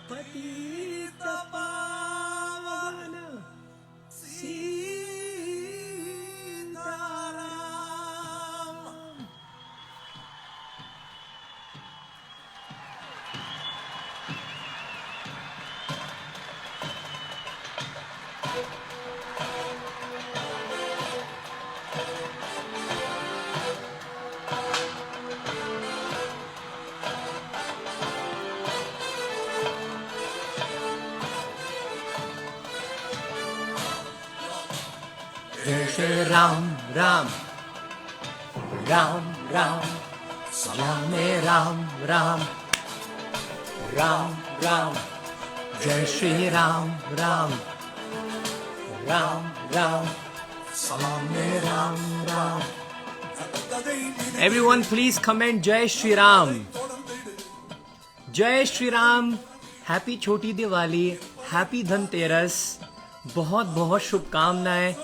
पतित पावन सीताराम। जय श्री राम राम राम राम, सलामे राम राम राम राम, जय Shri Ram Ram Ram Ram, Salameh Ram Ram. Everyone please comment जय श्री राम। जय श्री राम। हैप्पी छोटी दिवाली, हैप्पी धनतेरस, बहुत बहुत शुभकामनाएं।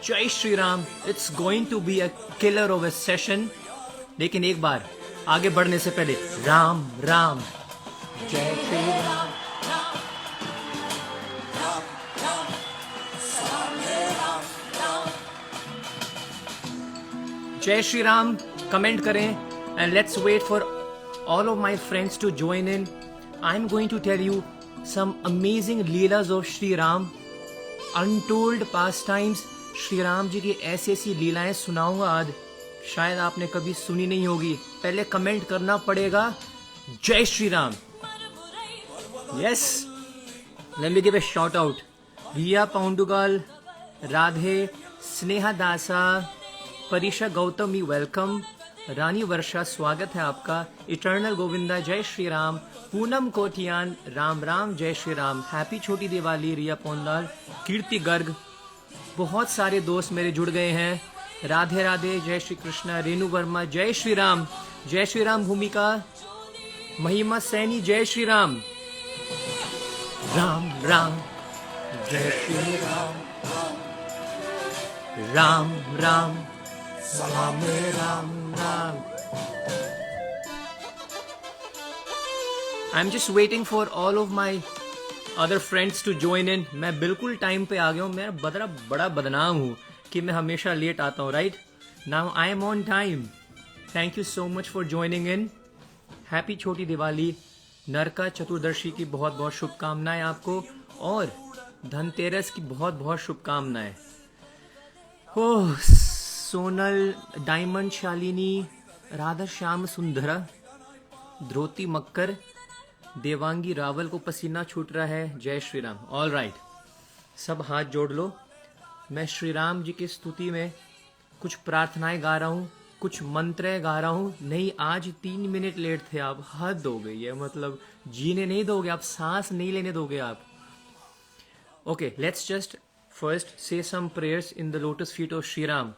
जय Shri Ram. It's going to be a killer of a session. लेकिन एक बार आगे बढ़ने से पहले राम राम, जय श्री राम। जय श्री राम कमेंट करें and let's wait for all of my friends to join in. I'm going to tell you some amazing leelas of Shri Ram, untold pastimes. Shri Ram ji की ऐसी ऐसी लीलाएं सुनाऊंगा आज, शायद आपने कभी सुनी नहीं होगी। पहले कमेंट करना पड़ेगा जय Shri Ram. Yes, let me give a shot out. Riya पाउंडुगाल, राधे, स्नेहा दासा, परीक्षा गौतमी वेलकम, रानी वर्षा स्वागत है आपका, इटर्नल गोविंदा जय श्री राम, पूनम कोठियान राम राम जय श्री राम, हैप्पी छोटी दिवाली रिया पोंदाल, कीर्ति गर्ग, बहुत सारे दोस्त मेरे जुड़ गए हैं, राधे राधे जय श्री कृष्णा, रेणु वर्मा जय श्री राम भूमिका, महिमा सैनी जय श्री राम, राम राम जय Shri Ram, Ram Ram Salameh Ram Ram. I'm just waiting for all of my other friends to join in. मैं बिल्कुल टाइम पे आ गया हूँ। मैं बड़ा बदनाम हूँ कि मैं हमेशा लेट आता हूँ, right? Now I am on time. Thank you so much for joining in. Happy छोटी दिवाली, नरका चतुर्दशी की बहुत बहुत शुभकामनाएं आपको, और धनतेरस की बहुत बहुत शुभकामनाएं। ओह, सोनल, डायमंड, शालिनी, राधा श्याम सुंदरा, ध्रोती मक्कर, देवांगी रावल को पसीना छूट रहा है, जय श्री राम। ऑल राइट, सब हाथ जोड़ लो। मैं श्री राम जी की स्तुति में कुछ प्रार्थनाएं गा रहा हूँ, कुछ मंत्र गा रहा हूँ। नहीं, आज 3 मिनट लेट थे आप, हद हो गई है। मतलब जीने नहीं दोगे आप, सांस नहीं लेने दोगे आप। Okay, let's just first say some prayers in the lotus feet of Shri Ram.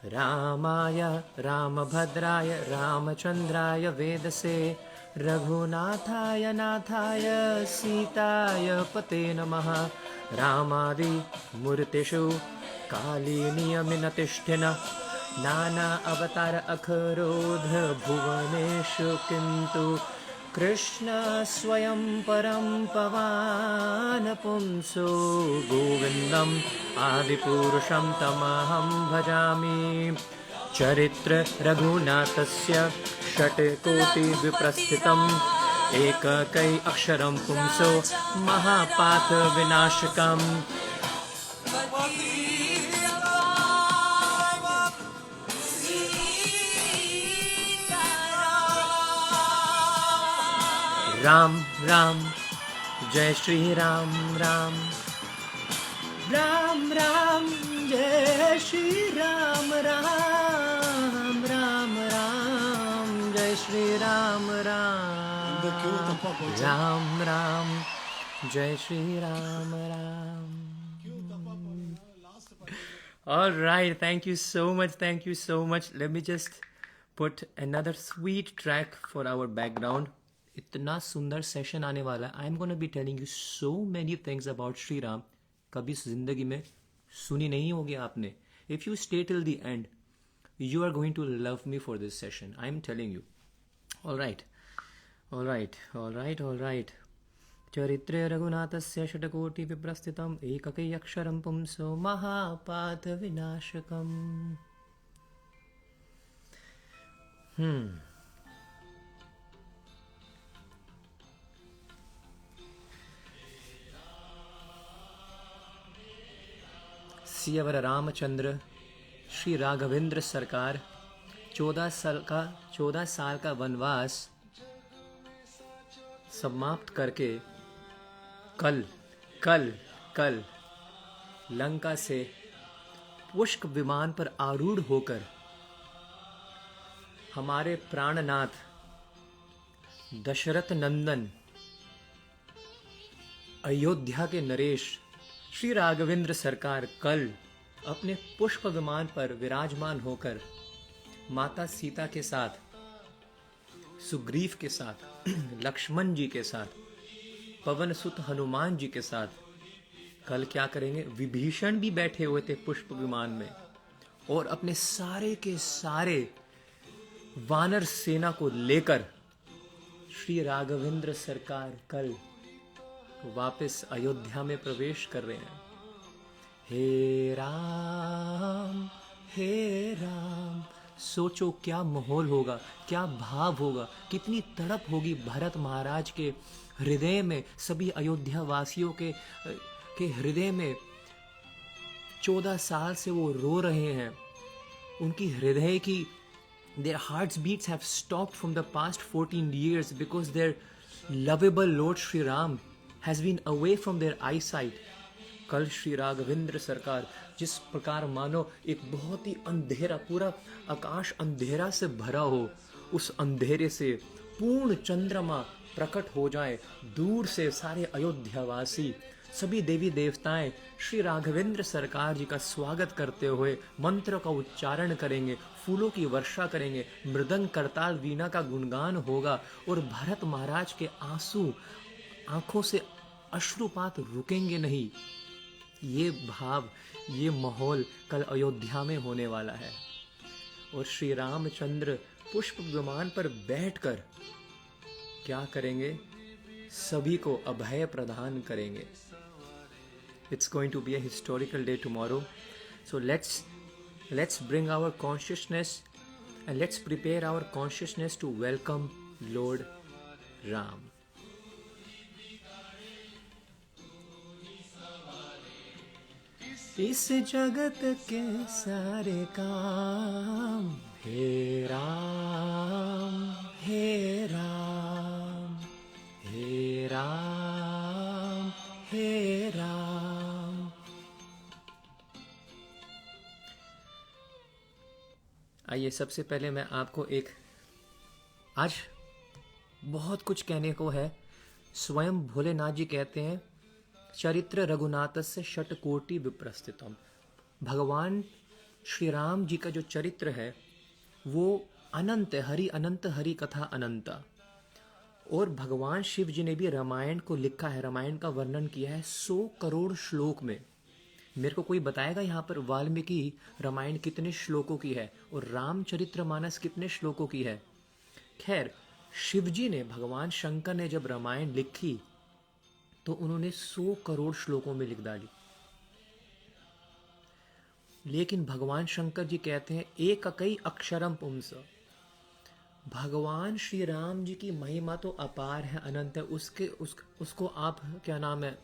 रामाय रामभद्राय रामचंद्राय वेदसे, रघुनाथाय नाथाय सीताय पते नमः। रामादि मूर्तिषु काली नियमिनतिष्ठिन, नाना अवतार अखरोध भुवनेषु, किन्तु कृष्ण स्वयं परम पवान पुंसो, गोविंदम आदिपुरुषं तमहं भजामि। चरित्र रघुनाथस्य षट्कोटि विप्रस्थितम्, एककै अक्षरं पुंसो महापात विनाशकम्। राम राम जय श्री राम राम, राम राम जय श्री राम राम, राम राम जय श्री राम राम, राम राम जय Shri Ram Ram. All right, thank you so much. Let me just put another sweet track for our background. इतना सुंदर सेशन आने वाला है। I am gonna be telling you so many things about Shri Ram, कभी जिंदगी में सुनी नहीं होगी आपने। If you stay till the end, you are going to love me for this session, I am telling you. All right, चरित्रे रघुनाथस्य षट्कोटिविप्रस्थितम् एककैक्षरं पुंसो महापातविनाशकम्। सियावर रामचंद्र श्री राघवेंद्र सरकार 14 साल का वनवास समाप्त करके कल कल कल लंका से पुष्प विमान पर आरूढ़ होकर हमारे प्राणनाथ दशरथ नंदन अयोध्या के नरेश श्री राघवेंद्र सरकार कल अपने पुष्प विमान पर विराजमान होकर माता सीता के साथ, सुग्रीव के साथ, लक्ष्मण जी के साथ, पवन सुत हनुमान जी के साथ कल क्या करेंगे। विभीषण भी बैठे हुए थे पुष्प विमान में और अपने सारे के सारे वानर सेना को लेकर श्री राघवेंद्र सरकार कल वापस अयोध्या में प्रवेश कर रहे हैं। हे राम, सोचो क्या माहौल होगा, क्या भाव होगा, कितनी तड़प होगी भरत महाराज के हृदय में, सभी अयोध्या वासियों के हृदय में। 14 साल से वो रो रहे हैं, उनकी हृदय की their heart's beats have stopped from the past 14 years because their lovable Lord Shri Ram has been away from their eyesight. कल श्री राघवेंद्र सरकार जिस प्रकार मानो एक बहुत ही अंधेरा, पूरा आकाश अंधेरा से भरा हो, उस अंधेरे से पूर्ण चंद्रमा प्रकट हो जाए, दूर से सारे अयोध्यावासी, सभी देवी देवताएं श्री राघवेंद्र सरकार जी का स्वागत करते हुए मंत्र का उच्चारण करेंगे, फूलों की वर्षा करेंगे, मृदंग करताल वीणा का गुणगान होगा और भरत महाराज के आंसू, आंखों से अश्रुपात रुकेंगे नहीं। ये भाव, ये माहौल कल अयोध्या में होने वाला है। और श्री रामचंद्र पुष्प विमान पर बैठकर क्या करेंगे, सभी को अभय प्रदान करेंगे। It's going to be a historical day tomorrow. So let's bring our consciousness and let's prepare our consciousness to welcome Lord Ram. इस जगत के सारे काम हे राम, हे राम, हे राम, हे राम। आइए सबसे पहले मैं आपको एक, आज बहुत कुछ कहने को है। स्वयं भोलेनाथ जी कहते हैं चरित्र रघुनाथस्य षट्कोटि विप्रस्थितम। भगवान श्री राम जी का जो चरित्र है वो अनंत है, हरि अनंत, हरि कथा अनंता। और भगवान शिव जी ने भी रामायण को लिखा है, रामायण का वर्णन किया है 100 करोड़ श्लोक में। मेरे को कोई बताएगा यहाँ पर वाल्मीकि रामायण कितने श्लोकों की है और रामचरितमानस कितने श्लोकों की है? खैर, शिव जी ने, भगवान शंकर ने जब रामायण लिखी तो उन्होंने 100 करोड़ श्लोकों में लिख डाली। लेकिन भगवान शंकर जी कहते हैं एककै अक्षरम पुंस। भगवान श्री राम जी की महिमा तो अपार है, अनंत है। उसको आप, क्या नाम है,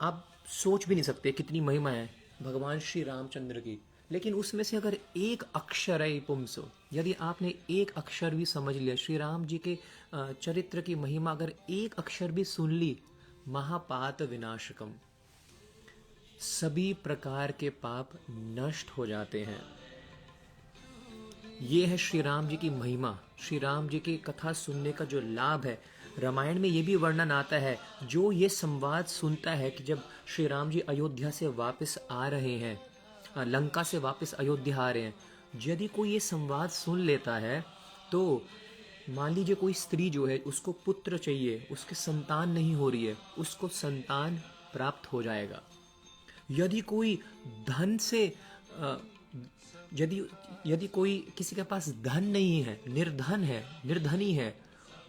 आप सोच भी नहीं सकते कितनी महिमा है भगवान श्री रामचंद्र की। लेकिन उसमें से अगर एक अक्षर है पुंसो, यदि आपने एक अक्षर भी समझ लिया, श्री राम जी के चरित्र की महिमा अगर एक अक्षर भी सुन ली, महापात विनाशकम, सभी प्रकार के पाप नष्ट हो जाते हैं। ये है श्री राम जी की महिमा, श्री राम जी की कथा सुनने का जो लाभ है। रामायण में ये भी वर्णन आता है, जो ये संवाद सुनता है कि जब श्री राम जी अयोध्या से वापस आ रहे हैं, लंका से वापस अयोध्या आ रहे हैं, यदि कोई ये संवाद सुन लेता है तो मान लीजिए कोई स्त्री जो है उसको पुत्र चाहिए, उसके संतान नहीं हो रही है, उसको संतान प्राप्त हो जाएगा। यदि कोई धन से यदि कोई, किसी के पास धन नहीं है, निर्धन है, निर्धनी है,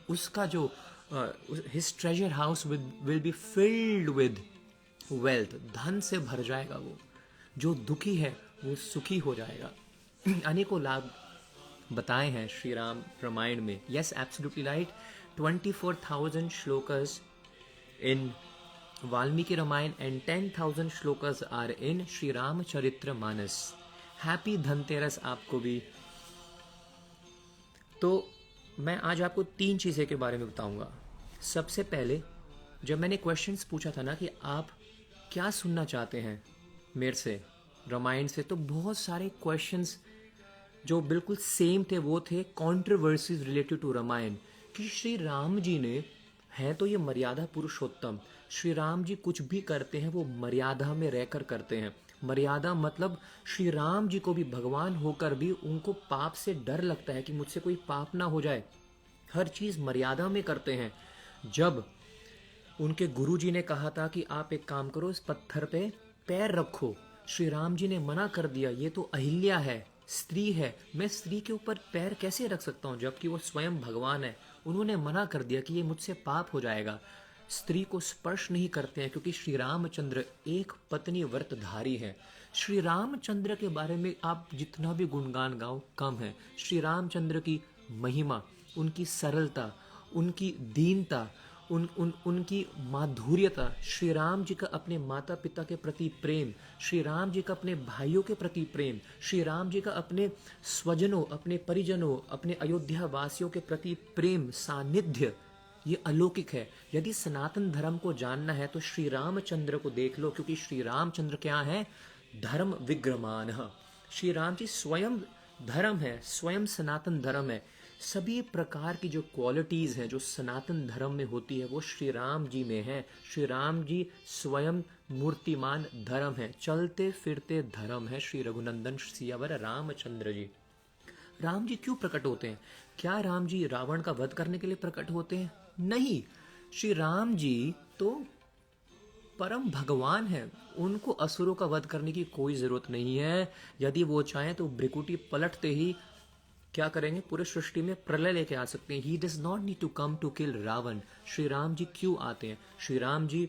उसका जो his treasure house will be filled with wealth, धन से भर जाएगा वो। जो दुखी है वो सुखी हो जाएगा। अनेकों लाभ बताए हैं श्री राम रामायण में। Yes, absolutely right. 24,000 shlokas in Valmiki Ramayan and 10,000 shlokas are in Shri Ramcharitra Manas. Happy Dhanteras आपको भी। तो मैं आज आपको 3 चीज़ें के बारे में बताऊंगा। सबसे पहले, जब मैंने क्वेश्चंस पूछा था ना कि आप क्या सुनना चाहते हैं मेरे से रामायण से, तो बहुत सारे क्वेश्चंस जो बिल्कुल सेम थे वो थे कंट्रोवर्सीज रिलेटेड टू रामायण। कि श्री राम जी ने, हैं तो ये मर्यादा पुरुषोत्तम, श्री राम जी कुछ भी करते हैं वो मर्यादा में रहकर करते हैं। मर्यादा मतलब श्री राम जी को भी भगवान होकर भी उनको पाप से डर लगता है कि मुझसे कोई पाप ना हो जाए। हर चीज़ मर्यादा में करते हैं। जब उनके गुरुजी ने कहा था कि आप एक काम करो, इस पत्थर पे पैर रखो, श्री राम जी ने मना कर दिया। ये तो अहिल्या है, स्त्री है, मैं स्त्री के ऊपर पैर कैसे रख सकता हूँ, जबकि वो स्वयं भगवान है। उन्होंने मना कर दिया कि ये मुझसे पाप हो जाएगा। स्त्री को स्पर्श नहीं करते हैं क्योंकि श्री रामचंद्र एक पत्नी व्रतधारी हैं। श्री रामचंद्र के बारे में आप जितना भी गुणगान गाओ कम है। श्री रामचंद्र की महिमा, उनकी सरलता, उनकी दीनता, उनकी माधुर्यता, श्री राम जी का अपने माता पिता के प्रति प्रेम, श्री राम जी का अपने भाइयों के प्रति प्रेम, श्री राम जी का अपने स्वजनों, अपने परिजनों, अपने अयोध्या वासियों के प्रति प्रेम, सानिध्य, ये अलौकिक है। यदि सनातन धर्म को जानना है तो श्री रामचंद्र को देख लो, क्योंकि श्री रामचंद्र क्या है? धर्म विग्रमान। श्री राम जी स्वयं धर्म है, स्वयं सनातन धर्म है। सभी प्रकार की जो क्वालिटीज हैं जो सनातन धर्म में होती है वो श्री राम जी में है। श्री राम जी स्वयं मूर्तिमान धर्म है, चलते फिरते धर्म है। श्री रघुनंदन सियावर रामचंद्र जी। राम जी क्यों प्रकट होते हैं? क्या राम जी रावण का वध करने के लिए प्रकट होते हैं? नहीं, श्री राम जी तो परम भगवान है, उनको असुरों का वध करने की कोई जरूरत नहीं है। यदि वो चाहें तो भ्रिकुटी पलटते ही क्या करेंगे? पूरे सृष्टि में प्रलय लेके आ सकते हैं। He does not need to come to kill Ravan. Shri Ram ji क्यों आते हैं? श्री राम जी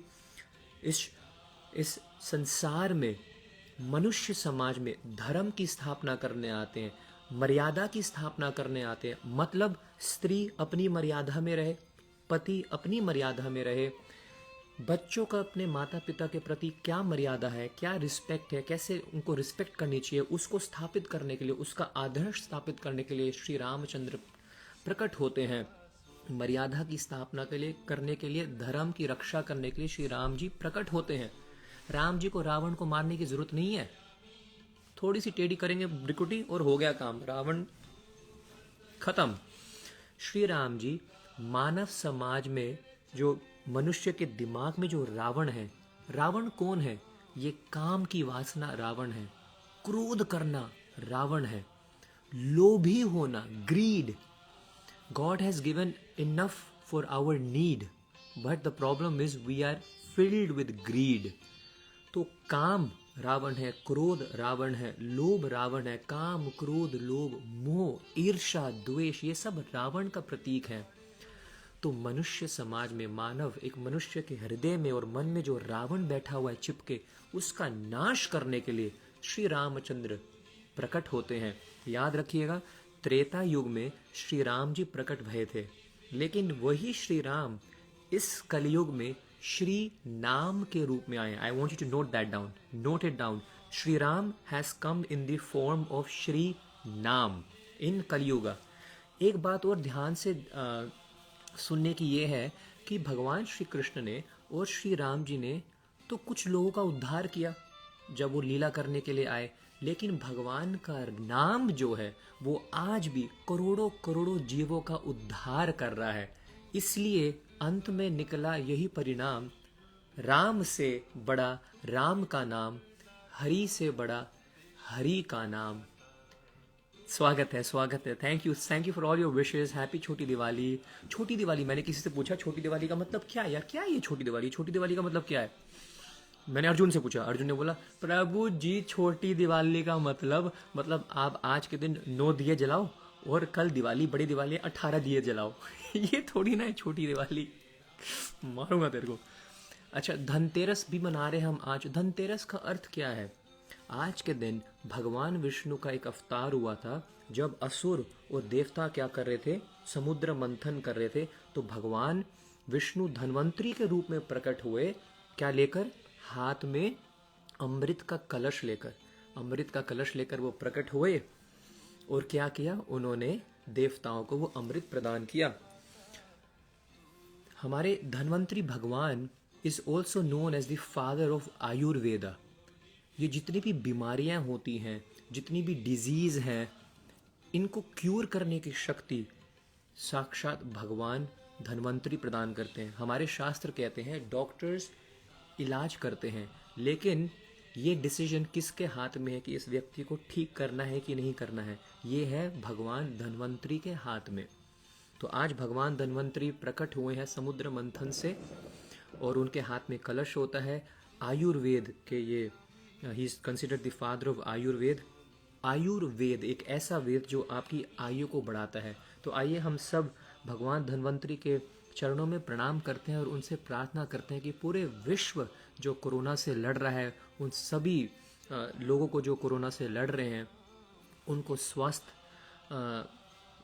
इस संसार में मनुष्य समाज में धर्म की स्थापना करने आते हैं, मर्यादा की स्थापना करने आते हैं। मतलब स्त्री अपनी मर्यादा में रहे, पति अपनी मर्यादा में रहे, बच्चों का अपने माता पिता के प्रति क्या मर्यादा है, क्या रिस्पेक्ट है, कैसे उनको रिस्पेक्ट करनी चाहिए, उसको स्थापित करने के लिए, उसका आदर्श स्थापित करने के लिए श्री रामचंद्र प्रकट होते हैं। मर्यादा की स्थापना के लिए, करने के लिए, धर्म की रक्षा करने के लिए श्री राम जी प्रकट होते हैं। राम जी को रावण को मारने की जरूरत नहीं है। थोड़ी सी टेढ़ी करेंगे भ्रिकुटी और हो गया काम, रावण खत्म। श्री राम जी मानव समाज में, जो मनुष्य के दिमाग में जो रावण है, रावण कौन है? ये काम की वासना रावण है, क्रोध करना रावण है, लोभी होना, greed. God has given enough for our need, but the problem is we are filled with greed. तो काम रावण है, क्रोध रावण है, लोभ रावण है। काम, क्रोध, लोभ, मोह, ईर्ष्या, द्वेष, ये सब रावण का प्रतीक है। तो मनुष्य समाज में, मानव, एक मनुष्य के हृदय में और मन में जो रावण बैठा हुआ है चिपके, उसका नाश करने के लिए श्री रामचंद्र प्रकट होते हैं। याद रखिएगा, त्रेता युग में श्री राम जी प्रकट भये थे, लेकिन वही श्री राम इस कलयुग में श्री नाम के रूप में आए। I want you to note that down, note it down. Shri Ram has come in the form of Shri naam in कलयुग। एक बात और ध्यान से सुनने की ये है कि भगवान श्री कृष्ण ने और श्री राम जी ने तो कुछ लोगों का उद्धार किया जब वो लीला करने के लिए आए, लेकिन भगवान का नाम जो है वो आज भी करोड़ों करोड़ों जीवों का उद्धार कर रहा है। इसलिए अंत में निकला यही परिणाम, राम से बड़ा राम का नाम, हरि से बड़ा हरि का नाम। स्वागत है, स्वागत है। Thank you for all your wishes. Happy छोटी दिवाली। छोटी दिवाली, मैंने किसी से पूछा छोटी दिवाली का मतलब क्या है यार, क्या है ये छोटी दिवाली? छोटी दिवाली का मतलब क्या है? मैंने अर्जुन से पूछा, अर्जुन ने बोला प्रभु जी छोटी दिवाली का मतलब आप आज के दिन 9 दिए जलाओ और कल दिवाली, बड़ी दिवाली, 18 दिए जलाओ। ये थोड़ी ना है छोटी दिवाली, मारूंगा तेरे को। अच्छा, धनतेरस भी मना रहे हम आज। धनतेरस का अर्थ क्या है? आज के दिन भगवान विष्णु का एक अवतार हुआ था। जब असुर और देवता क्या कर रहे थे? समुद्र मंथन कर रहे थे। तो भगवान विष्णु धन्वंतरी के रूप में प्रकट हुए। क्या लेकर? हाथ में अमृत का कलश लेकर। अमृत का कलश लेकर वो प्रकट हुए और क्या किया? उन्होंने देवताओं को वो अमृत प्रदान किया। हमारे धन्वंतरी भगवान is also known as the father of Ayurveda. ये जितनी भी बीमारियां होती हैं, जितनी भी डिजीज हैं, इनको क्यूर करने की शक्ति साक्षात भगवान धन्वंतरी प्रदान करते हैं। हमारे शास्त्र कहते हैं डॉक्टर्स इलाज करते हैं, लेकिन ये डिसीजन किसके हाथ में है कि इस व्यक्ति को ठीक करना है कि नहीं करना है? ये है भगवान धन्वंतरी के हाथ में। तो आज भगवान धन्वंतरी प्रकट हुए हैं समुद्र मंथन से, और उनके हाथ में कलश होता है। आयुर्वेद के ये he is considered the father of Ayurveda. Ayurveda एक ऐसा वेद जो आपकी आयु को बढ़ाता है। तो आइए हम सब भगवान धन्वंतरी के चरणों में प्रणाम करते हैं और उनसे प्रार्थना करते हैं कि पूरे विश्व जो कोरोना से लड़ रहा है, उन सभी लोगों को जो कोरोना से लड़ रहे हैं, उनको स्वास्थ्य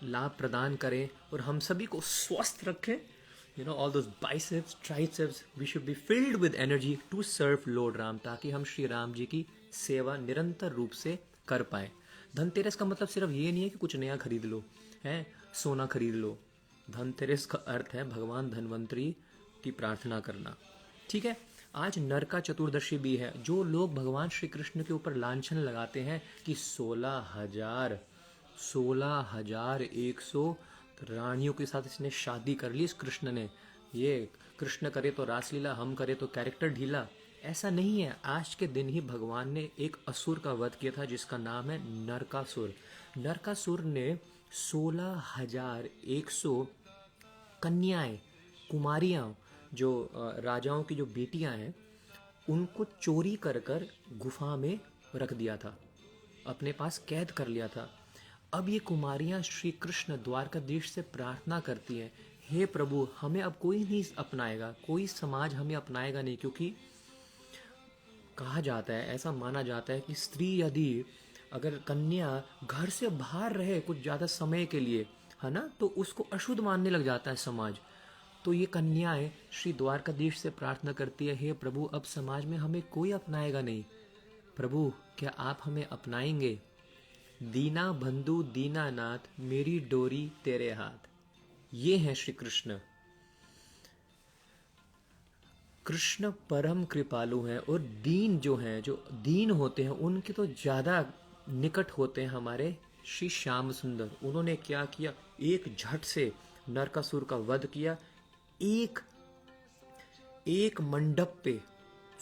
लाभ प्रदान करें और हम सभी को स्वस्थ रखें। All those biceps, triceps, we should be filled with energy to serve Lord Ram, ताकि हम श्री राम जी की सेवा निरंतर रूप से कर पाए। धनतेरस का मतलब सिर्फ ये नहीं है कि कुछ नया खरीद लो, है सोना खरीद लो। धनतेरस का अर्थ है भगवान धन्वंतरी की प्रार्थना करना। ठीक है, आज नरका चतुर्दशी भी है। जो लोग भगवान श्री कृष्ण के ऊपर लांछन लगाते हैं कि 16,100 रानियों के साथ इसने शादी कर ली, इस कृष्ण ने, ये कृष्ण करे तो रासलीला, हम करे तो कैरेक्टर ढीला, ऐसा नहीं है। आज के दिन ही भगवान ने एक असुर का वध किया था जिसका नाम है नरकासुर। नरकासुर ने 16,100 कन्याएं, कुमारियां, जो राजाओं की जो बेटियां हैं, उनको चोरी कर कर गुफा में रख दिया था, अपने पास कैद कर लिया था। अब ये कुमारियां श्री कृष्ण द्वारकाधीश से प्रार्थना करती हैं, हे प्रभु, हमें अब कोई नहीं अपनाएगा, कोई समाज हमें अपनाएगा नहीं, क्योंकि कहा जाता है, ऐसा माना जाता है कि स्त्री यदि अगर कन्या घर से बाहर रहे कुछ ज़्यादा समय के लिए, है ना, तो उसको अशुद्ध मानने लग जाता है समाज। तो ये कन्याएं श्री द्वारकाधीश से प्रार्थना करती है, हे प्रभु, अब समाज में हमें कोई अपनाएगा नहीं, प्रभु क्या आप हमें अपनाएंगे? दीना बंधु दीनानाथ, मेरी डोरी तेरे हाथ। ये है श्री कृष्ण। कृष्ण परम कृपालु हैं और दीन जो हैं, जो दीन होते हैं, उनके तो ज्यादा निकट होते हैं हमारे श्री श्याम सुंदर। उन्होंने क्या किया? एक झट से नरकासुर का वध किया। एक मंडप पे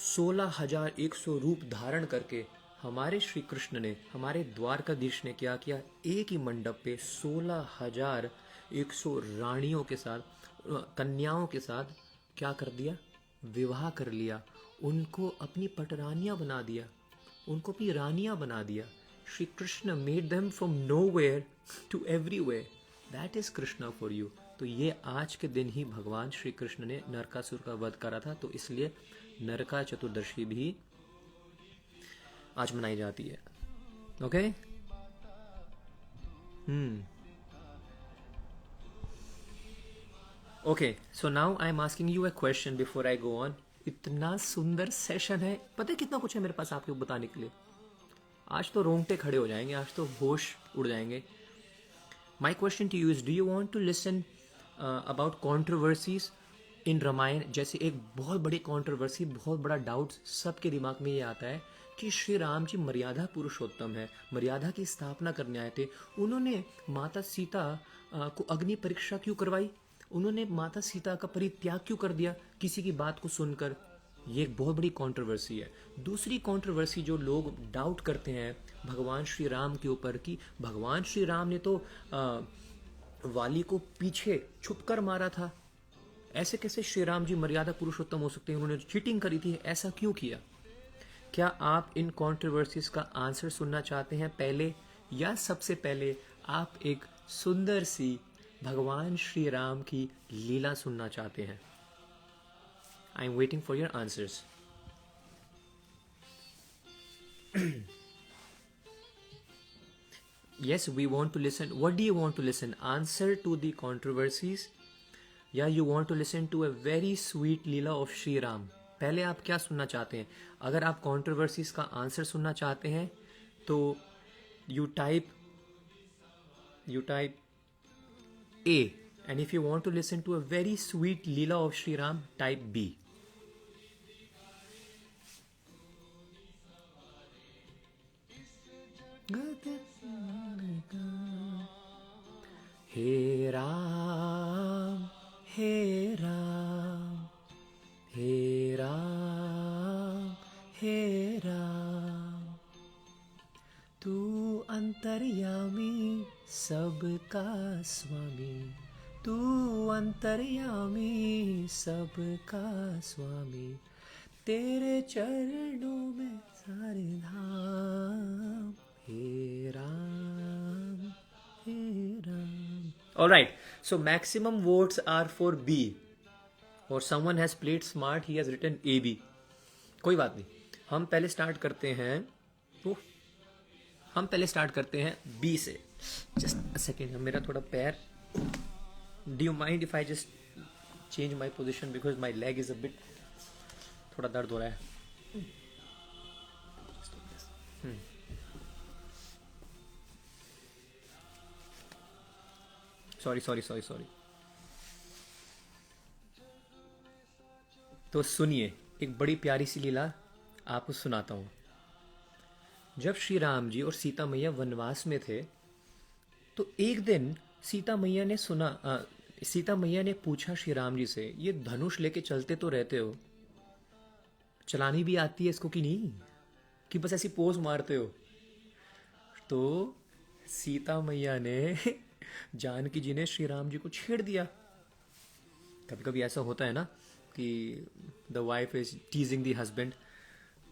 16,100 रूप धारण करके हमारे श्री कृष्ण ने, हमारे द्वारकाधीश ने क्या किया? एक ही मंडप पे 16,100 रानियों के साथ, कन्याओं के साथ क्या कर दिया? विवाह कर लिया। उनको अपनी पटरानियां बना दिया, उनको अपनी रानियां बना दिया। Shri Krishna made them from nowhere to everywhere. That is Krishna for you. तो ये आज के दिन ही भगवान श्री कृष्ण ने नरकासुर का वध करा था, तो इसलिए नरका चतुर्दशी भी आज मनाई जाती है। Okay, okay, so now I am asking you a question before I go on. इतना सुंदर सेशन है, पता है कितना कुछ है मेरे पास आपको बताने के लिए। आज तो रोंगटे खड़े हो जाएंगे, आज तो होश उड़ जाएंगे। My question to you is, do you want to listen about controversies in Ramayana? जैसे एक बहुत बड़ी कॉन्ट्रोवर्सी, बहुत बड़ा डाउट सबके दिमाग में ये आता है कि श्री राम जी मर्यादा पुरुषोत्तम है, मर्यादा की स्थापना करने आए थे, उन्होंने माता सीता को अग्नि परीक्षा क्यों करवाई? उन्होंने माता सीता का परित्याग क्यों कर दिया किसी की बात को सुनकर? ये एक बहुत बड़ी कंट्रोवर्सी है। दूसरी कंट्रोवर्सी जो लोग डाउट करते हैं भगवान श्री राम के ऊपर कि भगवान श्री राम ने तो वाली को पीछे छुपकर मारा था, ऐसे कैसे श्री राम जी मर्यादा पुरुषोत्तम हो सकते हैं? उन्होंने चीटिंग करी थी, ऐसा क्यों किया? क्या आप इन कंट्रोवर्सीज का आंसर सुनना चाहते हैं पहले, या सबसे पहले आप एक सुंदर सी भगवान श्री राम की लीला सुनना चाहते हैं? I am waiting for your answers. Yes, we want to listen. What do you want to listen? Answer to the controversies, या you want to listen to a very sweet Leela of Shri Ram? पहले आप क्या सुनना चाहते हैं? अगर आप controversies का आंसर सुनना चाहते हैं तो you type A, and if you want to listen to a very sweet Leela of Shri Ram, type B. हे राम हे राम हे राम हे राम, तू अंतर्यामी सबका स्वामी, तू अंतर्यामी सबका स्वामी, तेरे चरणों में सारे धाम, हे राम हे Ram. All right, so maximum votes are for B, or someone has played smart, he has written AB. कोई बात नहीं, हम पहले स्टार्ट करते हैं B से. जस्ट अ सेकेंड, मेरा थोड़ा पैर. Do you mind if I just change my position because my leg is a bit, थोड़ा दर्द हो रहा है. सॉरी. तो सुनिए, एक बड़ी प्यारी सी लीला आपको सुनाता हूं. जब श्री राम जी और सीता मैया वनवास में थे तो एक दिन सीता मैया ने पूछा श्री राम जी से, ये धनुष लेके चलते तो रहते हो, चलानी भी आती है इसको कि नहीं, कि बस ऐसी पोज मारते हो? तो सीता मैया ने जानकी जी ने श्री राम जी को छेड़ दिया. कभी कभी ऐसा होता है ना कि the wife is टीजिंग the husband.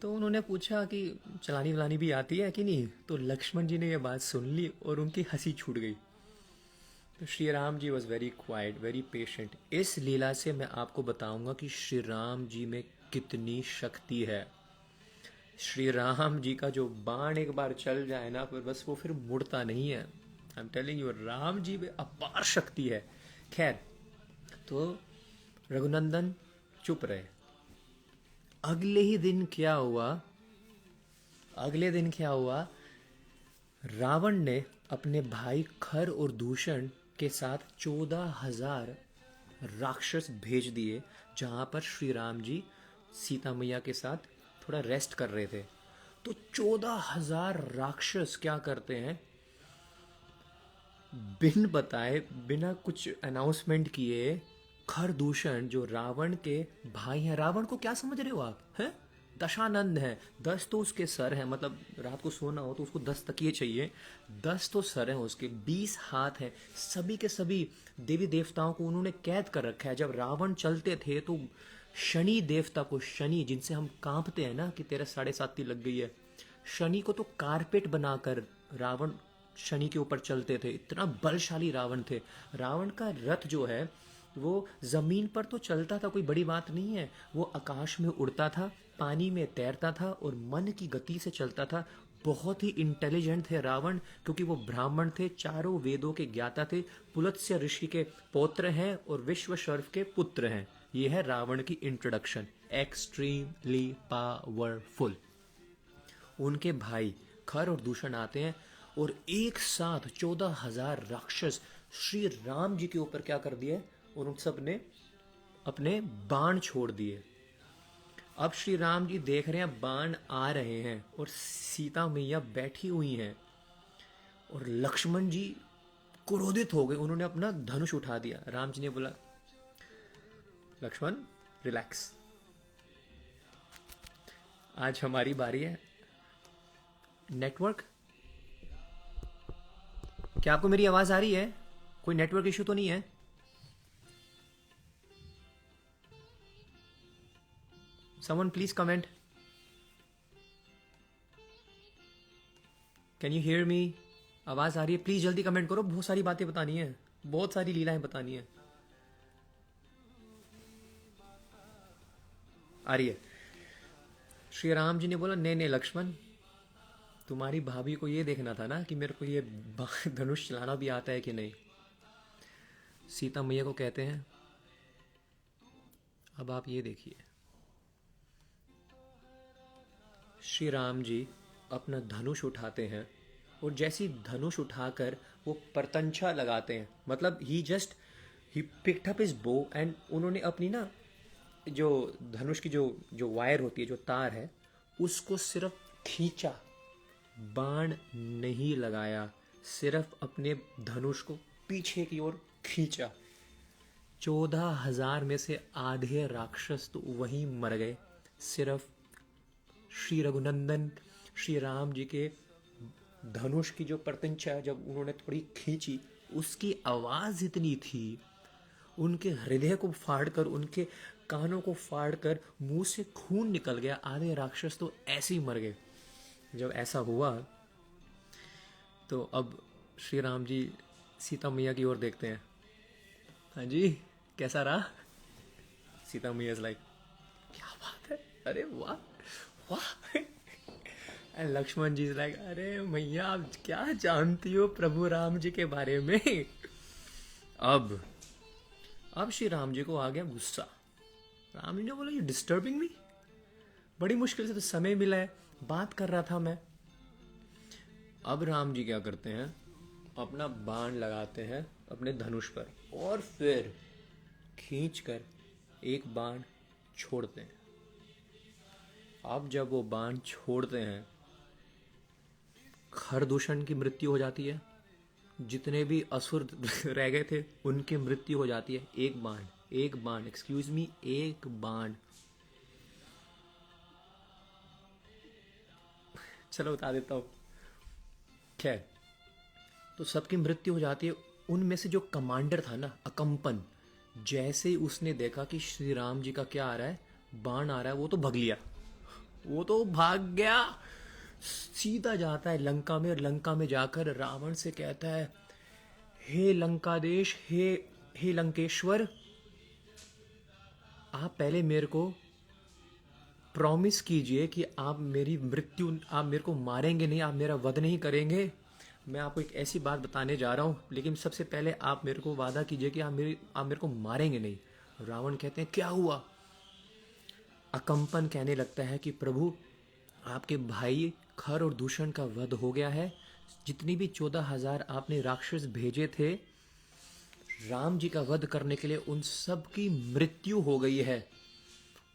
तो उन्होंने पूछा कि चलानी वलानी भी आती है कि नहीं. तो लक्ष्मण जी ने यह बात सुन ली और उनकी हंसी छूट गई. तो Shri Ram ji was very quiet, very patient. इस लीला से मैं आपको बताऊंगा कि श्री राम जी में कितनी शक्ति है. श्री राम जी का जो बाण एक बार चल जाए ना, फिर बस वो फिर मुड़ता नहीं है. I am telling you, Ram ji में अपार शक्ति है. खैर, तो रघुनंदन चुप रहे. अगले दिन क्या हुआ, रावण ने अपने भाई खर और दूषण के साथ 14,000 राक्षस भेज दिए, जहां पर श्री राम जी सीता मैया के साथ थोड़ा रेस्ट कर रहे थे. तो 14,000 राक्षस क्या करते हैं, बिन बताए, बिना कुछ अनाउंसमेंट किए, खरदूषण जो रावण के भाई हैं, रावण को क्या समझ रहे हो आप, हैं? दशानंद है, 10 तो उसके सर हैं, मतलब रात को सोना हो तो उसको 10 तकिए चाहिए, 10 तो सर हैं उसके, 20 हाथ हैं. सभी के सभी देवी देवताओं को उन्होंने कैद कर रखा है. जब रावण चलते थे तो शनि देवता को, शनि जिनसे हम कांपते हैं ना कि तेरा 7.5 लग गई है, शनि को तो कारपेट बनाकर रावण शनि के ऊपर चलते थे. इतना बलशाली रावण थे. रावण का रथ जो है वो जमीन पर तो चलता था, कोई बड़ी बात नहीं है, वो आकाश में उड़ता था, पानी में तैरता था और मन की गति से चलता था. बहुत ही इंटेलिजेंट थे रावण, क्योंकि वो ब्राह्मण थे, 4 वेदों के ज्ञाता थे, पुलत्स्य ऋषि के पौत्र हैं और विश्वशर्व के पुत्र हैं. ये है रावण की इंट्रोडक्शन. Extremely powerful. उनके भाई खर और दूषण आते हैं और एक साथ 14,000 राक्षस श्री राम जी के ऊपर क्या कर दिए, और उन सब ने अपने बाण छोड़ दिए. अब श्री राम जी देख रहे हैं बाण आ रहे हैं और सीता मैया बैठी हुई हैं, और लक्ष्मण जी क्रोधित हो गए. उन्होंने अपना धनुष उठा दिया. राम जी ने बोला, लक्ष्मण रिलैक्स, आज हमारी बारी है. नेटवर्क, क्या आपको मेरी आवाज आ रही है? कोई नेटवर्क इशू तो नहीं है? Someone please comment. Can you hear me? आवाज आ रही है? प्लीज जल्दी कमेंट करो, बहुत सारी बातें बतानी है, बहुत सारी लीलाएं बतानी है। आ रही है? श्री राम जी ने बोला, नहीं नहीं लक्ष्मण, तुम्हारी भाभी को ये देखना था ना कि मेरे को ये धनुष चलाना भी आता है कि नहीं। सीता मैया को कहते हैं, अब आप ये देखिए, श्री राम जी अपना धनुष उठाते हैं और जैसी धनुष उठाकर वो परतंछा लगाते हैं, मतलब he picked up his bow and उन्होंने अपनी ना जो धनुष की जो जो वायर होती है, जो तार है, उसको सिर्फ खींचा, बाण नहीं लगाया, सिर्फ अपने धनुष को पीछे की ओर खींचा। 14,000 में से आधे राक्षस तो वहीं मर गए। सिर्फ श्री रघुनंदन श्री राम जी के धनुष की जो प्रत्यंचा जब उन्होंने थोड़ी खींची, उसकी आवाज इतनी थी, उनके हृदय को फाड़कर, उनके कानों को फाड़कर मुंह से खून निकल गया। आधे राक्षस तो ऐसे ही मर गए। जब ऐसा हुआ तो अब श्री राम जी सीता मैया की ओर देखते हैं। हाँ जी, कैसा रहा? सीता मैया इज लाइक, क्या बात है, अरे वाह वाह। And Lakshman ji is like, अरे मैया आप क्या जानती हो प्रभु राम जी के बारे में। अब श्री राम जी को आ गया गुस्सा। राम जी ने बोला, यू डिस्टर्बिंग मी, बड़ी मुश्किल से तो समय मिला है, बात कर रहा था मैं। अब राम जी क्या करते हैं, अपना बाण लगाते हैं अपने धनुष पर और फिर खींचकर एक बाण छोड़ते हैं। अब जब वो बाण छोड़ते हैं, खरदूषण की मृत्यु हो जाती है, जितने भी असुर रह गए थे उनकी मृत्यु हो जाती है। एक बाण एक्सक्यूज मी, एक बाण। चलो बता देता हूं। खैर, तो सबकी मृत्यु हो जाती है। उनमें से जो कमांडर था ना, अकंपन, जैसे ही उसने देखा कि श्री राम जी का क्या आ रहा है, बाण आ रहा है, वो तो भाग लिया, वो तो भाग गया, सीधा जाता है लंका में। और लंका में जाकर रावण से कहता है, हे लंकादेश, हे लंकेश्वर, आप पहले मेरे को प्रॉमिस कीजिए कि आप मेरे को मारेंगे नहीं, आप मेरा वध नहीं करेंगे। मैं आपको एक ऐसी बात बताने जा रहा हूं, लेकिन सबसे पहले आप मेरे को वादा कीजिए कि आप मेरे को मारेंगे नहीं। रावण कहते हैं, क्या हुआ? अकंपन कहने लगता है कि प्रभु, आपके भाई खर और दूषण का वध हो गया है। जितनी भी 14,000 आपने राक्षस भेजे थे राम जी का वध करने के लिए, उन सब की मृत्यु हो गई है।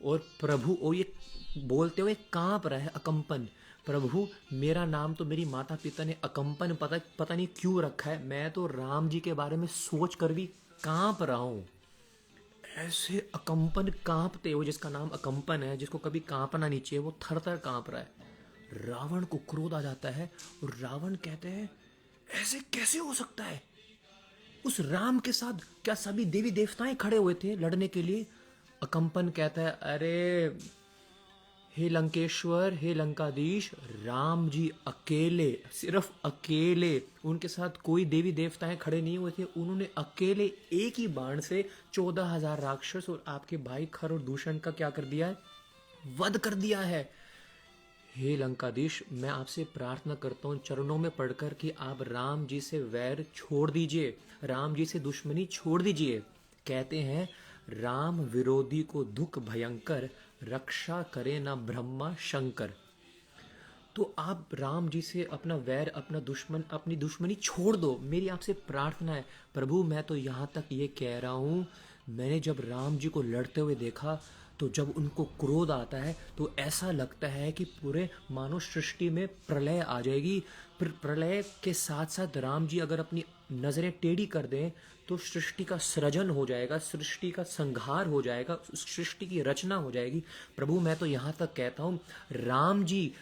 और प्रभु, और ये बोलते हुए कांप रहा है अकंपन, प्रभु मेरा नाम तो मेरी माता पिता ने अकंपन पता नहीं क्यों रखा है, मैं तो राम जी के बारे में सोच कर भी कांप रहा हूं। ऐसे अकंपन कांपते हो, जिसका नाम अकंपन है, जिसको कभी कांपना नहीं चाहिए, वो थर थर कांप रहा है। रावण को क्रोध आ जाता है और रावण कहते हैं, ऐसे कैसे हो सकता है? उस राम के साथ क्या सभी देवी देवताएं खड़े हुए थे लड़ने के लिए? अकंपन कहता है, अरे हे लंकेश्वर, हे लंकाधीश, राम जी अकेले, सिर्फ अकेले, उनके साथ कोई देवी देवताएं खड़े नहीं हुए थे, उन्होंने अकेले एक ही बाण से 14,000 राक्षस और आपके भाई खर और दूषण का क्या कर दिया है? वध कर दिया है। हे लंकाधीश, मैं आपसे प्रार्थना करता हूँ चरणों में पड़कर कि आप राम जी से वैर छोड़ दीजिए, राम जी से दुश्मनी छोड़ दीजिए। कहते हैं, राम विरोधी को दुख भयंकर, रक्षा करे ना ब्रह्मा शंकर। तो आप राम जी से अपना वैर, अपनी दुश्मनी छोड़ दो, मेरी आपसे प्रार्थना है। प्रभु मैं तो यहाँ तक ये कह रहा हूँ, मैंने जब राम जी को लड़ते हुए देखा तो जब उनको क्रोध आता है तो ऐसा लगता है कि पूरे मानव सृष्टि में प्रलय आ जाएगी। प्रलय के साथ साथ राम जी अगर अपनी नज़रें टेढ़ी कर दें तो सृष्टि का सृजन हो जाएगा, सृष्टि का संहार हो जाएगा, सृष्टि की रचना हो जाएगी। प्रभु मैं तो यहाँ तक कहता हूँ, राम जी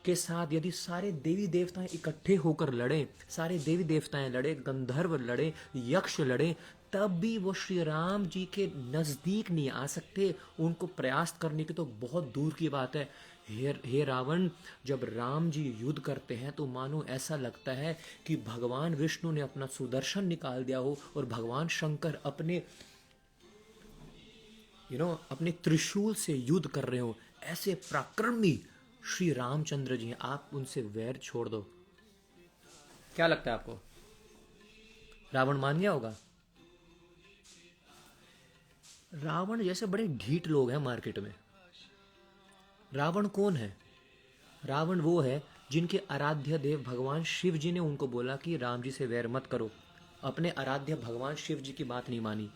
के साथ यदि सारे देवी देवताएं इकट्ठे होकर लड़े, सारे देवी देवताएं लड़े, गंधर्व लड़े, यक्ष लड़े, तब भी वो श्री राम जी के नज़दीक नहीं आ सकते। उनको प्रयास करने की तो बहुत दूर की बात है। हे रावण, जब राम जी युद्ध करते हैं तो मानो ऐसा लगता है कि भगवान विष्णु ने अपना सुदर्शन निकाल दिया हो और भगवान शंकर अपने अपने त्रिशूल से युद्ध कर रहे हो। ऐसे पराक्रमी श्री रामचंद्र जी हैं, आप उनसे वैर छोड़ दो। क्या लगता है आपको, रावण मान गया होगा? रावण जैसे बड़े ढीठ लोग हैं मार्केट में। रावण कौन है? रावण वो है जिनके आराध्य देव भगवान शिव जी ने उनको बोला कि राम जी से वैर मत करो। अपने आराध्य भगवान शिव जी की बात नहीं मानी।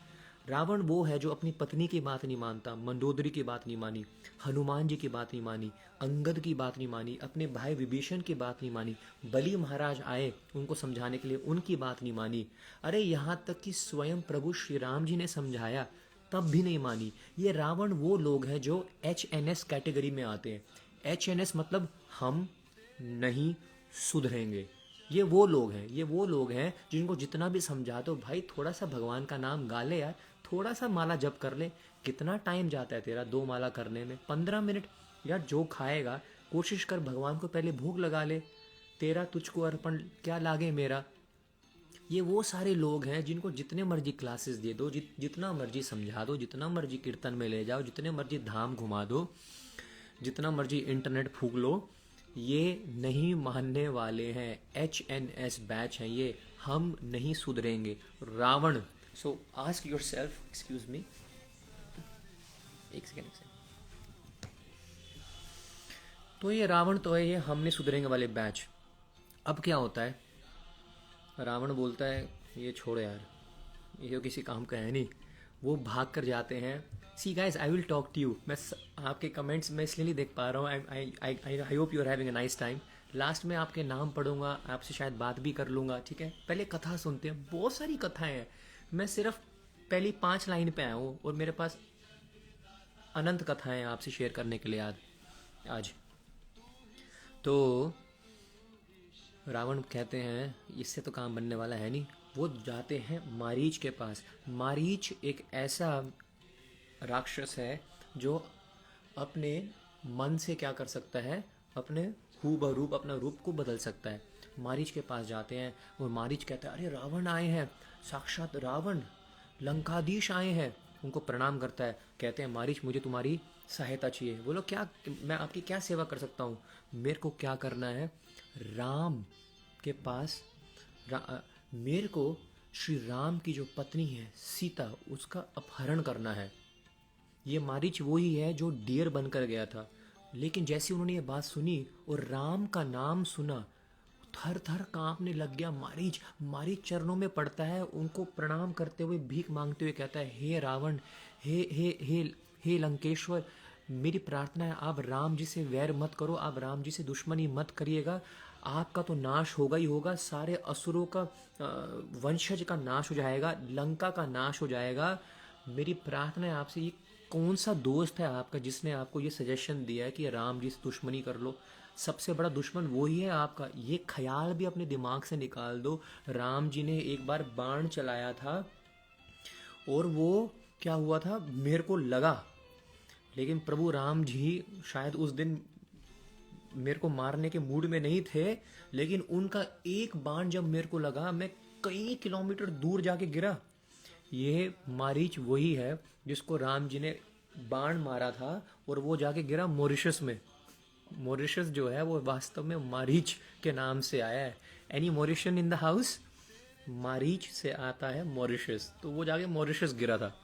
रावण वो है जो अपनी पत्नी की बात नहीं मानता, मंदोदरी की बात नहीं मानी, हनुमान जी की बात नहीं मानी, अंगद की बात नहीं मानी, अपने भाई विभीषण की बात नहीं मानी, बलि महाराज आए उनको समझाने के लिए, उनकी बात नहीं मानी। अरे यहाँ तक कि स्वयं प्रभु श्री राम जी ने समझाया तब भी नहीं मानी। ये रावण वो लोग हैं जो HNS कैटेगरी में आते हैं। HNS मतलब हम नहीं सुधरेंगे। ये वो लोग हैं जिनको जितना भी समझा दो, भाई थोड़ा सा भगवान का नाम गा ले यार, थोड़ा सा माला जप कर ले। कितना टाइम जाता है तेरा 2 माला करने में? 15 मिनट। यार जो खाएगा कोशिश कर भगवान को पहले भोग लगा ले। तेरा तुझको अर्पण क्या लागे मेरा। ये वो सारे लोग हैं जिनको जितने मर्जी क्लासेस दे दो, जितना मर्जी समझा दो, जितना मर्जी कीर्तन में ले जाओ, जितने मर्जी धाम घुमा दो, जितना मर्जी इंटरनेट फूक लो, ये नहीं मानने वाले हैं। HNS बैच हैं ये, हम नहीं सुधरेंगे। Ravan. So ask yourself, excuse me, एक सेकेंड। तो ये रावण तो है, ये हम नहीं सुधरेंगे वाले बैच। अब क्या होता है, रावण बोलता है ये छोड़ यार, ये तो किसी काम का है नहीं। वो भाग कर जाते हैं। See guys, I will talk to you. आपके कमेंट्स में इसलिए नहीं देख पा रहा हूँ। I hope you are having a nice time. Last में आपके नाम पढ़ूंगा, आपसे शायद बात भी कर लूँगा, ठीक है? पहले कथा सुनते हैं। बहुत सारी कथाएं हैं, मैं सिर्फ पहली 5 लाइन पे आया हूँ और मेरे पास अनंत कथाएं आपसे शेयर करने के लिए आज। तो रावण कहते हैं इससे तो काम बनने वाला है नहीं। वो जाते हैं मारीच के पास। मारीच एक ऐसा राक्षस है जो अपने मन से क्या कर सकता है, अपने हूबहू अपना रूप को बदल सकता है। मारीच के पास जाते हैं और मारीच कहता है अरे रावण आए हैं, साक्षात रावण लंकाधीश आए हैं। उनको प्रणाम करता है। कहते हैं मारीच मुझे तुम्हारी सहायता चाहिए। बोलो क्या, मैं आपकी क्या सेवा कर सकता हूँ? मेरे को क्या करना है, राम के पास मेरे को श्री राम की जो पत्नी है सीता, उसका अपहरण करना है। ये मारीच वही है जो डियर बनकर गया था। लेकिन जैसे उन्होंने ये बात सुनी और राम का नाम सुना, थर थर कांपने लग गया मारीच। मारीच चरणों में पड़ता है, उनको प्रणाम करते हुए, भीख मांगते हुए कहता है हे रावण, हे लंकेश्वर, मेरी प्रार्थना है आप राम जी से वैर मत करो, आप राम जी से दुश्मनी मत करिएगा। आपका तो नाश होगा ही होगा, सारे असुरों का वंशज का नाश हो जाएगा, लंका का नाश हो जाएगा। मेरी प्रार्थना है आपसे, ये कौन सा दोस्त है आपका जिसने आपको ये सजेशन दिया है कि राम जी से दुश्मनी कर लो? सबसे बड़ा दुश्मन वही है आपका। ये ख्याल भी अपने दिमाग से निकाल दो। राम जी ने एक बार बाण चलाया था और वो क्या हुआ था, मेरे को लगा, लेकिन प्रभु राम जी शायद उस दिन मेरे को मारने के मूड में नहीं थे। लेकिन उनका एक बाण जब मेरे को लगा, मैं कई किलोमीटर दूर जाके गिरा। ये मारीच वही है जिसको राम जी ने बाण मारा था और वो जाके गिरा मॉरिशस में। मॉरिशस जो है वो वास्तव में मारीच के नाम से आया है। Any Mauritian in the house? Marich से आता है मॉरिशस, तो वो जाके मॉरिशस गिरा था।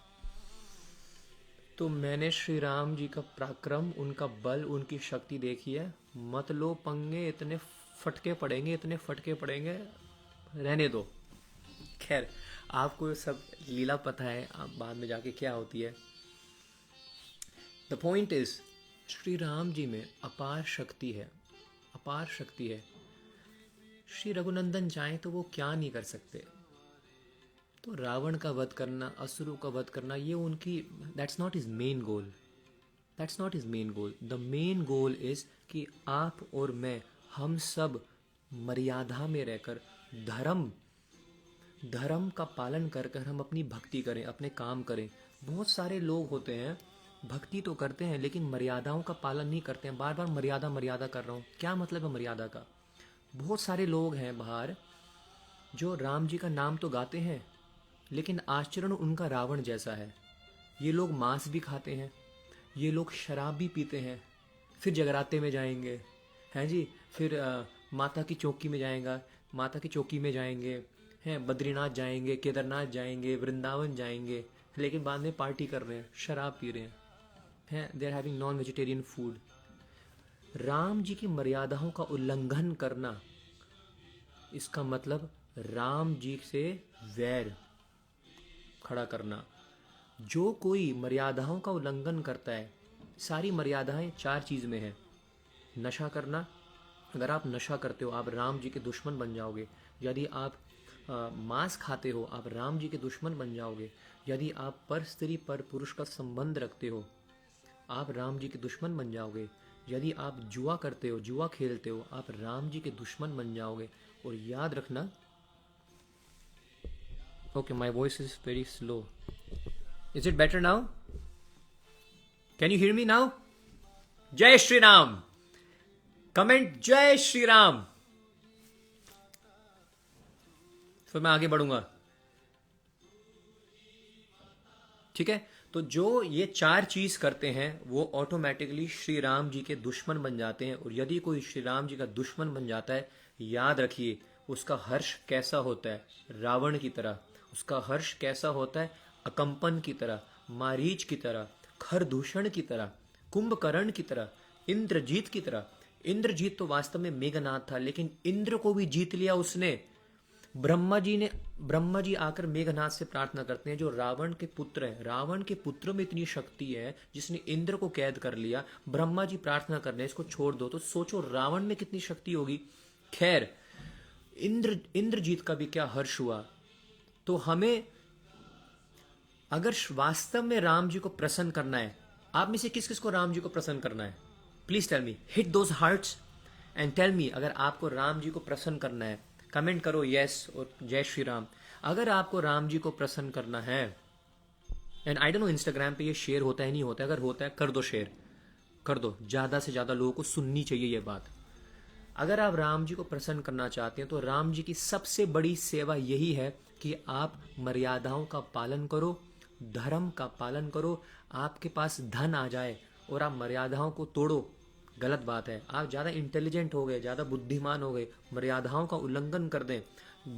तो मैंने श्री राम जी का पराक्रम, उनका बल, उनकी शक्ति देखी है। मत लो पंगे, इतने फटके पड़ेंगे, इतने फटके पड़ेंगे, रहने दो। खैर, आपको सब लीला पता है, आप बाद में जाके क्या होती है। The point is, Shri Ram ji में अपार शक्ति है, अपार शक्ति है। श्री रघुनंदन चाहें तो वो क्या नहीं कर सकते। तो रावण का वध करना, असुरों का वध करना, ये उनकी, that's not his main goal. That's not his main goal. The main goal is कि आप और मैं, हम सब मर्यादा में रहकर धर्म का पालन कर कर हम अपनी भक्ति करें, अपने काम करें। बहुत सारे लोग होते हैं भक्ति तो करते हैं लेकिन मर्यादाओं का पालन नहीं करते हैं। बार बार मर्यादा मर्यादा कर रहा हूँ, क्या मतलब है मर्यादा का? बहुत सारे लोग हैं बाहर जो राम जी का नाम तो गाते हैं लेकिन आचरण उनका रावण जैसा है। ये लोग मांस भी खाते हैं, ये लोग शराब भी पीते हैं, फिर जगराते में जाएंगे, हैं जी, फिर माता की चौकी में जाएगा, माता की चौकी में जाएंगे, हैं बद्रीनाथ जाएंगे, केदारनाथ जाएंगे, वृंदावन जाएंगे, लेकिन बाद में पार्टी कर रहे हैं, शराब पी रहे हैं, they are having non vegetarian food. Ram ji की मर्यादाओं का उल्लंघन करना, इसका मतलब राम जी से वैर खड़ा करना। जो कोई मर्यादाओं का उल्लंघन करता है, सारी मर्यादाएं चार चीज में है। नशा करना, अगर आप नशा करते हो आप राम जी के दुश्मन बन जाओगे। यदि आप मांस खाते हो आप राम जी के दुश्मन बन जाओगे। यदि आप पर स्त्री पर पुरुष का संबंध रखते हो आप राम जी के दुश्मन बन जाओगे। यदि आप जुआ करते हो, जुआ खेलते हो, आप राम जी के दुश्मन बन जाओगे। और याद रखना, okay my voice is very slow, is it better now? Can you hear me now? जय श्री राम, कमेंट जय श्री राम, फिर मैं आगे बढ़ूंगा। ठीक है, तो जो ये चार चीज करते हैं वो ऑटोमेटिकली श्री राम जी के दुश्मन बन जाते हैं। और यदि कोई श्री राम जी का दुश्मन बन जाता है, याद रखिए उसका हर्ष कैसा होता है, रावण की तरह। उसका हर्ष कैसा होता है, अकंपन की तरह, मारीच की तरह, खरदूषण की तरह, कुंभकर्ण की तरह, इंद्रजीत की तरह। इंद्रजीत तो वास्तव में मेघनाथ था, लेकिन इंद्र को भी जीत लिया उसने। ब्रह्मा जी आकर मेघनाथ से प्रार्थना करते हैं, जो रावण के पुत्र है। रावण के पुत्र में इतनी शक्ति है जिसने इंद्र को कैद कर लिया। ब्रह्मा जी प्रार्थना कर रहे हैं इसको छोड़ दो, तो सोचो रावण में कितनी शक्ति होगी। खैर, इंद्रजीत का भी क्या हर्ष हुआ। तो हमें अगर वास्तव में राम जी को प्रसन्न करना है, आप में से किस किस को राम जी को प्रसन्न करना है? Please tell me, hit those hearts and tell me, अगर आपको राम जी को प्रसन्न करना है कमेंट करो यस और जय श्री राम। अगर आपको राम जी को प्रसन्न करना है, and I don't know Instagram पे ये शेयर होता है नहीं होता है, अगर होता है कर दो शेयर, कर दो, ज्यादा से ज्यादा लोगों को सुननी चाहिए ये बात। अगर आप राम जी को प्रसन्न करना चाहते हैं तो राम जी की सबसे बड़ी सेवा यही है कि आप मर्यादाओं का पालन करो, धर्म का पालन करो। आपके पास धन आ जाए और आप मर्यादाओं को तोड़ो, गलत बात है। आप ज़्यादा इंटेलिजेंट हो गए, ज़्यादा बुद्धिमान हो गए, मर्यादाओं का उल्लंघन कर दें।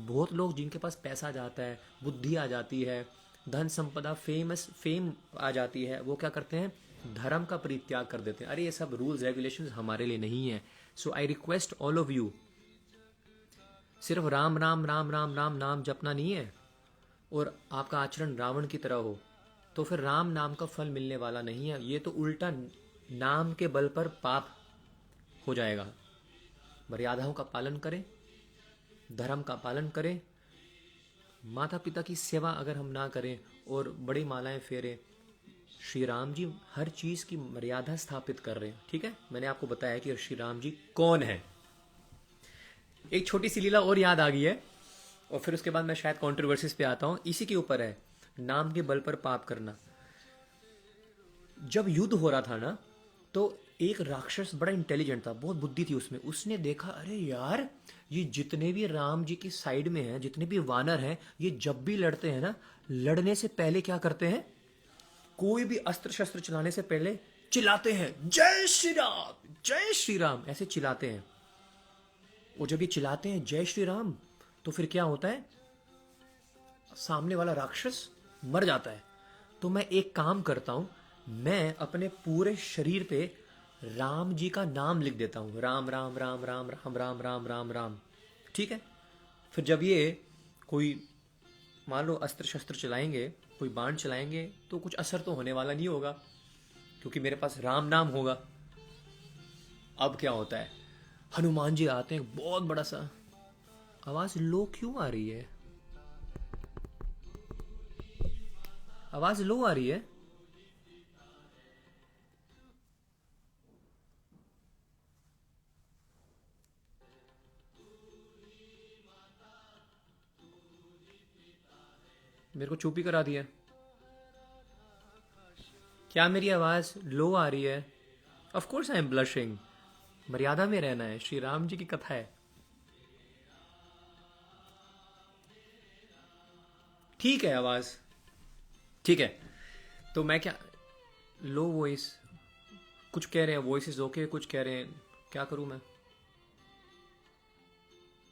बहुत लोग जिनके पास पैसा जाता है, बुद्धि आ जाती है, धन संपदा, फेम आ जाती है, वो क्या करते हैं, धर्म का परित्याग कर देते हैं। अरे ये सब रूल्स रेगुलेशंस हमारे लिए नहीं है। So I request all of you, सिर्फ राम राम राम राम राम नाम जपना नहीं है और आपका आचरण रावण की तरह हो, तो फिर राम नाम का फल मिलने वाला नहीं है। ये तो उल्टा नाम के बल पर पाप हो जाएगा। मर्यादाओं का पालन करें, धर्म का पालन करें, माता पिता की सेवा अगर हम ना करें और बड़ी मालाएं फेरें, श्री राम जी हर चीज की मर्यादा स्थापित कर रहे हैं। ठीक है, मैंने आपको बताया कि श्री राम जी कौन है। एक छोटी सी लीला और याद आ गई है और फिर उसके बाद मैं शायद कंट्रोवर्सीज पे आता हूं। इसी के ऊपर है, नाम के बल पर पाप करना। जब युद्ध हो रहा था ना, तो एक राक्षस बड़ा इंटेलिजेंट था, बहुत बुद्धि थी उसमें। उसने देखा, अरे यार ये जितने भी राम जी की साइड में हैं, जितने भी वानर हैं, ये जब भी लड़ते हैं ना, लड़ने से पहले क्या करते हैं, कोई भी अस्त्र शस्त्र चलाने से पहले चिल्लाते हैं जय श्री राम, जय श्री राम, ऐसे चिल्लाते हैं। और जब ये चिल्लाते हैं जय श्री राम, तो फिर क्या होता है, सामने वाला राक्षस मर जाता है। तो मैं एक काम करता हूं, मैं अपने पूरे शरीर पे राम जी का नाम लिख देता हूं, राम राम राम राम राम राम राम राम राम। ठीक है, फिर जब ये कोई मान लो अस्त्र शस्त्र चलाएंगे, कोई बाण चलाएंगे, तो कुछ असर तो होने वाला नहीं होगा क्योंकि मेरे पास राम नाम होगा। अब क्या होता है, हनुमान जी आते हैं, बहुत बड़ा सा, आवाज लो क्यों आ रही है, आवाज लो आ रही है। मेरे को चुप ही करा दिया, क्या मेरी आवाज लो आ रही है? Of course I am blushing. मर्यादा में रहना है, श्री राम जी की कथा है। ठीक है आवाज, ठीक है। तो मैं क्या, लो वॉइस कुछ कह रहे हैं, वॉइस इज ओके कुछ कह रहे हैं, क्या करूं मैं?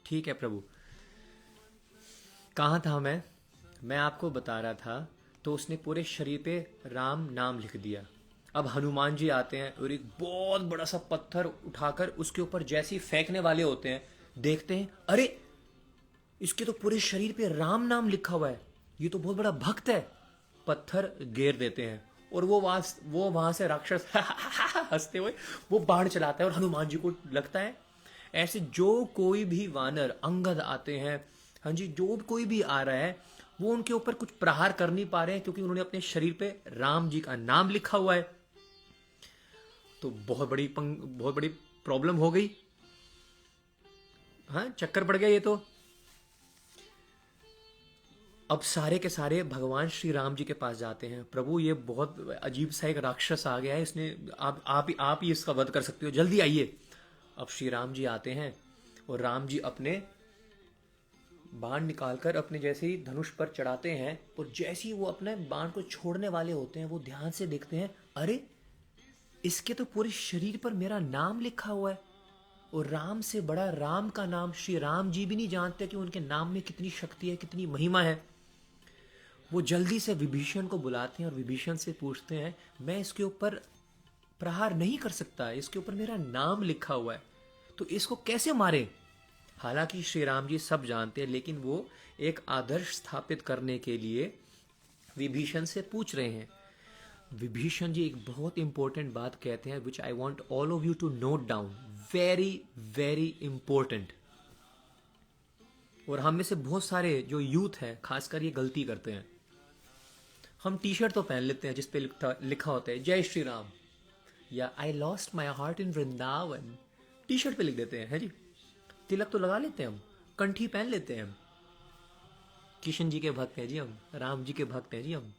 ठीक है प्रभु। कहाँ था मैं आपको बता रहा था। तो उसने पूरे शरीर पे राम नाम लिख दिया। अब हनुमान जी आते हैं और एक बहुत बड़ा सा पत्थर उठाकर उसके ऊपर जैसे ही फेंकने वाले होते हैं, देखते हैं अरे इसके तो पूरे शरीर पे राम नाम लिखा हुआ है, ये तो बहुत बड़ा भक्त है। पत्थर घेर देते हैं और वो वहां से राक्षस हंसते हुए वो बाण चलाता है और हनुमान जी को लगता है। ऐसे जो कोई भी वानर अंगद आते हैं, हाँ जी, जो कोई भी आ रहा है वो उनके ऊपर कुछ प्रहार कर नहीं पा रहे हैं क्योंकि उन्होंने अपने शरीर पे राम जी का नाम लिखा हुआ है। तो बहुत बड़ी प्रॉब्लम हो गई। हाँ, चक्कर पड़ गया ये तो। अब सारे के सारे भगवान श्री राम जी के पास जाते हैं। प्रभु ये बहुत अजीब सा एक राक्षस आ गया है, इसने आप ही इसका वध कर सकते हो, जल्दी आइए। अब श्री राम जी आते हैं और राम जी अपने बाण निकालकर अपने जैसे ही धनुष पर चढ़ाते हैं और जैसे ही वो अपने बाण को छोड़ने वाले होते हैं वो ध्यान से देखते हैं, अरे इसके तो पूरे शरीर पर मेरा नाम लिखा हुआ है। और राम से बड़ा राम का नाम श्री राम जी भी नहीं जानते कि उनके नाम में कितनी शक्ति है, कितनी महिमा है। वो जल्दी से विभीषण को बुलाते हैं और विभीषण से पूछते हैं, मैं इसके ऊपर प्रहार नहीं कर सकता, इसके ऊपर मेरा नाम लिखा हुआ है, तो इसको कैसे मारे? हालांकि श्री राम जी सब जानते हैं, लेकिन वो एक आदर्श स्थापित करने के लिए विभीषण से पूछ रहे हैं। विभीषण जी एक बहुत इंपॉर्टेंट बात कहते हैं which I want all of you to note down, very very important. और हम में से बहुत सारे जो यूथ है खासकर ये गलती करते हैं। हम टी शर्ट तो पहन लेते हैं जिसपे लिखा होता है जय श्री राम या I lost my heart in Vrindavan, T shirt पे लिख देते हैं, है जी। तिलक तो लगा लेते हैं हम, कंठी पहन लेते हैं हम, किशन जी के भक्त हैं जी हम, राम जी के भक्त हैं जी हम।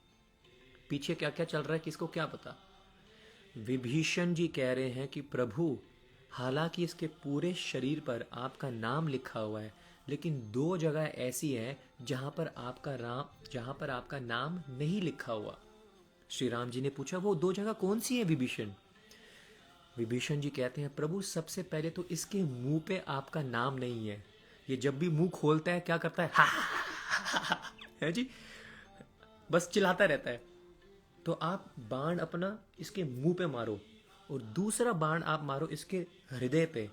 पीछे क्या क्या चल रहा है किसको क्या पता। विभीषण जी कह रहे हैं कि प्रभु हालांकि इसके पूरे शरीर पर आपका नाम लिखा हुआ है, लेकिन दो जगह ऐसी है जहां पर आपका नाम नहीं लिखा हुआ। श्री राम जी ने पूछा वो दो जगह कौन सी है विभीषण? विभीषण जी कहते हैं प्रभु सबसे पहले तो इसके मुंह पे आपका नाम नहीं है, ये जब भी मुंह खोलता है क्या करता है, है जी, बस चिल्लाता रहता है। तो आप बाण अपना इसके मुंह पे मारो और दूसरा बाण आप मारो इसके हृदय पे,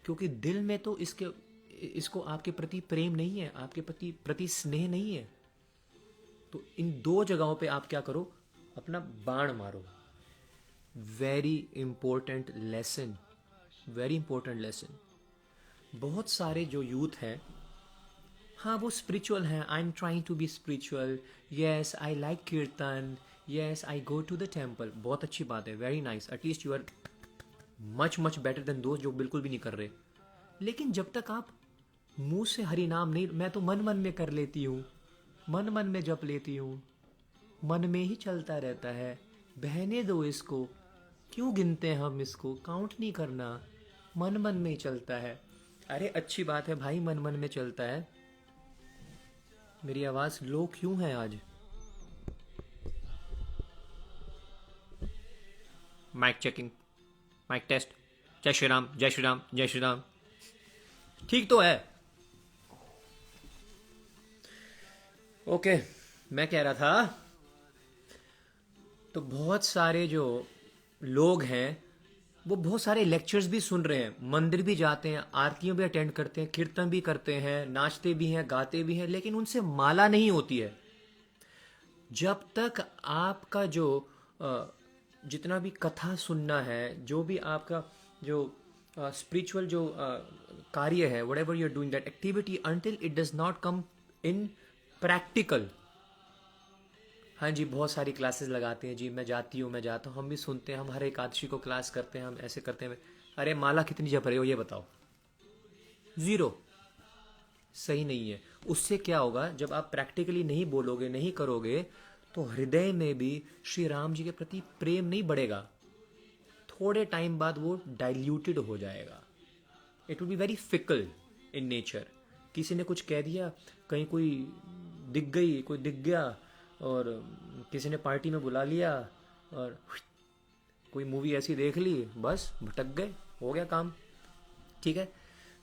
क्योंकि दिल में तो इसको आपके प्रति प्रेम नहीं है, आपके प्रति स्नेह नहीं है। तो इन दो जगहों पे आप क्या करो, अपना बाण मारो। Very important lesson, very important lesson. बहुत सारे जो यूथ हैं, हाँ वो स्पिरिचुअल हैं, I am trying to be spiritual, yes I like kirtan, yes I go to the temple, बहुत अच्छी बात है, very nice, at least you are much much better than दोस्त जो बिल्कुल भी नहीं कर रहे। लेकिन जब तक आप मुंह से हरि नाम नहीं, मैं तो मन मन में कर लेती हूँ, मन मन में जप लेती हूँ, मन में ही चलता रहता है, बहने दो इसको, क्यों गिनते हैं हम इसको, काउंट नहीं करना, मन मन में ही चलता है। अरे अच्छी बात है भाई, मन मन में चलता है। मेरी आवाज लो क्यों है आज? माइक चेकिंग, माइक टेस्ट, जय श्री राम जय श्री राम जय श्री राम, ठीक तो है। ओके, मैं कह रहा था तो बहुत सारे जो लोग हैं वो बहुत सारे लेक्चर्स भी सुन रहे हैं, मंदिर भी जाते हैं, आरतियों भी अटेंड करते हैं, कीर्तन भी करते हैं, नाचते भी हैं, गाते भी हैं, लेकिन उनसे माला नहीं होती है। जब तक आपका जो जितना भी कथा सुनना है, जो भी आपका जो स्पिरिचुअल जो कार्य है, whatever you are doing that activity, until it does not come in practical. हाँ जी, बहुत सारी क्लासेस लगाते हैं जी, मैं जाती हूँ, मैं जाता हूँ, हम भी सुनते हैं, हम हर एकादशी को क्लास करते हैं, हम ऐसे करते हैं। अरे माला कितनी जप रहे हो ये बताओ? जीरो। सही नहीं है। उससे क्या होगा, जब आप प्रैक्टिकली नहीं बोलोगे, नहीं करोगे, तो हृदय में भी श्री राम जी के प्रति प्रेम नहीं बढ़ेगा, थोड़े टाइम बाद वो डाइल्यूटेड हो जाएगा. It will be very fickle in nature. किसी ने कुछ कह दिया, कहीं कोई दिख गई, कोई दिख गया, और किसी ने पार्टी में बुला लिया, और कोई मूवी ऐसी देख ली, बस भटक गए, हो गया काम. ठीक है.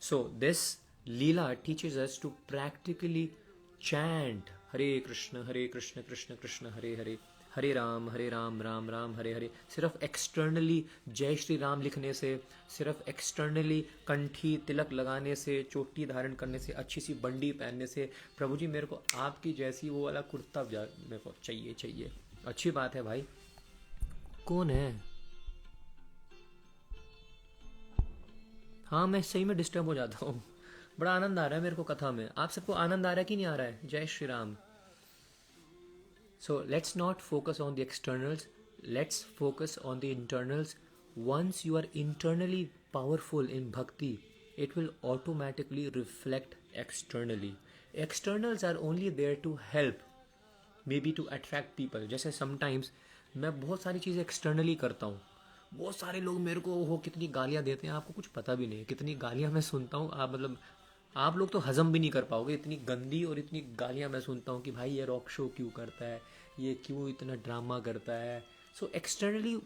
So this leela teaches us to practically chant Hare Krishna Krishna Krishna Hare Hare, Hare Ram Ram Ram Hare Hare. सिर्फ एक्सटर्नली जय श्री राम लिखने से, सिर्फ एक्सटर्नली कंठी तिलक लगाने से, चोटी धारण करने से, अच्छी सी बंडी पहनने से, प्रभु जी मेरे को आपकी जैसी वो वाला कुर्ता मेरे को चाहिए. अच्छी बात है भाई. कौन है? हाँ, मैं सही में डिस्टर्ब हो जाता हूँ. बड़ा आनंद आ रहा है मेरे को कथा में. आप सबको आनंद आ रहा है कि नहीं आ रहा है? जय Shri Ram. So let's not focus on the externals, let's focus on the internals. Once you are internally powerful in bhakti, it will automatically reflect externally. Externals are only there to help, maybe to attract people. जैसे sometimes मैं बहुत सारी चीज़ें externally करता हूँ, बहुत सारे लोग मेरे को वो कितनी गालियाँ देते हैं, आपको कुछ पता भी नहीं है कितनी गालियाँ मैं सुनता हूँ. आप मतलब आप लोग तो हजम भी नहीं कर पाओगे, इतनी गंदी और इतनी गालियाँ मैं सुनता हूँ कि भाई ये रॉक शो क्यों करता है, ये क्यों इतना ड्रामा करता है. सो एक्सटर्नली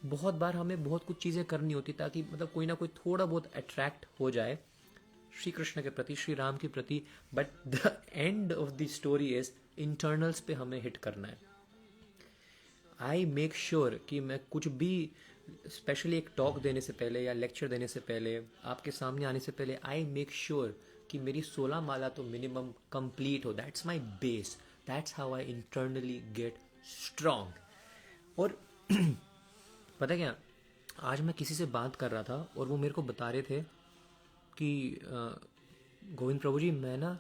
बहुत बार हमें बहुत कुछ चीज़ें करनी होती ताकि मतलब कोई ना कोई थोड़ा बहुत अट्रैक्ट हो जाए श्री कृष्ण के प्रति, श्री राम के प्रति. But the end of the story is internals पे हमें हिट करना है. आई मेक श्योर कि मैं कुछ भी स्पेशली एक टॉक देने से पहले या लेक्चर देने से पहले, आपके सामने आने से पहले, आई मेक श्योर कि मेरी 16 माला तो मिनिमम कंप्लीट हो. That's my base, that's how I internally get strong. और पता क्या, आज मैं किसी से बात कर रहा था और वो मेरे को बता रहे थे कि गोविंद प्रभु जी मैं ना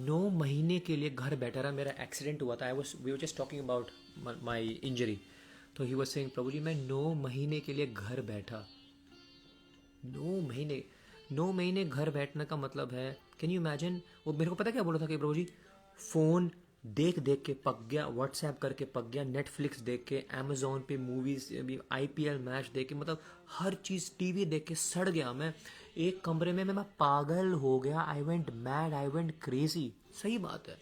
9 महीने के लिए घर बैठा रहा, मेरा एक्सीडेंट हुआ था. We were just talking about my injury. तो ही वॉज सेइंग प्रभु जी मैं 9 महीने के लिए घर बैठा. 9 महीने घर बैठने का मतलब है, कैन यू इमेजिन. वो मेरे को पता क्या बोला था कि प्रभु जी फ़ोन देख देख के पक गया, व्हाट्सएप करके पक गया, नेटफ्लिक्स देख के, अमेजोन पे मूवीज, IPL मैच देख के, मतलब हर चीज़ टीवी देख के सड़ गया. मैं एक कमरे में मैं पागल हो गया. I went mad, I went crazy. सही बात है.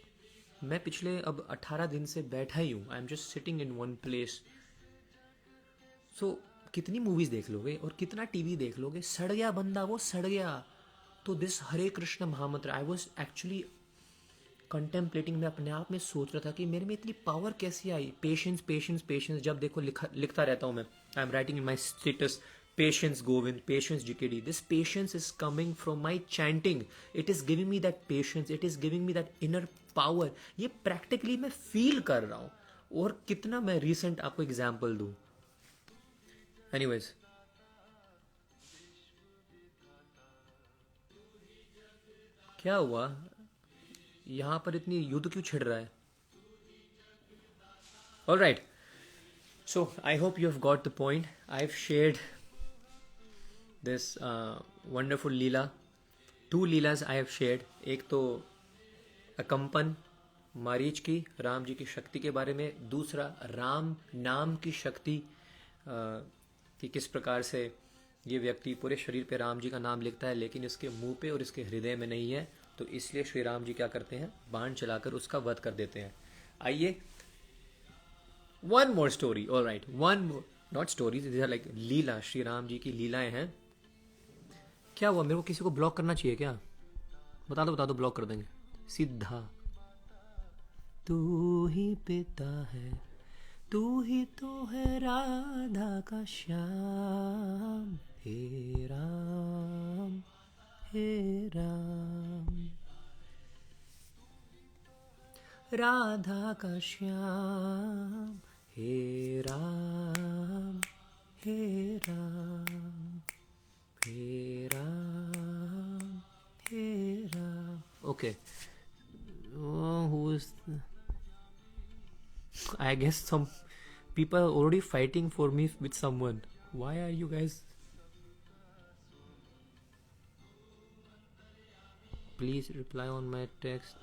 मैं पिछले अब 18 दिन से बैठा ही हूँ. I am just sitting in one place. So कितनी मूवीज देख लोगे और कितना टीवी देख लोगे. सड़ गया बंदा, वो सड़ गया. तो दिस हरे कृष्ण महामंत्र, आई वॉज एक्चुअली कंटेम्पलेटिंग. मैं अपने आप में सोच रहा था कि मेरे में इतनी पावर कैसी आई. Patience patience patience. जब देखो लिखता रहता हूँ मैं. I am writing in my status patience Govind, patience GKD. This patience is coming from my chanting. It is giving me that patience, it is giving me that inner power. ये practically मैं feel कर रहा हूँ. और कितना मैं recent आपको example दूँ. Anyways, क्या हुआ यहां पर इतनी युद्ध क्यों छिड़ रहा है. All right, so I hope you have got the point. I've shared this wonderful leela. 2 leelas I have shared. एक तो अकंपन मारीच की, राम जी की शक्ति के बारे में. दूसरा राम नाम की शक्ति, कि किस प्रकार से ये व्यक्ति पूरे शरीर पे राम जी का नाम लिखता है लेकिन इसके मुंह पे और इसके हृदय में नहीं है. तो इसलिए श्री राम जी क्या करते हैं, बाण चलाकर उसका वध कर देते हैं. आइए, one more story. All right, one more, not stories, this are like leela. Shri Ram ji की लीलाएं हैं. क्या हुआ, मेरे को किसी को ब्लॉक करना चाहिए क्या? बता दो ब्लॉक कर देंगे सीधा. तू ही पिता है, तू ही तो है राधा का श्याम. हे राम हे राम, राधा का श्याम. हे राम हे राम, हे राम हे Ram. Okay, who is I guess some people are already fighting for me with someone. Why are you guys? Please reply on my text.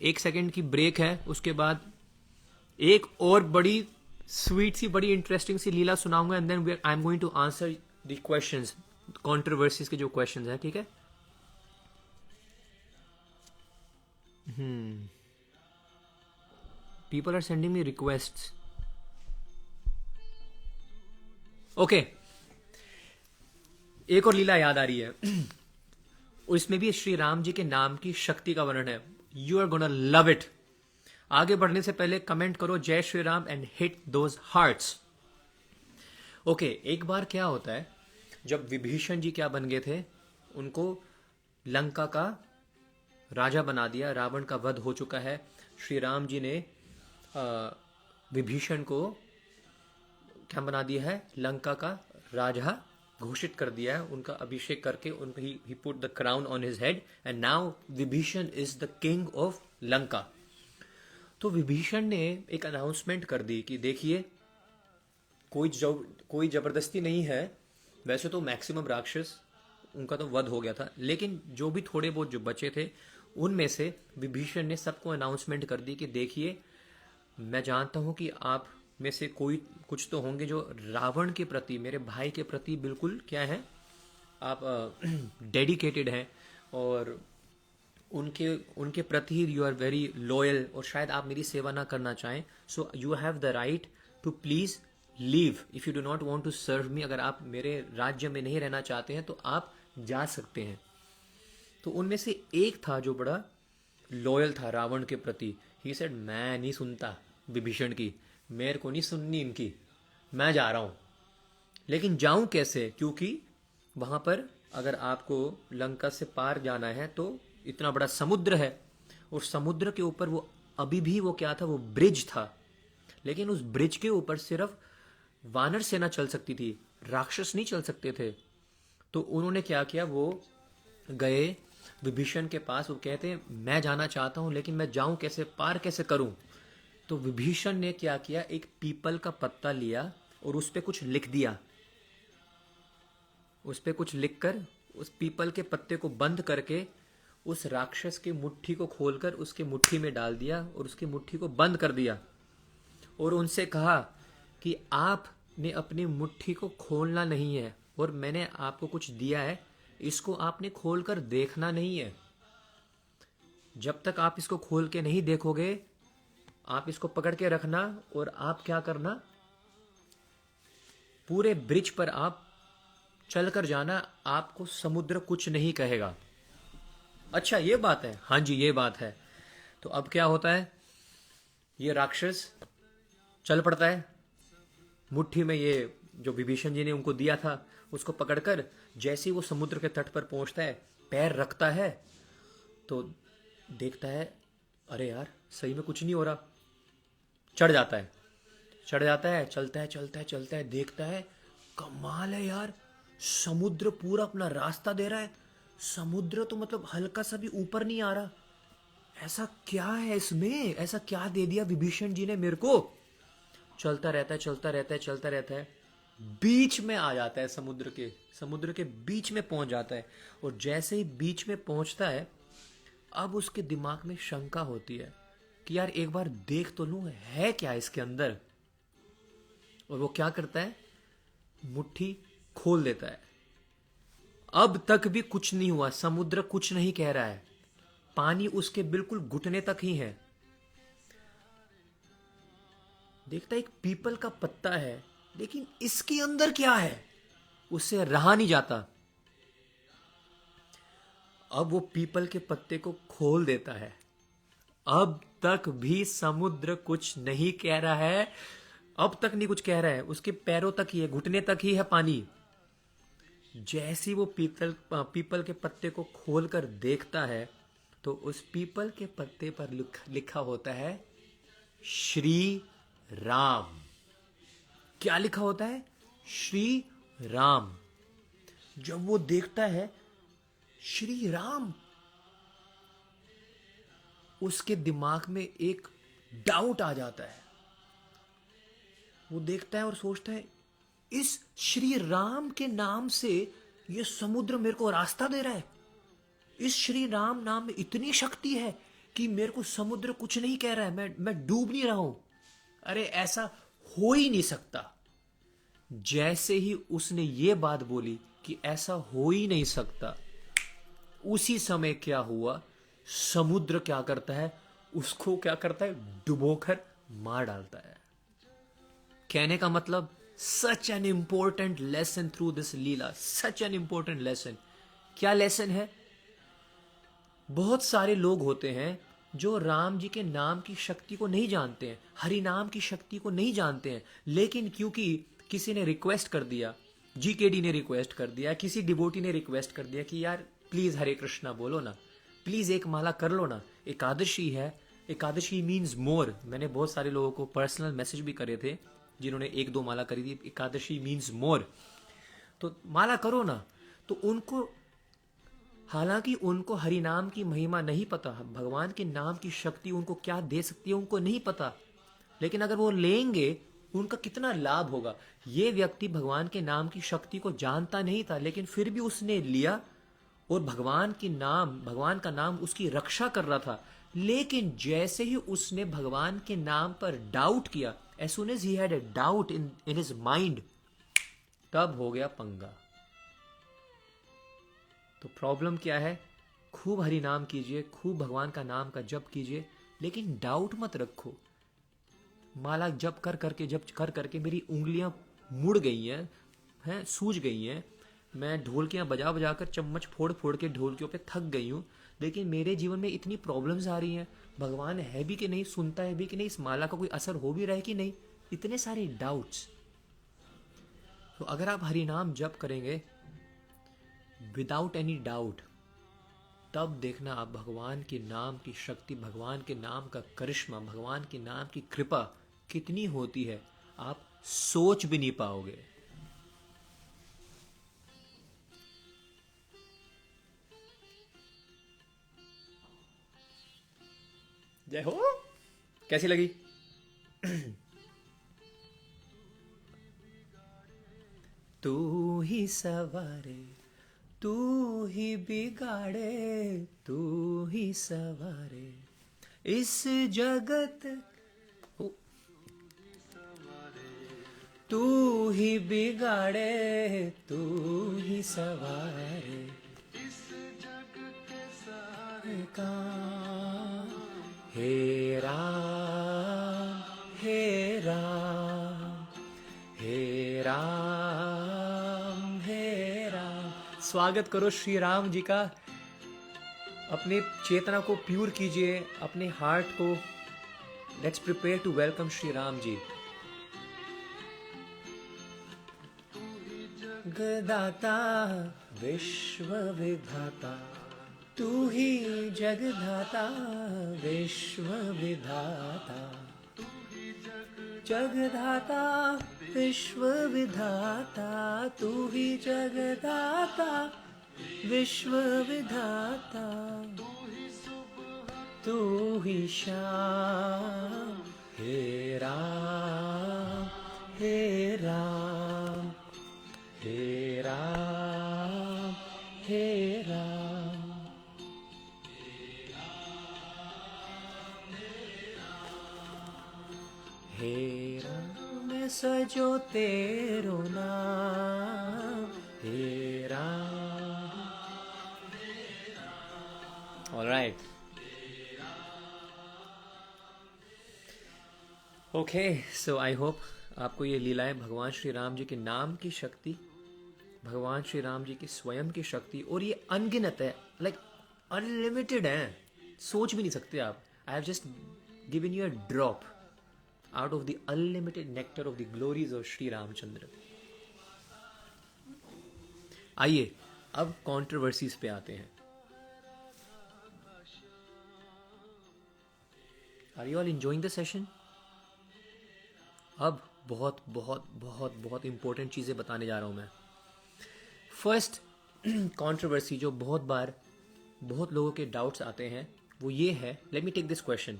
1 second की ब्रेक है, उसके बाद एक और बड़ी स्वीट सी बड़ी इंटरेस्टिंग सी लीला सुनाऊंगा and then I am going to answer the questions, controversies के जो क्वेश्चंस हैं, ठीक है? People are sending me requests. Okay, एक और लीला याद आ रही है और इसमें भी श्री राम जी के नाम की शक्ति का वर्णन है। You are gonna love it. आगे बढ़ने से पहले कमेंट करो जय Shri Ram and hit those hearts. Okay, एक बार क्या होता है, जब विभीषण जी क्या बन गए थे, उनको लंका का राजा बना दिया, रावण का वध हो चुका है। श्री राम जी ने विभीषण को क्या बना दिया है, लंका का राजा घोषित कर दिया है, उनका अभिषेक करके उनको ही put the crown on his head and now Vibhishan is the king of Lanka. तो विभीषण ने एक अनाउंसमेंट कर दी कि देखिए, कोई जबरदस्ती नहीं है, वैसे तो मैक्सिमम राक्षस उनका तो वध हो गया था, लेकिन जो भी थोड़े बहुत जो बचे थे उनमें से विभीषण ने सबको अनाउंसमेंट कर दी कि देखिए, मैं जानता हूं कि आप में से कोई कुछ तो होंगे जो रावण के प्रति, मेरे भाई के प्रति बिल्कुल क्या है, आप डेडिकेटेड हैं और उनके प्रति यू आर वेरी लॉयल, और शायद आप मेरी सेवा ना करना चाहें। So you have the right to please leave if you do not want to serve me. अगर आप मेरे राज्य में नहीं रहना चाहते हैं तो आप जा सकते हैं। तो उनमें से एक था जो बड़ा लॉयल था रावण के प्रति। ही सेड, मैं नहीं सुनता विभीषण की, मेरे को नहीं सुननी इनकी, मैं जा रहा हूं। लेकिन जाऊं कैसे, क्योंकि वहां पर अगर आपको लंका से पार जाना है तो इतना बड़ा समुद्र है, और समुद्र के ऊपर वो अभी भी वो क्या था, वो ब्रिज था, लेकिन उस ब्रिज के ऊपर सिर्फ वानर सेना चल सकती थी, राक्षस नहीं चल सकते थे। तो उन्होंने क्या किया, वो गए विभीषण के पास, वो कहते हैं मैं जाना चाहता हूं लेकिन मैं जाऊं कैसे, पार कैसे करूं। तो विभीषण ने क्या किया, एक पीपल का पत्ता लिया और उस पे कुछ लिख दिया। उस पे कुछ लिखकर उस पीपल के पत्ते को बंद करके उस राक्षस की मुट्ठी को खोलकर उसके मुट्ठी में डाल दिया और उसकी मुट्ठी को बंद कर दिया, और उनसे कहा कि आपने अपनी मुट्ठी को खोलना नहीं है, और मैंने आपको कुछ दिया है, इसको आपने खोलकर देखना नहीं है। जब तक आप इसको खोल के नहीं देखोगे, आप इसको पकड़ के रखना, और आप क्या करना, पूरे ब्रिज पर आप चलकर जाना, आपको समुद्र कुछ नहीं कहेगा। अच्छा, ये बात है? हाँ जी, ये बात है। तो अब क्या होता है, ये राक्षस चल पड़ता है, मुट्ठी में ये जो विभीषण जी ने उनको दिया था उसको पकड़कर, जैसे ही वो समुद्र के तट पर पहुंचता है, पैर रखता है तो देखता है, अरे यार सही में कुछ नहीं हो रहा। चढ़ जाता है, चलता है, देखता है, कमाल है यार, समुद्र पूरा अपना रास्ता दे रहा है, समुद्र तो मतलब हल्का सा भी ऊपर नहीं आ रहा। ऐसा क्या है इसमें, ऐसा क्या दे दिया विभीषण जी ने मेरे को। चलता रहता है, बीच में आ जाता है, समुद्र के बीच में पहुंच जाता है। और जैसे ही बीच में पहुंचता है, अब उसके दिमाग में शंका होती है कि यार एक बार देख तो लूं है क्या इसके अंदर। और वो क्या करता है, मुट्ठी खोल देता है। अब तक भी कुछ नहीं हुआ, समुद्र कुछ नहीं कह रहा है, पानी उसके बिल्कुल घुटने तक ही है। देखता है एक पीपल का पत्ता है, लेकिन इसके अंदर क्या है, उससे रहा नहीं जाता। अब वो पीपल के पत्ते को खोल देता है। अब तक भी समुद्र कुछ नहीं कह रहा है, अब तक नहीं कुछ कह रहा है, उसके पैरों तक ही है, घुटने तक ही है पानी। जैसी वो पीपल के पत्ते को खोलकर देखता है तो उस पीपल के पत्ते पर लिखा होता है श्री राम। क्या लिखा होता है, श्री राम। जब वो देखता है श्री राम, उसके दिमाग में एक डाउट आ जाता है। वो देखता है और सोचता है, इस श्री राम के नाम से ये समुद्र मेरे को रास्ता दे रहा है। इस श्री राम नाम में इतनी शक्ति है कि मेरे को समुद्र कुछ नहीं कह रहा है, मैं डूब नहीं रहा हूं। अरे ऐसा हो ही नहीं सकता। जैसे ही उसने ये बात बोली कि ऐसा हो ही नहीं सकता, उसी समय क्या हुआ, समुद्र क्या करता है, उसको क्या करता है, डुबोकर मार डालता है। कहने का मतलब, such an important lesson through this Leela, such an important lesson. क्या लेसन है? बहुत सारे लोग होते हैं जो राम जी के नाम की शक्ति को नहीं जानते हैं, हरि नाम की शक्ति को नहीं जानते हैं, लेकिन क्योंकि किसी ने रिक्वेस्ट कर दिया, जीकेडी ने रिक्वेस्ट कर दिया, किसी डिवोटी ने रिक्वेस्ट कर दिया कि यार प्लीज हरे कृष्णा बोलो ना, प्लीज एक माला कर लो ना, एकादशी है, एकादशी मीन्स मोर। मैंने बहुत सारे लोगों को पर्सनल मैसेज भी करे थे जिन्होंने एक दो माला करी थी, एकादशी मीन्स मोर, तो माला करो ना। तो उनको, हालांकि उनको हरि नाम की महिमा नहीं पता, भगवान के नाम की शक्ति उनको क्या दे सकती है उनको नहीं पता, लेकिन अगर वो लेंगे उनका कितना लाभ होगा। ये व्यक्ति भगवान के नाम की शक्ति को जानता नहीं था, लेकिन फिर भी उसने लिया, और भगवान की नाम, भगवान का नाम उसकी रक्षा कर रहा था। लेकिन जैसे ही उसने भगवान के नाम पर डाउट किया, as soon as he had a doubt in his mind, तब हो गया पंगा। तो प्रॉब्लम क्या है? खूब हरि नाम कीजिए, खूब भगवान का नाम का जप कीजिए, लेकिन डाउट मत रखो। माला जप कर करके मेरी उंगलियां मुड़ गई हैं, सूज गई हैं। मैं ढोलकियां बजा बजा कर, चम्मच फोड़ फोड़ के ढोलकियों पे थक गई हूं, लेकिन मेरे जीवन में इतनी प्रॉब्लम्स आ रही हैं, भगवान है भी कि नहीं, सुनता है भी कि नहीं, इस माला का कोई असर हो भी रहा है कि नहीं, इतने सारे डाउट्स। तो अगर आप हरि नाम जप करेंगे विदाउट एनी डाउट, तब देखना आप भगवान के नाम की शक्ति, भगवान के नाम का करिश्मा, भगवान के नाम की कृपा कितनी होती है, आप सोच भी नहीं पाओगे। जय हो। कैसी लगी? तू ही सवारे, तू ही बिगाड़े, तू ही सवारे इस जगत, तू ही बिगाड़े, तू ही सवारे इस जगत सारे का। हे राम, हे राम, हे राम, हे राम। स्वागत करो श्री राम जी का। अपने चेतना को प्यूर कीजिए, अपने हार्ट को, let's prepare to welcome Shri Ram ji. जगदाता विश्व विधाता, तू ही जगदाता विश्व विधाता, जगदाता विश्व विधाता, तू ही जगदाता विश्व विधाता, तू ही श्याम। हे राम, हे राम, हे राम, हे राम। हे राम सजो तेरो नाम, हे Ram. Alright, okay, so I hope आपको ये लीलाएं, भगवान श्री राम जी के नाम की शक्ति, भगवान श्री राम जी की स्वयं की शक्ति, और ये अनगिनत है, लाइक अनलिमिटेड है, सोच भी नहीं सकते आप। I have just given you a drop out of the unlimited nectar of the glories of Shri Ramchandra. आइए अब कंट्रोवर्सीज पे आते हैं। Are you all enjoying the session? अब बहुत बहुत बहुत बहुत इंपॉर्टेंट चीजें बताने जा रहा हूं मैं। फर्स्ट कंट्रोवर्सी जो बहुत बार बहुत लोगों के डाउट्स आते हैं वो ये है, let me take this question,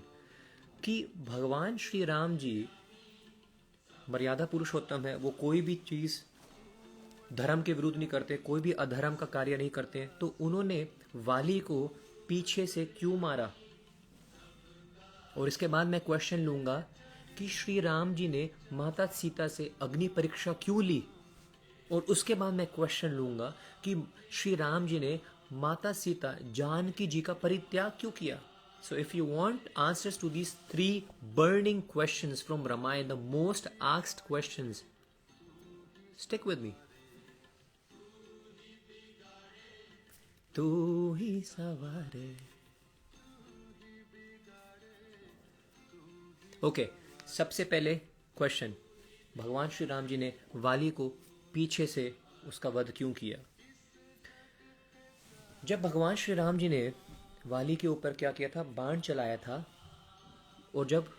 कि भगवान श्री राम जी मर्यादा पुरुषोत्तम है, वो कोई भी चीज धर्म के विरुद्ध नहीं करते, कोई भी अधर्म का कार्य नहीं करते, तो उन्होंने वाली को पीछे से क्यों मारा? और इसके बाद मैं क्वेश्चन लूंगा कि श्री राम जी ने माता सीता से अग्नि परीक्षा क्यों ली, और उसके बाद मैं क्वेश्चन लूंगा कि श्री राम जी ने माता सीता जानकी जी का परित्याग क्यों किया. So if you want answers to these three burning questions from Ramayana, the most asked questions, stick with me. तू ही सवारे. ओके, सबसे पहले क्वेश्चन, भगवान श्री राम जी ने वाली को पीछे से उसका वध क्यों किया. जब भगवान श्री राम जी ने वाली के ऊपर क्या किया था, बाण चलाया था, और जब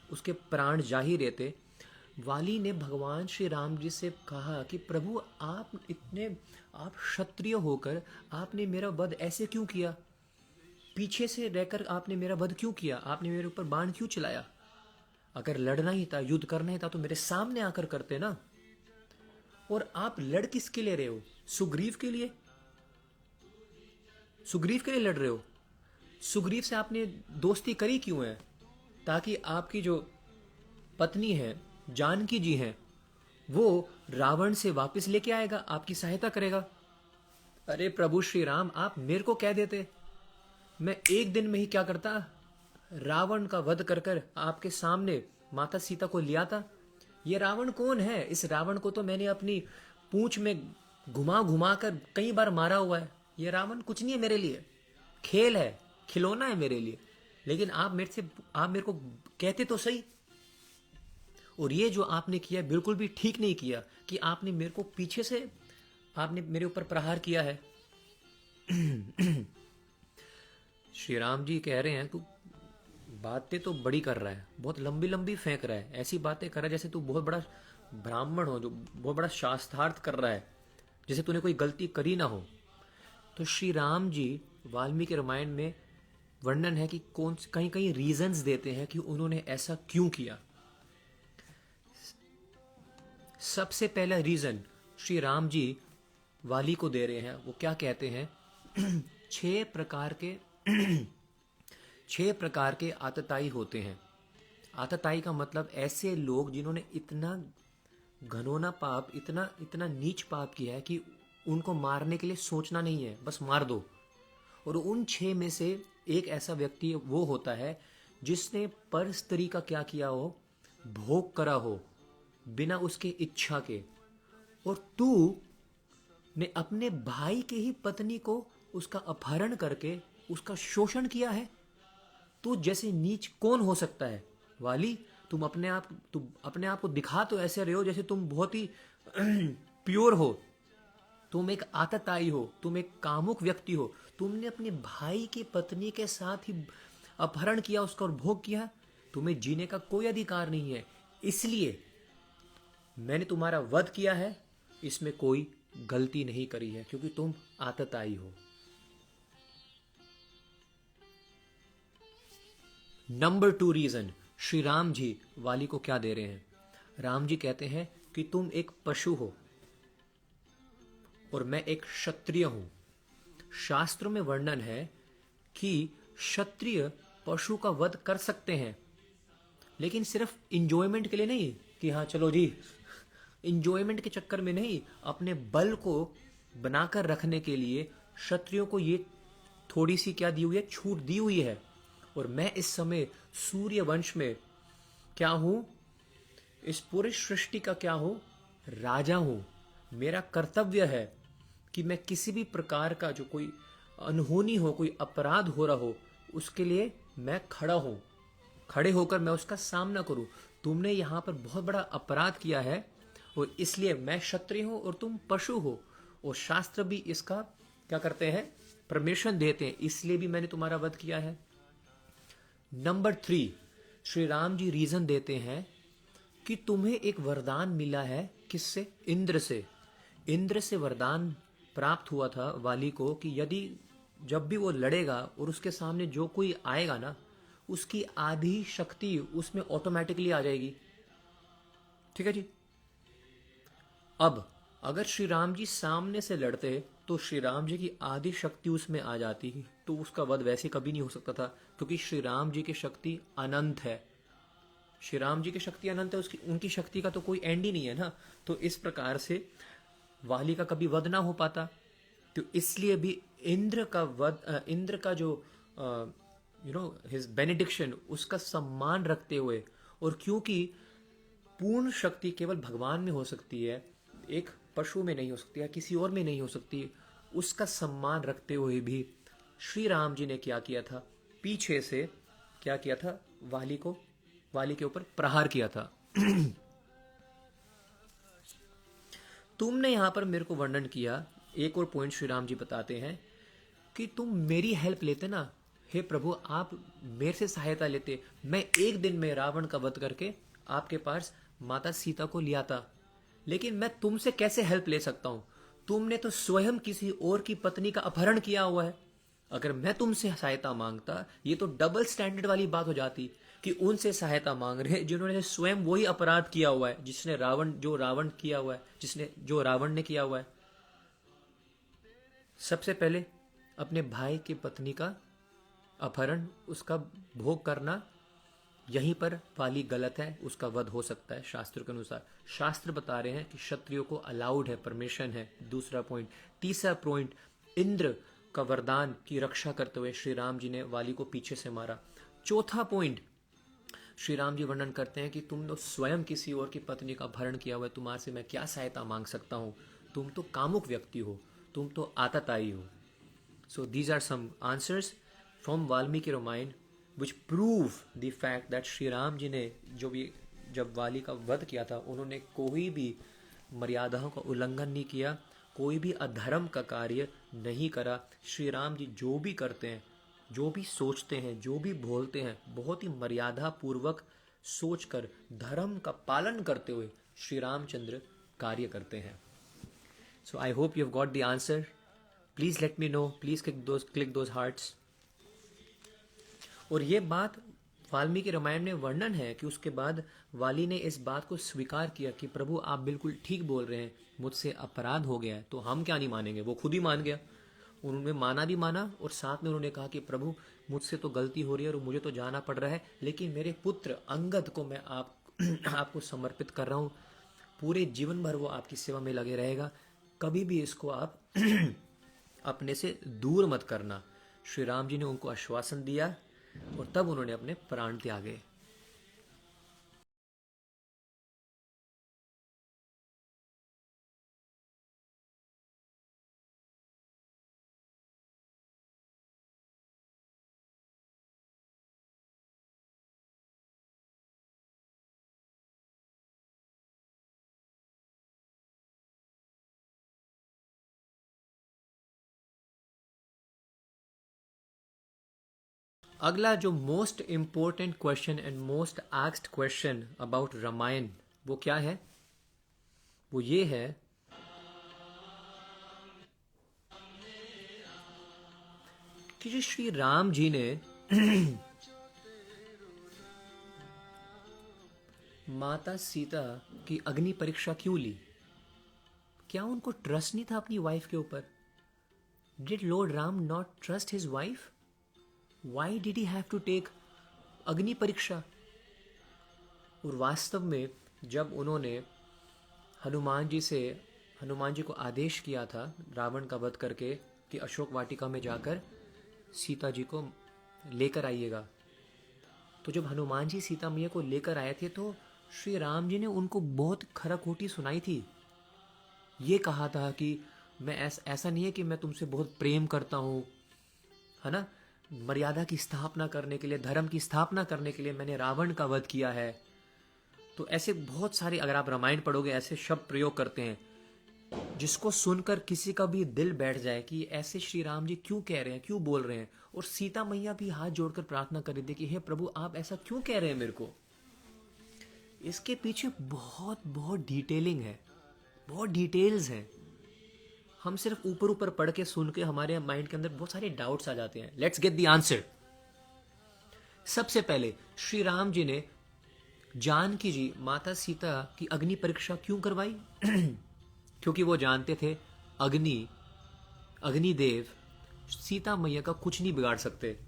उसके प्राण जा ही रहे थे, वाली ने भगवान श्री राम जी से कहा कि प्रभु आप क्षत्रिय होकर आपने मेरा वध ऐसे क्यों किया, पीछे से रहकर आपने मेरा वध क्यों किया, आपने मेरे ऊपर बाण क्यों चलाया. अगर लड़ना ही था, युद्ध करना ही था, तो मेरे सामने आकर करते ना. और आप लड़ किसके लिए रहे हो, सुग्रीव के लिए, सुग्रीव के लिए लड़ रहे हो. सुग्रीव से आपने दोस्ती करी क्यों है, ताकि आपकी जो पत्नी है जानकी जी हैं, वो रावण से वापस लेके आएगा, आपकी सहायता करेगा. अरे प्रभु श्री राम, आप मेरे को कह देते, मैं एक दिन में ही क्या करता, रावण का वध कर कर आपके सामने माता सीता को लिया था. ये रावण कौन है, इस रावण को तो मैंने अपनी पूंछ में घुमा घुमा कर कई बार मारा हुआ है. ये रावण कुछ नहीं है मेरे लिए, खेल है, खिलौना है मेरे लिए. लेकिन आप मेरे को कहते तो सही. और ये जो आपने किया बिल्कुल भी ठीक नहीं किया कि आपने मेरे को पीछे से आपने मेरे ऊपर प्रहार किया है. श्री राम जी कह रहे हैं, तू बातें तो बड़ी कर रहा है, बहुत लंबी लंबी फेंक रहा है, ऐसी बातें कर रहा है जैसे तू बहुत बड़ा ब्राह्मण हो, जो बहुत बड़ा शास्त्रार्थ कर रहा है, जैसे तूने कोई गलती करी ना हो. तो श्री राम जी वाल्मीकि रामायण में वर्णन है कि कहीं कहीं रीजंस देते हैं कि उन्होंने ऐसा क्यों किया. सबसे पहला रीजन श्री राम जी वाली को दे रहे हैं. वो क्या कहते हैं, छह प्रकार के आतताई होते हैं. आतताई का मतलब ऐसे लोग जिन्होंने इतना घनौना पाप, इतना नीच पाप किया है कि उनको मारने के लिए सोचना नहीं है, बस मार दो. और उन 6 में से एक ऐसा व्यक्ति वो होता है जिसने पर स्त्री का क्या किया हो, भोग करा हो बिना उसके इच्छा के. और तू ने अपने भाई के ही पत्नी को उसका अपहरण करके उसका शोषण किया है. तू जैसे नीच कौन हो सकता है वाली. तुम अपने आप को दिखा तो ऐसे रहे हो जैसे तुम बहुत ही प्योर हो, तुम एक आतताई हो, तुम एक कामुक व्यक्ति हो. तुमने अपने भाई की पत्नी के साथ ही अपहरण किया, उसका और भोग किया. तुम्हें जीने का कोई अधिकार नहीं है, इसलिए मैंने तुम्हारा वध किया है. इसमें कोई गलती नहीं करी है क्योंकि तुम आतताई हो. नंबर 2 रीजन, श्री राम जी वाली को क्या दे रहे हैं. राम जी कहते हैं कि तुम एक पशु हो और मैं एक क्षत्रिय हूं. शास्त्रों में वर्णन है कि क्षत्रिय पशु का वध कर सकते हैं, लेकिन सिर्फ इंजॉयमेंट के लिए नहीं कि हाँ चलो जी, इंजॉयमेंट के चक्कर में नहीं, अपने बल को बनाकर रखने के लिए क्षत्रियों को ये थोड़ी सी क्या दी हुई है, छूट दी हुई है. और मैं इस समय सूर्य वंश में क्या हूं, इस पूरी सृष्टि का क्या हूं, राजा हूं. मेरा कर्तव्य है कि मैं किसी भी प्रकार का जो कोई अनहोनी हो, कोई अपराध हो रहा हो, उसके लिए मैं खड़ा हूं, खड़े होकर मैं उसका सामना करूं. तुमने यहां पर बहुत बड़ा अपराध किया है और इसलिए मैं क्षत्रिय हूं और तुम पशु हो. और शास्त्र भी इसका क्या करते हैं, परमिशन देते हैं, इसलिए भी मैंने तुम्हारा वध किया है. नंबर 3, श्री राम जी रीजन देते हैं कि तुम्हें एक वरदान मिला है. किससे, इंद्र से. इंद्र से वरदान प्राप्त हुआ था वाली को कि यदि जब भी वो लड़ेगा और उसके सामने जो कोई आएगा ना, उसकी आधी शक्ति उसमें ऑटोमेटिकली आ जाएगी. ठीक है जी. अब अगर श्री राम जी सामने से लड़ते तो श्री राम जी की आधी शक्ति उसमें आ जाती, तो उसका वध वैसे कभी नहीं हो सकता था, क्योंकि श्री राम जी की शक्ति अनंत है. श्री राम जी की शक्ति अनंत है, उसकी उनकी शक्ति का तो कोई एंड ही नहीं है ना। तो इस प्रकार से वाली का कभी वध ना हो पाता। तो इसलिए भी इंद्र का जो हिज बेनेडिक्शन, उसका सम्मान रखते हुए, और क्योंकि पूर्ण शक्ति केवल भगवान में हो सकती है, एक पशु में नहीं हो सकती है, किसी और में नहीं हो सकती, उसका सम्मान रखते हुए भी श्री राम जी ने क्या किया था, पीछे से क्या किया था, वाली के ऊपर प्रहार किया था। तुमने यहां पर मेरे को वर्णन किया, एक और पॉइंट श्री राम जी बताते हैं कि तुम मेरी हेल्प लेते ना, हे प्रभु आप मेरे से सहायता लेते, मैं एक दिन में रावण का वध करके आपके पास माता सीता को ले आता। लेकिन मैं तुमसे कैसे हेल्प ले सकता हूं? तुमने तो स्वयं किसी और की पत्नी का अपहरण किया हुआ है। अगर मैं तुमसे सहायता मांगता, ये तो डबल स्टैंडर्ड वाली बात हो जाती कि उनसे सहायता मांग रहे हैं जिन्होंने स्वयं वही अपराध किया हुआ है, जिसने रावण किया हुआ है, जो रावण ने किया हुआ है। सबसे पहले अपने भाई की पत्नी का अपहरण, उसका भोग करना, यहीं पर वाली गलत है, उसका वध हो सकता है शास्त्र के अनुसार। शास्त्र बता रहे हैं कि क्षत्रियों को अलाउड है, परमिशन है। दूसरा पॉइंट। तीसरा पॉइंट, इंद्र का वरदान की रक्षा करते हुए श्री राम जी ने वाली को पीछे से मारा। चौथा पॉइंट, श्री राम जी वर्णन करते हैं कि तुम तो स्वयं किसी और की पत्नी का अपहरण किया हुआ है, तुम्हारे से मैं क्या सहायता मांग सकता हूं? तुम तो कामुक व्यक्ति हो, तुम तो आतताई हो। So these are some answers from Valmiki Ramayana which prove the fact that Shri Ram जी ने जब वाली का वध किया था, उन्होंने कोई भी मर्यादाओं का उल्लंघन नहीं किया, कोई भी अधर्म का कार्य नहीं करा। श्री राम जी जो भी करते हैं, जो भी सोचते हैं, जो भी बोलते हैं, बहुत ही मर्यादा पूर्वक सोचकर धर्म का पालन करते हुए श्री रामचंद्र कार्य करते हैं। So I hope you've got the answer. Please let me know. Please click those hearts. और ये बात वाल्मीकि रामायण में वर्णन है कि उसके बाद वाली ने इस बात को स्वीकार किया कि प्रभु आप बिल्कुल ठीक बोल रहे हैं, मुझसे अपराध हो गया है, तो हम क्या नहीं मानेंगे। वो खुद ही मान गया, उन्होंने माना भी माना, और साथ में उन्होंने कहा कि प्रभु मुझसे तो गलती हो रही है और मुझे तो जाना पड़ रहा है, लेकिन मेरे पुत्र अंगद को मैं आपको समर्पित कर रहा हूँ। पूरे जीवन भर वो आपकी सेवा में लगे रहेगा, कभी भी इसको आप अपने से दूर मत करना। श्री राम जी ने उनको आश्वासन दिया और तब उन्होंने अपने प्राण त्यागे। अगला जो most important question and most asked question about Ramayan, वो क्या है? वो ये है कि जो श्री राम जी ने माता सीता की अग्नि परीक्षा क्यों ली? क्या उनको ट्रस्ट नहीं था अपनी वाइफ के ऊपर? Did lord Ram not trust his wife? Why did he have to take अग्नि परीक्षा? और वास्तव में जब उन्होंने हनुमान जी को आदेश किया था रावण का वध करके कि अशोक वाटिका में जाकर सीता जी को लेकर आइएगा, तो जब हनुमान जी सीता मैया को लेकर आए थे तो श्री राम जी ने उनको बहुत खराखोटी सुनाई थी। ये कहा था कि मैं ऐसा नहीं है कि मैं तुमसे बहुत प्रेम करता हूं, है ना, मर्यादा की स्थापना करने के लिए, धर्म की स्थापना करने के लिए मैंने रावण का वध किया है। तो ऐसे बहुत सारे, अगर आप रामायण पढ़ोगे, ऐसे शब्द प्रयोग करते हैं जिसको सुनकर किसी का भी दिल बैठ जाए कि ऐसे श्री राम जी क्यों कह रहे हैं, क्यों बोल रहे हैं। और सीता मैया भी हाथ जोड़कर प्रार्थना कर रही थी कि हे प्रभु आप ऐसा क्यों कह रहे हैं मेरे को। इसके पीछे बहुत बहुत डिटेलिंग है, बहुत डिटेल्स हैं। हम सिर्फ ऊपर ऊपर पढ़ के सुन के हमारे माइंड के अंदर बहुत सारे डाउट्स आ जाते हैं। Let's get the answer. सबसे पहले श्री राम जी ने जानकी जी, माता सीता की अग्नि परीक्षा क्यों करवाई? क्योंकि वो जानते थे अग्निदेव सीता मैया का कुछ नहीं बिगाड़ सकते।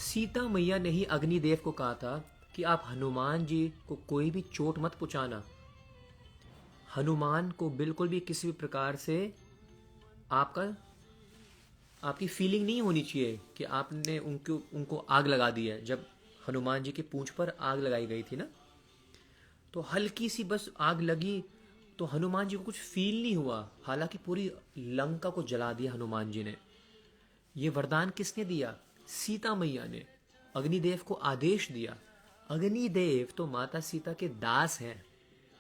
सीता मैया ने ही अग्निदेव को कहा था कि आप हनुमान जी को कोई भी चोट मत पहुंचाना। हनुमान को बिल्कुल भी किसी भी प्रकार से आपका आपकी फीलिंग नहीं होनी चाहिए कि आपने उनको आग लगा दी है। जब हनुमान जी की पूंछ पर आग लगाई गई थी ना, तो हल्की सी बस आग लगी तो हनुमान जी को कुछ फील नहीं हुआ, हालांकि पूरी लंका को जला दिया हनुमान जी ने। ये वरदान किसने दिया? सीता मैया ने। अग्निदेव को आदेश दिया। अग्निदेव तो माता सीता के दास हैं,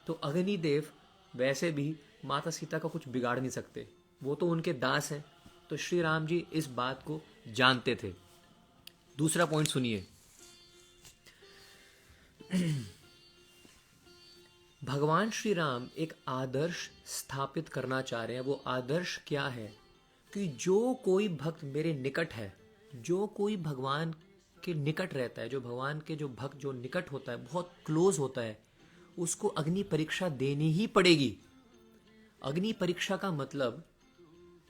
तो अग्निदेव वैसे भी माता सीता का कुछ बिगाड़ नहीं सकते, वो तो उनके दास हैं। तो श्री राम जी इस बात को जानते थे। दूसरा पॉइंट सुनिए। भगवान श्री राम एक आदर्श स्थापित करना चाह रहे हैं। वो आदर्श क्या है? कि जो कोई भक्त मेरे निकट है, जो कोई भगवान के निकट रहता है, जो भगवान के जो भक्त जो निकट होता है, बहुत क्लोज होता है, उसको अग्नि परीक्षा देनी ही पड़ेगी। अग्नि परीक्षा का मतलब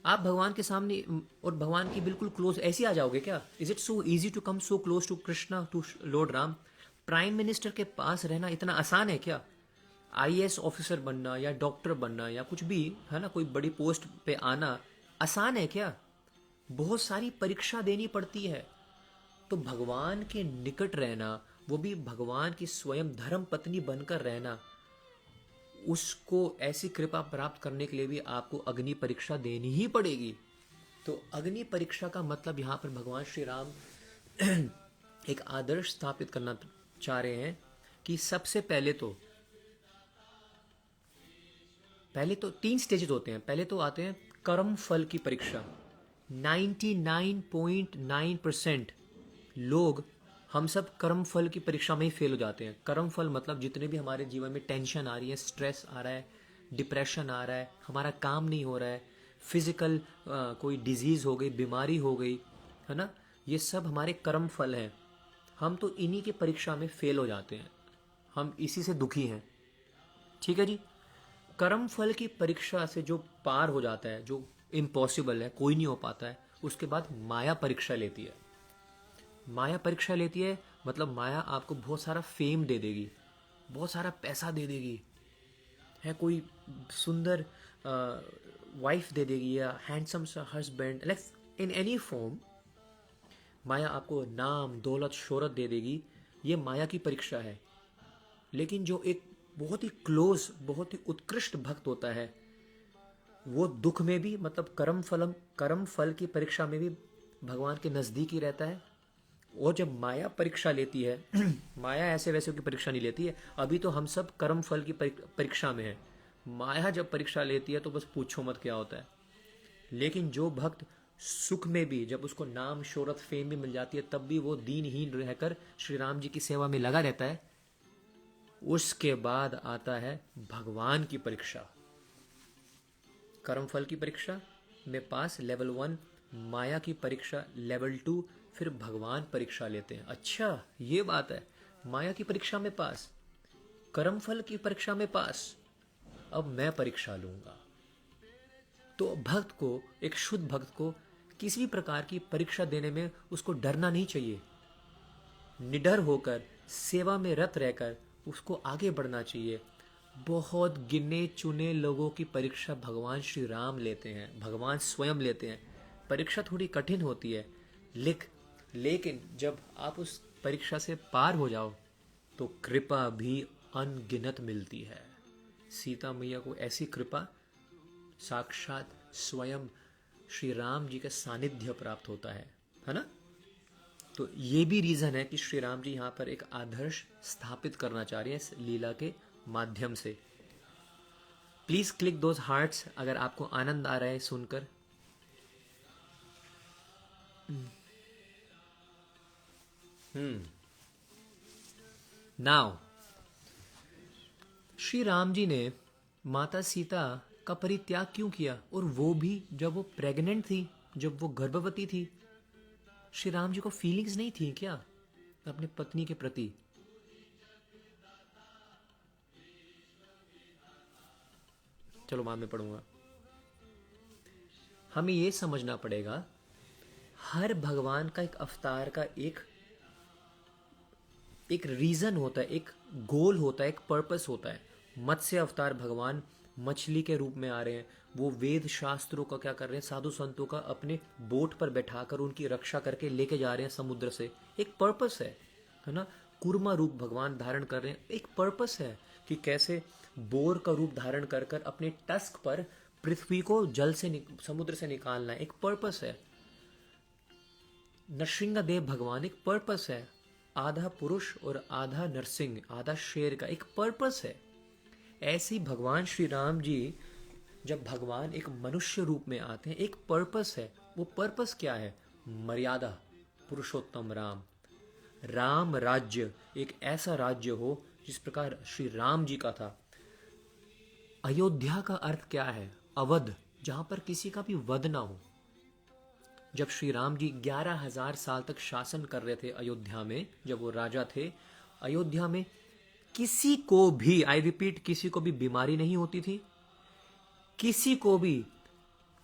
आप भगवान के सामने और भगवान की बिल्कुल क्लोज ऐसे आ जाओगे क्या? Is it so easy to come so close to Krishna, to lord Ram? Prime minister के पास रहना इतना आसान है क्या? आईएएस ऑफिसर बनना या डॉक्टर बनना या कुछ भी है ना, कोई बड़ी पोस्ट पे आना आसान है क्या? बहुत सारी परीक्षा देनी पड़ती है। तो भगवान के निकट रहना, वो भी भगवान की स्वयं धर्म पत्नी बनकर रहना, उसको ऐसी कृपा प्राप्त करने के लिए भी आपको अग्नि परीक्षा देनी ही पड़ेगी। तो अग्नि परीक्षा का मतलब यहाँ पर भगवान श्री राम एक आदर्श स्थापित करना चाह रहे हैं कि सबसे पहले तो 3 स्टेजेस होते हैं। पहले तो आते हैं कर्म फल की परीक्षा। 99.9% लोग, हम सब कर्म फल की परीक्षा में ही फेल हो जाते हैं। कर्म फल मतलब जितने भी हमारे जीवन में टेंशन आ रही है, स्ट्रेस आ रहा है, डिप्रेशन आ रहा है, हमारा काम नहीं हो रहा है, फिजिकल कोई डिजीज हो गई, बीमारी हो गई, है ना, ये सब हमारे कर्म फल हैं। हम तो इन्हीं की परीक्षा में फेल हो जाते हैं, हम इसी से दुखी हैं। ठीक है जी। कर्म फल की परीक्षा से जो पार हो जाता है, जो इम्पॉसिबल है, कोई नहीं हो पाता है, उसके बाद माया परीक्षा लेती है। माया परीक्षा लेती है मतलब माया आपको बहुत सारा फेम दे देगी, बहुत सारा पैसा दे देगी, है कोई सुंदर वाइफ दे देगी या हैंडसम सा husband, like in any form माया आपको नाम दौलत शोहरत दे देगी। ये माया की परीक्षा है। लेकिन जो एक बहुत ही क्लोज, बहुत ही उत्कृष्ट भक्त होता है, वो दुख में भी, मतलब कर्म फल की परीक्षा में भी भगवान के नजदीक ही रहता है। और जब माया परीक्षा लेती है माया ऐसे वैसे की परीक्षा नहीं लेती है। अभी तो हम सब कर्म फल की परीक्षा में है। माया जब परीक्षा लेती है तो बस पूछो मत क्या होता है। लेकिन जो भक्त सुख में भी, जब उसको नाम शोहरत फेम भी मिल जाती है, तब भी वो दीनहीन रहकर श्री राम जी की सेवा में लगा रहता है, उसके बाद आता है भगवान की परीक्षा। कर्म फल की परीक्षा में पास, लेवल 1। माया की परीक्षा लेवल 2, फिर भगवान परीक्षा लेते हैं। अच्छा, ये बात है। माया की परीक्षा में पास, कर्म फल की परीक्षा में पास, अब मैं परीक्षा लूंगा। तो भक्त को, एक शुद्ध भक्त को किसी भी प्रकार की परीक्षा देने में उसको डरना नहीं चाहिए। निडर होकर, सेवा में रत रहकर उसको आगे बढ़ना चाहिए। बहुत गिने चुने लोगों की परीक्षा भगवान श्री राम लेते हैं, भगवान स्वयं लेते हैं। परीक्षा थोड़ी कठिन होती है, लेकिन जब आप उस परीक्षा से पार हो जाओ तो कृपा भी अनगिनत मिलती है। सीता मैया को ऐसी कृपा, साक्षात स्वयं श्री राम जी का सानिध्य प्राप्त होता है ना। तो ये भी रीजन है कि श्री राम जी यहाँ पर एक आदर्श स्थापित करना चाह रहे हैं इस लीला के माध्यम से। प्लीज क्लिक दोज हार्ट्स अगर आपको आनंद आ रहा है सुनकर। नाउ, श्री राम जी ने माता सीता का परित्याग क्यों किया? और वो भी जब वो प्रेग्नेंट थी, जब वो गर्भवती थी। श्री राम जी को फीलिंग्स नहीं थी क्या अपने पत्नी के प्रति? चलो बाद में पढ़ूंगा। हमें ये समझना पड़ेगा, हर भगवान का एक अवतार का एक एक रीज़न होता है, एक गोल होता है, एक पर्पस होता है। मत्स्य अवतार भगवान मछली के रूप में आ रहे हैं, वो वेद शास्त्रों का क्या कर रहे हैं, साधु संतों का अपने बोट पर बैठाकर उनकी रक्षा करके लेके जा रहे हैं समुद्र से। एक पर्पस है ना। कूर्मा रूप भगवान धारण कर रहे हैं, एक पर्पस है कि कैसे बोर का रूप धारण कर कर अपने टस्क पर पृथ्वी को जल से समुद्र से निकालना है, एक पर्पस है। नरसिंहदेव भगवान, एक पर्पस है। आधा पुरुष और आधा नरसिंह, आधा शेर का एक पर्पस है। ऐसे ही भगवान श्री राम जी जब भगवान एक मनुष्य रूप में आते हैं, एक पर्पस है। वो पर्पस क्या है? मर्यादा। पुरुषोत्तम राम, राम राज्य, एक ऐसा राज्य हो जिस प्रकार श्री राम जी का था। अयोध्या का अर्थ क्या है? अवध, जहां पर किसी का भी वध ना हो। जब श्री राम जी 11,000 साल तक शासन कर रहे थे अयोध्या में, जब वो राजा थे, अयोध्या में किसी को भी, आई रिपीट, किसी को भी बीमारी नहीं होती थी। किसी को भी,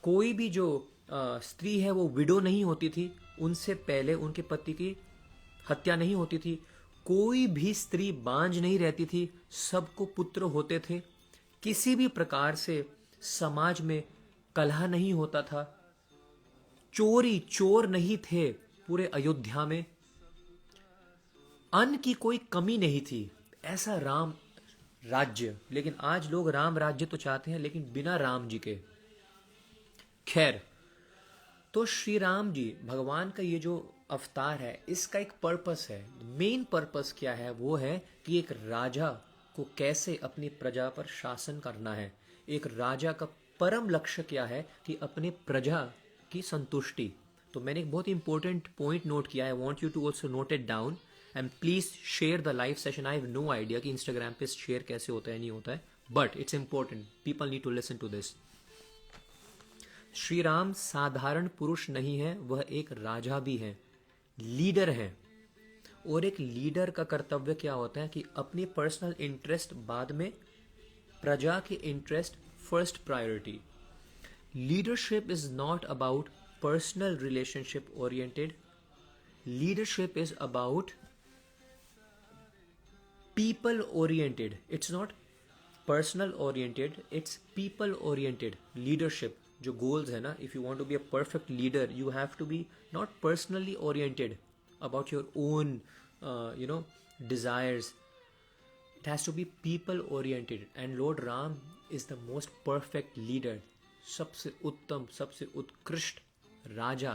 कोई भी जो स्त्री है वो विडो नहीं होती थी, उनसे पहले उनके पति की हत्या नहीं होती थी। कोई भी स्त्री बांझ नहीं रहती थी, सबको पुत्र होते थे। किसी भी प्रकार से समाज में कलह नहीं होता था। चोरी, चोर नहीं थे पूरे अयोध्या में। अन्न की कोई कमी नहीं थी। ऐसा राम राज्य। लेकिन आज लोग राम राज्य तो चाहते हैं, लेकिन बिना राम जी के। खैर, तो श्री राम जी भगवान का ये जो अवतार है, इसका एक पर्पस है। मेन पर्पस क्या है? वो है कि एक राजा को कैसे अपनी प्रजा पर शासन करना है। एक राजा का परम लक्ष्य क्या है? कि अपने प्रजा की संतुष्टि। तो मैंने एक बहुत इंपॉर्टेंट पॉइंट नोट किया है, I want you to also note it down and please share the live session. I have no idea कि इंस्टाग्राम पे शेयर कैसे होता है, नहीं होता है, but it's important, people need to listen to this. Shri Ram साधारण पुरुष नहीं है, वह एक राजा भी है, लीडर है। और एक लीडर का कर्तव्य क्या होता है? कि अपनी पर्सनल इंटरेस्ट बाद में, प्रजा के interest first priority. Leadership is not about personal relationship oriented. Leadership is about people oriented. It's not personal oriented, it's people oriented leadership. जो goals है ना, if you want to be a perfect leader, you have to be not personally oriented about your own desires. It has to be people oriented, and Lord Ram is the most perfect leader. सबसे उत्तम, सबसे उत्कृष्ट राजा।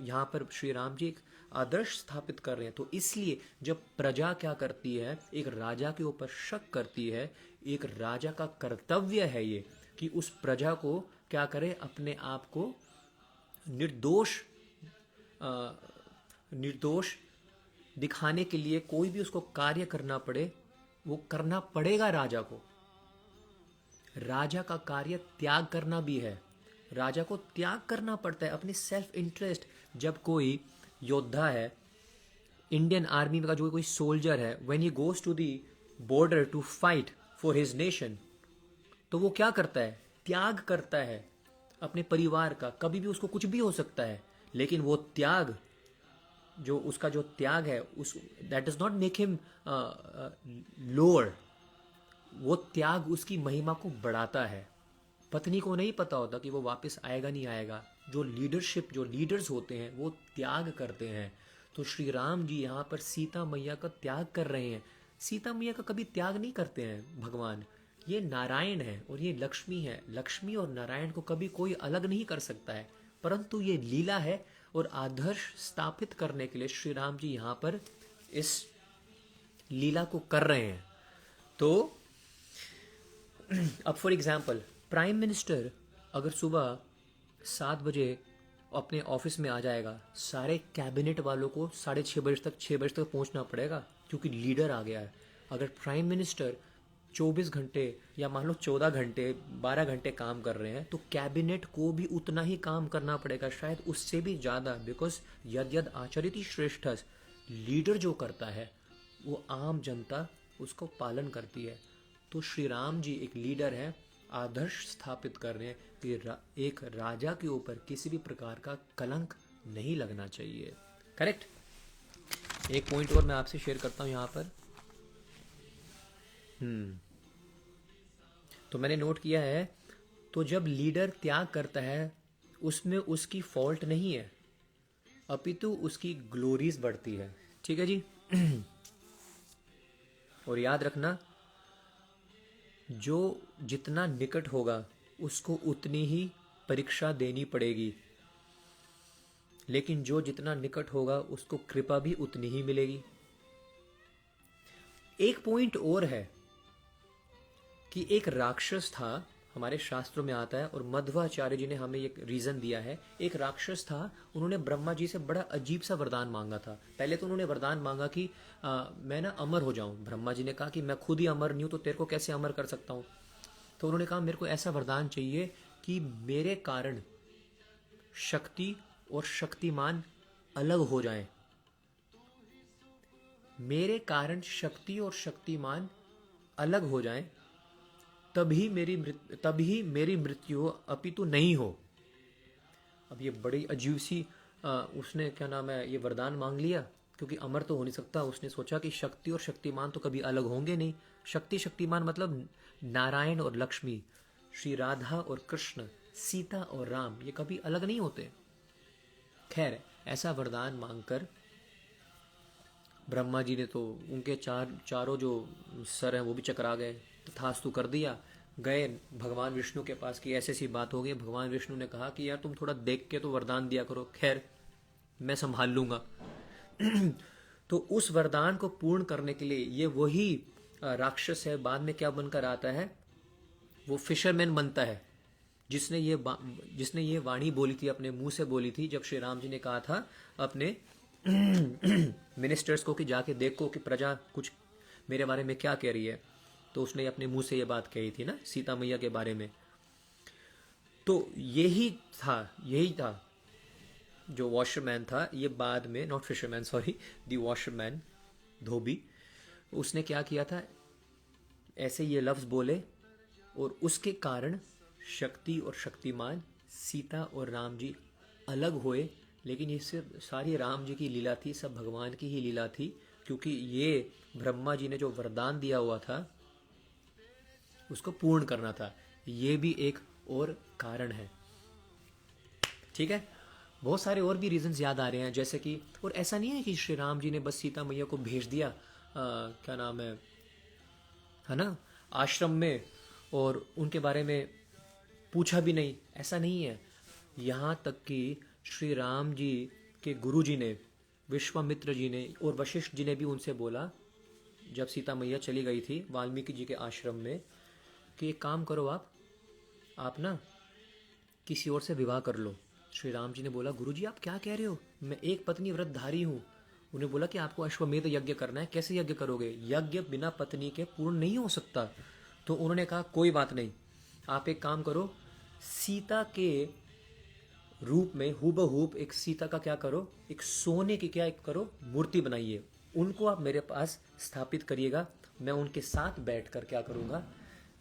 यहाँ पर श्री राम जी एक आदर्श स्थापित कर रहे हैं। तो इसलिए जब प्रजा क्या करती है, एक राजा के ऊपर शक करती है, एक राजा का कर्तव्य है ये कि उस प्रजा को क्या करे, अपने आप को निर्दोष दिखाने के लिए कोई भी उसको कार्य करना पड़े, वो करना पड़ेगा राजा को। राजा का कार्य त्याग करना भी है। राजा को त्याग करना पड़ता है अपनी सेल्फ इंटरेस्ट। जब कोई योद्धा है, इंडियन आर्मी का जो कोई सोल्जर है, when he goes to the border to fight for his nation, तो वो क्या करता है? त्याग करता है अपने परिवार का। कभी भी उसको कुछ भी हो सकता है, लेकिन वो त्याग, जो उसका जो त्याग है, उस that does not make him lower. वो त्याग उसकी महिमा को बढ़ाता है। पत्नी को नहीं पता होता कि वो वापस आएगा नहीं आएगा। जो लीडरशिप, जो लीडर्स होते हैं, वो त्याग करते हैं। तो श्री राम जी यहाँ पर सीता मैया का त्याग कर रहे हैं। सीता मैया का कभी त्याग नहीं करते हैं भगवान। ये नारायण है और ये लक्ष्मी है। लक्ष्मी और नारायण को कभी कोई अलग नहीं कर सकता है, परंतु ये लीला है। और आदर्श स्थापित करने के लिए श्री राम जी यहाँ पर इस लीला को कर रहे हैं। तो अब फॉर एग्जाम्पल, प्राइम मिनिस्टर अगर सुबह 7 बजे अपने ऑफिस में आ जाएगा, सारे कैबिनेट वालों को 6:30 बजे तक पहुंचना पड़ेगा, क्योंकि लीडर आ गया है। अगर प्राइम मिनिस्टर 24 घंटे या मान लो 14 घंटे 12 घंटे काम कर रहे हैं, तो कैबिनेट को भी उतना ही काम करना पड़ेगा, शायद उससे भी ज़्यादा। बिकॉज यद यद आचरिति श्रेष्ठस, लीडर जो करता है वो आम जनता उसको पालन करती है। तो श्री राम जी एक लीडर है, आदर्श स्थापित कर रहे हैं कि एक राजा के ऊपर किसी भी प्रकार का कलंक नहीं लगना चाहिए। करेक्ट। एक पॉइंट और मैं आपसे शेयर करता हूँ यहाँ पर। तो मैंने नोट किया है, तो जब लीडर त्याग करता है उसमें उसकी फॉल्ट नहीं है, अपितु उसकी ग्लोरीज बढ़ती है। ठीक है जी। और याद रखना, जो जितना निकट होगा उसको उतनी ही परीक्षा देनी पड़ेगी, लेकिन जो जितना निकट होगा उसको कृपा भी उतनी ही मिलेगी। एक पॉइंट और है कि एक राक्षस था, हमारे शास्त्रों में आता है, और मध्वाचार्य जी ने हमें एक रीजन दिया है। एक राक्षस था, उन्होंने ब्रह्मा जी से बड़ा अजीब सा वरदान मांगा था। पहले तो उन्होंने वरदान मांगा कि मैं ना अमर हो जाऊं। ब्रह्मा जी ने कहा कि मैं खुद ही अमर नहीं हूं तो तेरे को कैसे अमर कर सकता हूं। तो उन्होंने कहा मेरे को ऐसा वरदान चाहिए कि मेरे कारण शक्ति और शक्तिमान अलग हो जाएं, मेरे कारण शक्ति और शक्तिमान अलग हो जाएं, तभी मेरी मृत्यु हो, अपितु नहीं हो। अब ये बड़ी अजीब सी उसने क्या नाम है ये वरदान मांग लिया, क्योंकि अमर तो हो नहीं सकता। उसने सोचा कि शक्ति और शक्तिमान तो कभी अलग होंगे नहीं। शक्ति शक्तिमान मतलब नारायण और लक्ष्मी, श्री राधा और कृष्ण, सीता और राम, ये कभी अलग नहीं होते। खैर, ऐसा वरदान मांगकर ब्रह्मा जी ने तो उनके चारों जो सर हैं वो भी चकरा गए। तथास्तु कर दिया। गए भगवान विष्णु के पास कि ऐसी ऐसी बात हो गई। भगवान विष्णु ने कहा कि यार तुम थोड़ा देख के तो वरदान दिया करो। खैर, मैं संभाल लूंगा। तो उस वरदान को पूर्ण करने के लिए ये वही राक्षस है, बाद में क्या बनकर आता है, वो फिशरमैन बनता है, जिसने ये वाणी बोली थी, अपने मुंह से बोली थी, जब श्री राम जी ने कहा था अपने मिनिस्टर्स को कि जाके देखो कि प्रजा कुछ मेरे बारे में क्या कह रही है। तो उसने अपने मुंह से ये बात कही थी ना सीता मैया के बारे में। तो यही था जो वॉशरमैन था, ये बाद में, not fisherman, sorry, the washerman, dhobi, उसने क्या किया था, ऐसे ये लफ्ज बोले और उसके कारण शक्ति और शक्तिमान, सीता और राम जी अलग हुए। लेकिन ये सिर्फ सारी राम जी की लीला थी, सब भगवान की ही लीला थी, क्योंकि ये ब्रह्मा जी ने जो वरदान दिया हुआ था उसको पूर्ण करना था। ये भी एक और कारण है। ठीक है, बहुत सारे और भी रीजंस याद आ रहे हैं, जैसे कि, और ऐसा नहीं है कि श्री राम जी ने बस सीता मैया को भेज दिया क्या नाम है ना, आश्रम में, और उनके बारे में पूछा भी नहीं। ऐसा नहीं है। यहाँ तक कि श्री राम जी के गुरु जी ने, विश्वामित्र जी ने और वशिष्ठ जी ने भी उनसे बोला, जब सीता मैया चली गई थी वाल्मीकि जी के आश्रम में, कि एक काम करो, आप ना किसी और से विवाह कर लो। श्री राम जी ने बोला, गुरुजी आप क्या कह रहे हो, मैं एक पत्नी व्रतधारी हूँ। उन्हें बोला कि आपको अश्वमेध यज्ञ करना है, कैसे यज्ञ करोगे, यज्ञ बिना पत्नी के पूर्ण नहीं हो सकता। तो उन्होंने कहा कोई बात नहीं, आप एक काम करो, सीता के रूप में हूबहूब एक सीता का क्या करो, एक सोने की क्या एक करो मूर्ति बनाइए, उनको आप मेरे पास स्थापित करिएगा, मैं उनके साथ बैठकर क्या करूँगा,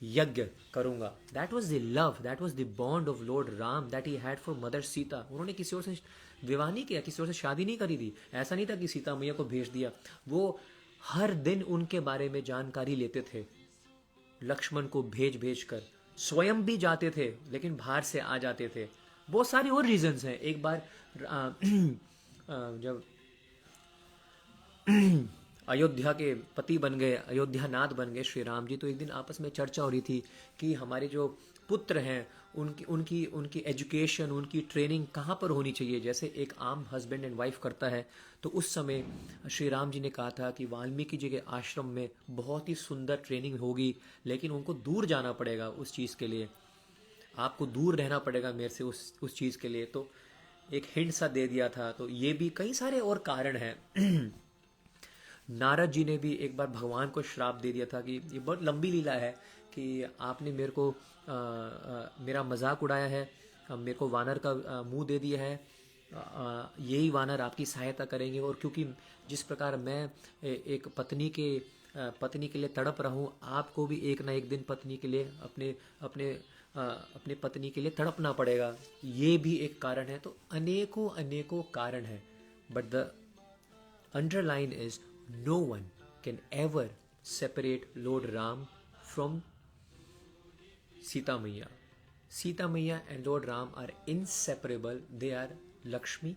यज्ञ करूंगा। That was the love, that was the bond of Lord Ram that he had for mother Sita. उन्होंने किसी और से विवाह नहीं किया, किसी और से शादी नहीं करी थी। ऐसा नहीं था कि सीता मैया को भेज दिया। वो हर दिन उनके बारे में जानकारी लेते थे, लक्ष्मण को भेज भेज कर, स्वयं भी जाते थे लेकिन बाहर से आ जाते थे। बहुत सारे और रीजंस हैं। एक बार जब अयोध्या के पति बन गए, अयोध्या नाथ बन गए श्री राम जी, तो एक दिन आपस में चर्चा हो रही थी कि हमारे जो पुत्र हैं उनकी उनकी उनकी एजुकेशन, उनकी ट्रेनिंग कहाँ पर होनी चाहिए, जैसे एक आम हस्बैंड एंड वाइफ करता है। तो उस समय श्री राम जी ने कहा था कि वाल्मीकि जी के आश्रम में बहुत ही सुंदर ट्रेनिंग होगी, लेकिन उनको दूर जाना पड़ेगा उस चीज़ के लिए, आपको दूर रहना पड़ेगा मेरे से उस चीज़ के लिए। तो एक हिंट सा दे दिया था। तो ये भी कई सारे और कारण हैं। नारद जी ने भी एक बार भगवान को श्राप दे दिया था कि ये बहुत लंबी लीला है कि आपने मेरे को मेरा मजाक उड़ाया है, मेरे को वानर का मुंह दे दिया है, यही वानर आपकी सहायता करेंगे। और क्योंकि जिस प्रकार मैं एक पत्नी के लिए तड़प रहा हूँ, आपको भी एक ना एक दिन पत्नी के लिए अपने पत्नी के लिए तड़पना पड़ेगा। ये भी एक कारण है। तो अनेकों अनेकों कारण है। But the underline is no one can ever separate Lord Ram from Sita Maiya. Sita Maiya and Lord Ram are inseparable. They are Lakshmi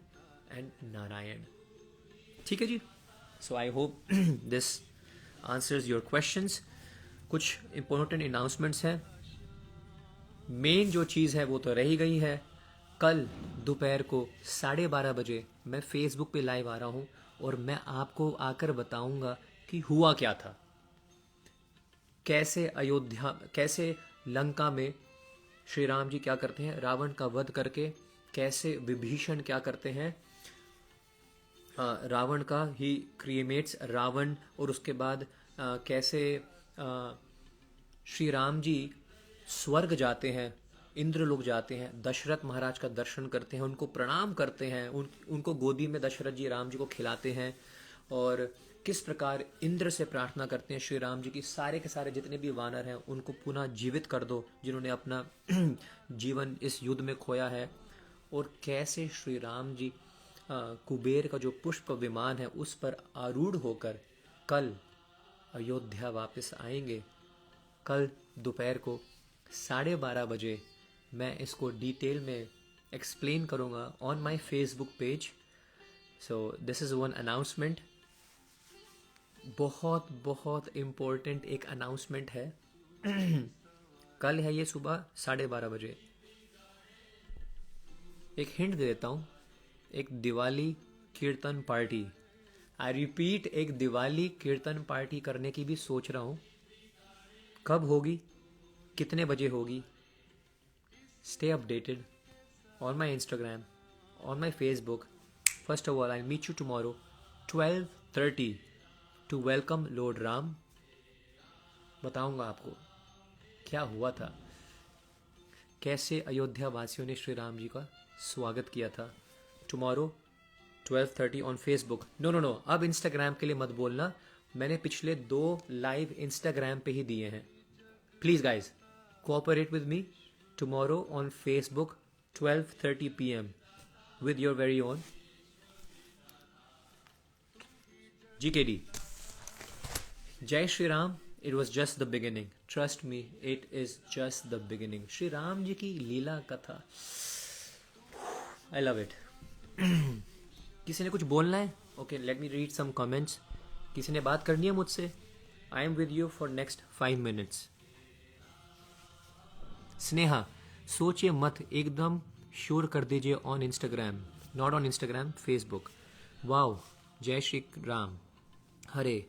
and Narayan. ठीक है जी. So I hope this answers your questions. कुछ important announcements हैं. Main जो चीज़ है वो तो रह ही गई है. कल दोपहर को 12:30 बजे मैं फेसबुक पे लाइव आ रहा हूँ और मैं आपको आकर बताऊंगा कि हुआ क्या था. कैसे लंका में श्री राम जी क्या करते हैं, रावण का वध करके कैसे विभीषण क्या करते हैं, रावण का ही क्रिएमेट्स रावण, और उसके बाद कैसे श्री राम जी स्वर्ग जाते हैं, इंद्रलोक जाते हैं, दशरथ महाराज का दर्शन करते हैं, उनको प्रणाम करते हैं, उनको गोदी में दशरथ जी राम जी को खिलाते हैं, और किस प्रकार इंद्र से प्रार्थना करते हैं श्री राम जी की सारे के सारे जितने भी वानर हैं उनको पुनः जीवित कर दो जिन्होंने अपना जीवन इस युद्ध में खोया है, और कैसे श्री राम जी कुबेर का जो पुष्प विमान है उस पर आरूढ़ होकर कल अयोध्या वापस आएंगे. कल दोपहर को 12:30 बजे मैं इसको डिटेल में एक्सप्लेन करूँगा on my Facebook page. So this is one announcement. बहुत बहुत इम्पोर्टेंट एक अनाउंसमेंट है. कल है ये सुबह 12:30 बजे. एक हिंट दे देता हूँ. एक Diwali kirtan party, I repeat, एक दिवाली कीर्तन पार्टी करने की भी सोच रहा हूँ. कब होगी, कितने बजे होगी, stay updated on my Instagram, on my Facebook. First of all, I'll meet you tomorrow 12:30 to welcome Lord Ram. बताऊंगा आपको क्या हुआ था, कैसे अयोध्या वासियों ने श्री राम जी का स्वागत किया था. Tomorrow 12:30 on Facebook. नो, अब इंस्टाग्राम के लिए मत बोलना. मैंने पिछले 2 लाइव इंस्टाग्राम पे ही दिए हैं. Please guys cooperate with me. Tomorrow on Facebook 12:30 PM with your very own GKD. Jai Shri Ram. It was just the beginning. Trust me, it is just the beginning. Shri Ram ji की लीला कथा. I love it. किसी ने कुछ बोलना है? Okay, let me read some comments. किसी ने बात करनी है मुझसे? I am with you for next 5 minutes. Sneha, सोचिए मत, एकदम श्योर कर दीजिए on Instagram. Not on Instagram, Facebook. Wow, जय श्री राम. हरे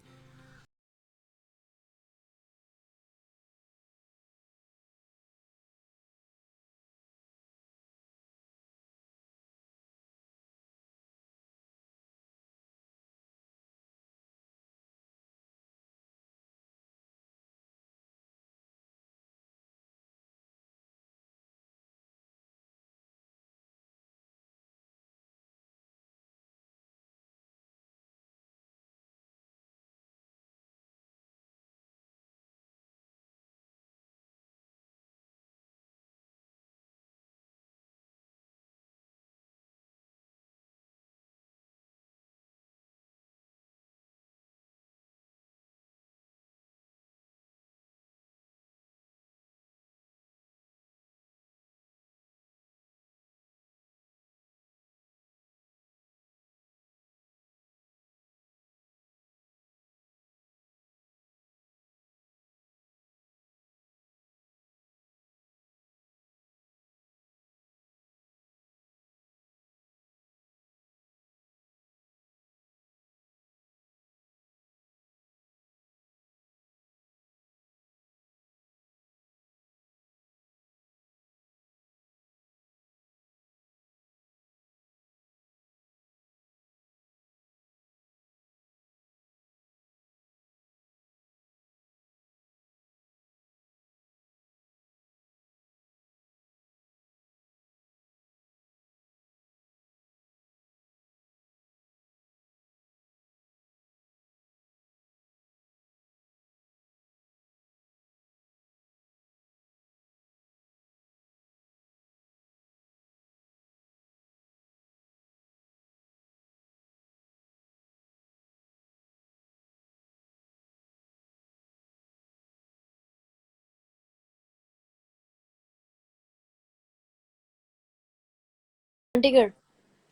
Chandigarh.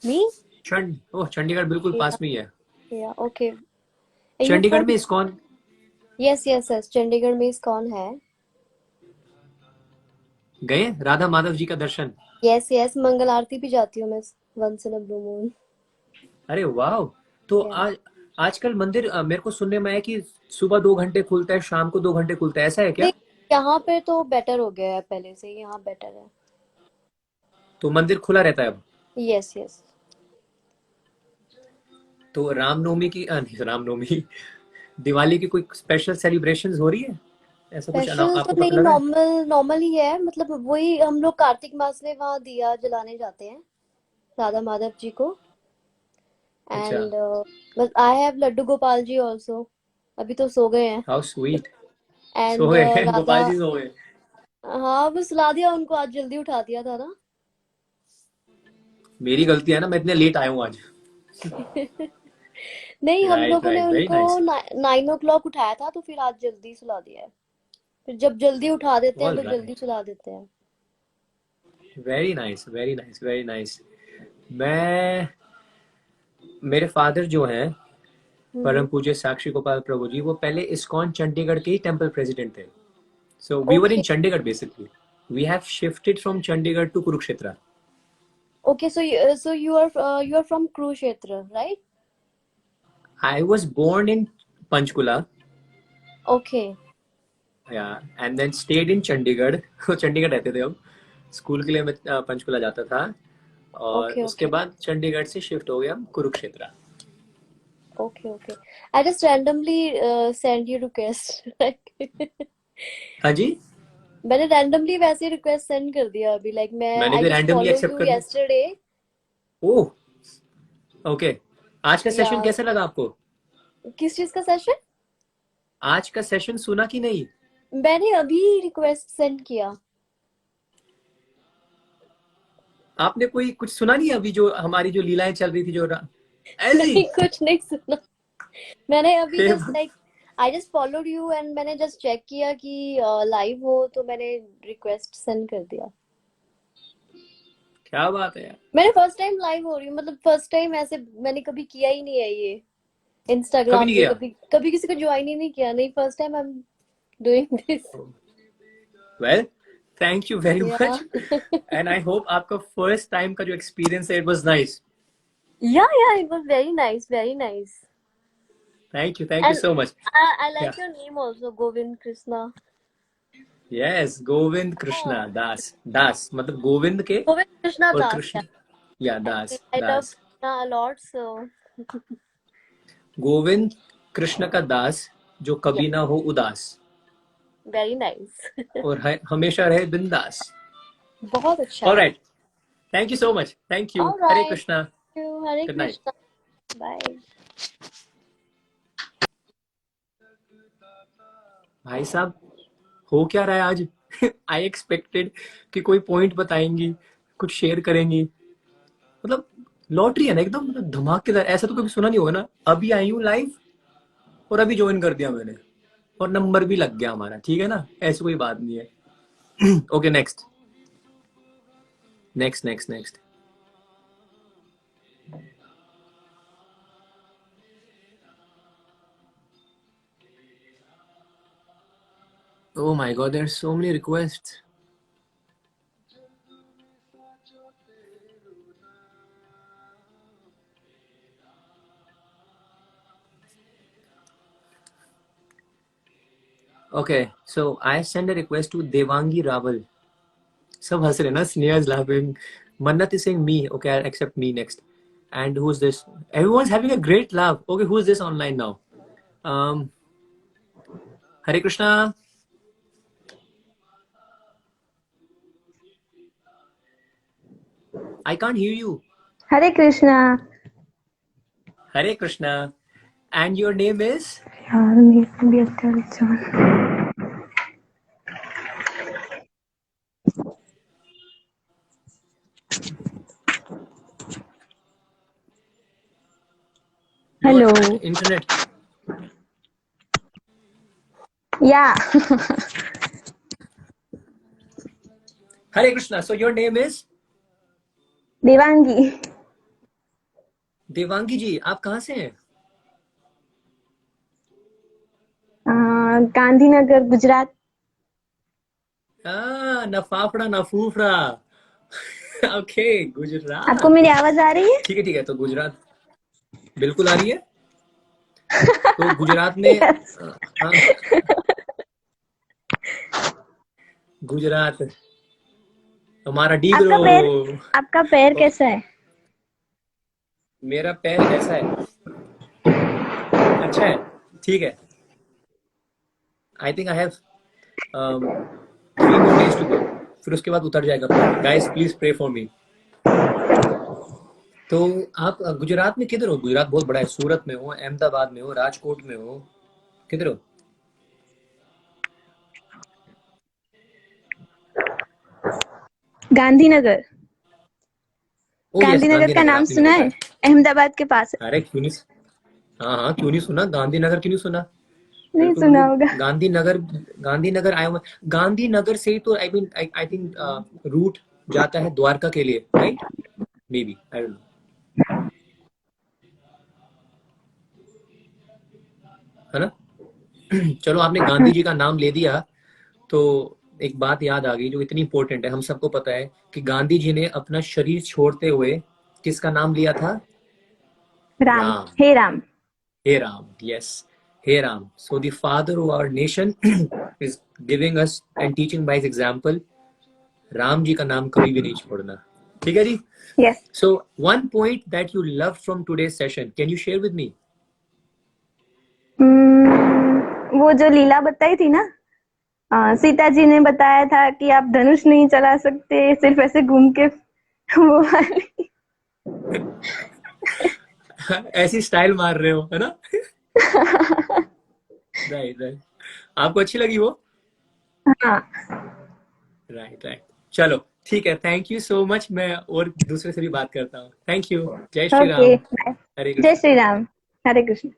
Me? चंडीगढ़ बिल्कुल Yeah. पास में ही है। Yeah. Okay. Are you Chandigarh from? में ISKCON Yes, yes, yes. Chandigarh में इस्कॉन है। गए, राधा माधव जी का दर्शन। Yes, yes. मंगल आरती भी जाती हूँ मैं once in a blue moon. अरे वाह। तो Yeah. आज आजकल मंदिर मेरे को सुनने में आया कि सुबह 2 घंटे खुलता है, शाम को 2 घंटे खुलता है, ऐसा है क्या? नहीं, यहाँ पे तो बेटर हो गया है, पहले से यहाँ बेटर है। तो मंदिर खुला रहता है अब? Yes, yes. तो रामनवमी की नहीं, रामनवमी दिवाली की कोई स्पेशल सेलिब्रेशंस हो रही है, ऐसा कुछ स्पेशल तो आपको पता नहीं, लगा है? नॉर्मल नॉर्मल ही है, मतलब वही हम लोग कार्तिक मास में वहाँ दिया जलाने जाते हैं राधा माधव जी को। अच्छा। एंड बस I have Laddu Gopal ji also. अभी तो सो गए हैं। How sweet. सो एंड गए राधा। गोपाल जी, सो गए। हाँ, बस सुला दिया उनको, आज जल्दी उठा दिया था ना। मेरी गलती है ना, मैं इतने लेट आया हूँ आज। नहीं, हम राइट लोगों ने राइट, वेरी उनको नाइस। 9 o'clock उठाया था, तो फिर आज जल्दी सुला दिया है। फिर जब जल्दी उठा देते हैं ऑल तो जल्दी राइट, सुला देते हैं। Very nice very nice very nice. मैं मेरे फादर जो हैं, परम हम्म। पूज्य साक्षी गोपाल प्रभु जी, वो पहले इस्कॉन चंडीगढ़ के ही टेंपल प्रेसिडेंट थे। So we were in okay. Chandigarh basically. We have shifted from Chandigarh to Kurukshetra. Okay, so you are from Kurukshetra, right? I was born in Panchkula, okay, yeah, and then stayed in Chandigarh. Chandigarh रहते थे हम, स्कूल के लिए मैं पंचकुला जाता था, और ओके, उसके ओके, बाद चंडीगढ़ से शिफ्ट हो गया हम Kurukshetra. Okay, okay. I just randomly send you request. हाँ जी। मैंने रैंडमली वैसे रिक्वेस्ट सेंड कर दिया अभी, लाइक मैं मैंने आई भी just randomly follow accept you कर लिया। यस्टरडे। Oh, okay. आज का या, सेशन कैसा लगा आपको? किस चीज का सेशन? आज का सेशन सुना कि नहीं? मैंने अभी रिक्वेस्ट सेंड किया। आपने कोई कुछ सुना नहीं अभी, जो हमारी जो लीलाएं चल रही थी, जो ऐसी। नहीं, कुछ नहीं सुना। मैंने अभी hey just like I just followed you and मैंने जस्ट चेक किया कि लाइव हो, तो मैंने रिक्वेस्ट सेंड कर दिया। क्या बात है यार। मैंने फर्स्ट टाइम लाइव हो रही हूँ, मतलब फर्स्ट टाइम ऐसे मैंने कभी किया ही नहीं है ये। कभी इंस्टाग्राम नहीं पे गया? कभी कभी किसी को ज्वाइन ही नहीं किया, नहीं, first time I am doing this. Well, thank you very yeah. Much. And I hope आपका फर्स्ट टाइम का जो एक्सपीरियंस है, it was nice. Yeah, it was very nice, very nice. Thank you and so much. I yeah, like your name also, Govind Krishna. Yes, Govind Krishna Das. Das मतलब गोविंद के, गोविंद कृष्णा और Das, Krishna, yeah actually Das I love Das. Krishna a lot, so Govind Krishna का दास, जो yeah, कभी ना हो उदास, very nice. और हमेशा रहे बिंदास। बहुत अच्छा। All right, thank you so much, thank you, All Hare right. Krishna. Hare good night. Krishna. Bye. भाई साहब, हो क्या रहा है आज? आई एक्सपेक्टेड कि कोई पॉइंट बताएंगी, कुछ शेयर करेंगी, मतलब लॉटरी है ना एकदम, मतलब धमाकेदार। ऐसा तो कभी सुना नहीं होगा ना। अभी आई हूँ लाइव, और अभी ज्वाइन कर दिया मैंने, और नंबर भी लग गया हमारा, ठीक है ना, ऐसी कोई बात नहीं है। Okay, next next next next. Oh my god, there's so many requests. Okay, so I send a request to Devangi Raval. सब हंस रहे ना, Sneha is laughing. Mannat is saying me. Okay, I'll accept me next. And who's this? Everyone's having a great laugh. Okay, who's this online now? Um, Hare Krishna. I can't hear you. Hare Krishna. Hare Krishna. And your name is? यार मेरे भी अच्छा अच्छा। Your Hello. internet. Yeah. Hare Krishna. So your name is? Devangi. Devangi जी, आप कहाँ से हैं? गांधीनगर, गुजरात। ना फाफड़ा ना फूफड़ा। ओके, आपको गुजरात। मेरी आवाज आ रही है? ठीक है, तो गुजरात बिल्कुल आ रही है। तो गुजरात में यस। हाँ, गुजरात हमारा आपका डीगरो। पैर आपका पैर कैसा है? मेरा पैर कैसा है? अच्छा है, ठीक है। I think I have 3 more days to go, फिर उसके बाद उतर जाएगा पैर। Guys please pray for me. तो आप गुजरात में किधर हो? गुजरात बहुत बड़ा है। सूरत में हो, अहमदाबाद में हो, राजकोट में हो, किधर हो? गांधीनगर। ओ यस, गांधीनगर का गांधीनगर नाम आपने भी सुना है? बताया। अहमदाबाद के पास है। अरे क्यों नहीं, हाँ हाँ क्यों नहीं सुना, गांधीनगर क्यों नहीं सुना। नहीं बिल्कुल सुना होगा। बिल्कुल, गांधीनगर। गांधीनगर आया हूँ। गांधीनगर से ही तो आई थिंक रूट जाता है द्वारका के लिए, right? May be, I don't know, है ना? चलो, आपने गांधी जी का नाम ले दिया तो एक बात याद आ गई जो इतनी इंपॉर्टेंट है। हम सबको पता है कि गांधी जी ने अपना शरीर छोड़ते हुए किसका नाम लिया था? राम। राम। हे राम। हे राम, यस। हे Ram, so the father of our nation is giving us and teaching by example. Ram ji का नाम कभी भी नहीं छोड़ना। ठीक है जी। Yes. So one point that you love from today session, can you share with me? वो जो लीला बताई थी ना, सीता जी ने बताया था कि आप धनुष नहीं चला सकते, सिर्फ ऐसे घूम के। वो वाली। ऐसी स्टाइल मार रहे हो, है ना? राइट राइट, आपको अच्छी लगी वो? हाँ। राइट राइट, चलो ठीक है, थैंक यू सो मच। मैं और दूसरे से भी बात करता हूँ। Thank you. जय श्री ओके राम। बाय। हरे जय Krishna. Shri Ram. Hare Krishna.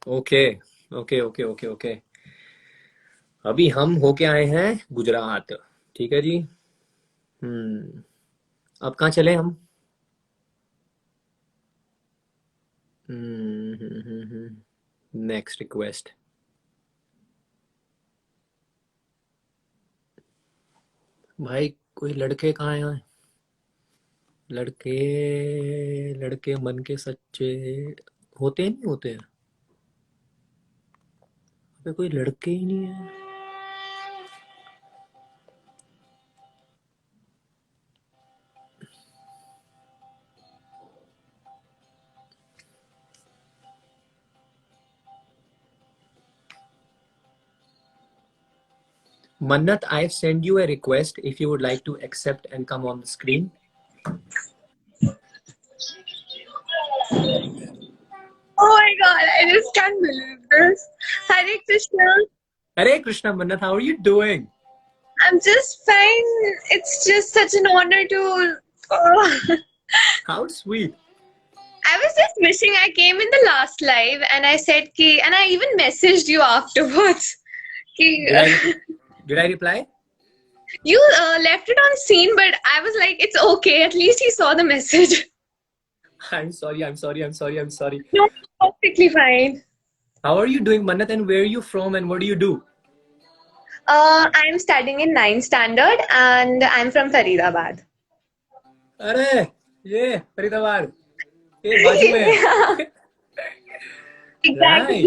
Okay okay okay okay okay, अभी हम होके आए हैं गुजरात। ठीक है जी। अब कहाँ चले हम? Next request. भाई कोई लड़के कहाँ हैं? लड़के, लड़के मन के सच्चे होते हैं, नहीं होते हैं? अबे कोई लड़के ही नहीं है। Mannat, I've sent you a request if you would like to accept and come on the screen. Oh my god, I just can't believe this. Hare Krishna. Hare Krishna, Mannat, how are you doing? I'm just fine. It's just such an honor to. Oh. How sweet. I was just wishing I came in the last live and I said ki, and I even messaged you afterwards. Ki, Did I did I reply? you left it on scene, but I was like, it's okay. At least he saw the message. I'm sorry, I'm sorry, I'm sorry, I'm sorry. No, perfectly fine. How are you doing, Mannat, and where are you from and what do you do? I'm studying in 9th standard and I'm from Faridabad. अरे ये फरीदाबाद, ये बाजू में Yeah, है। exactly.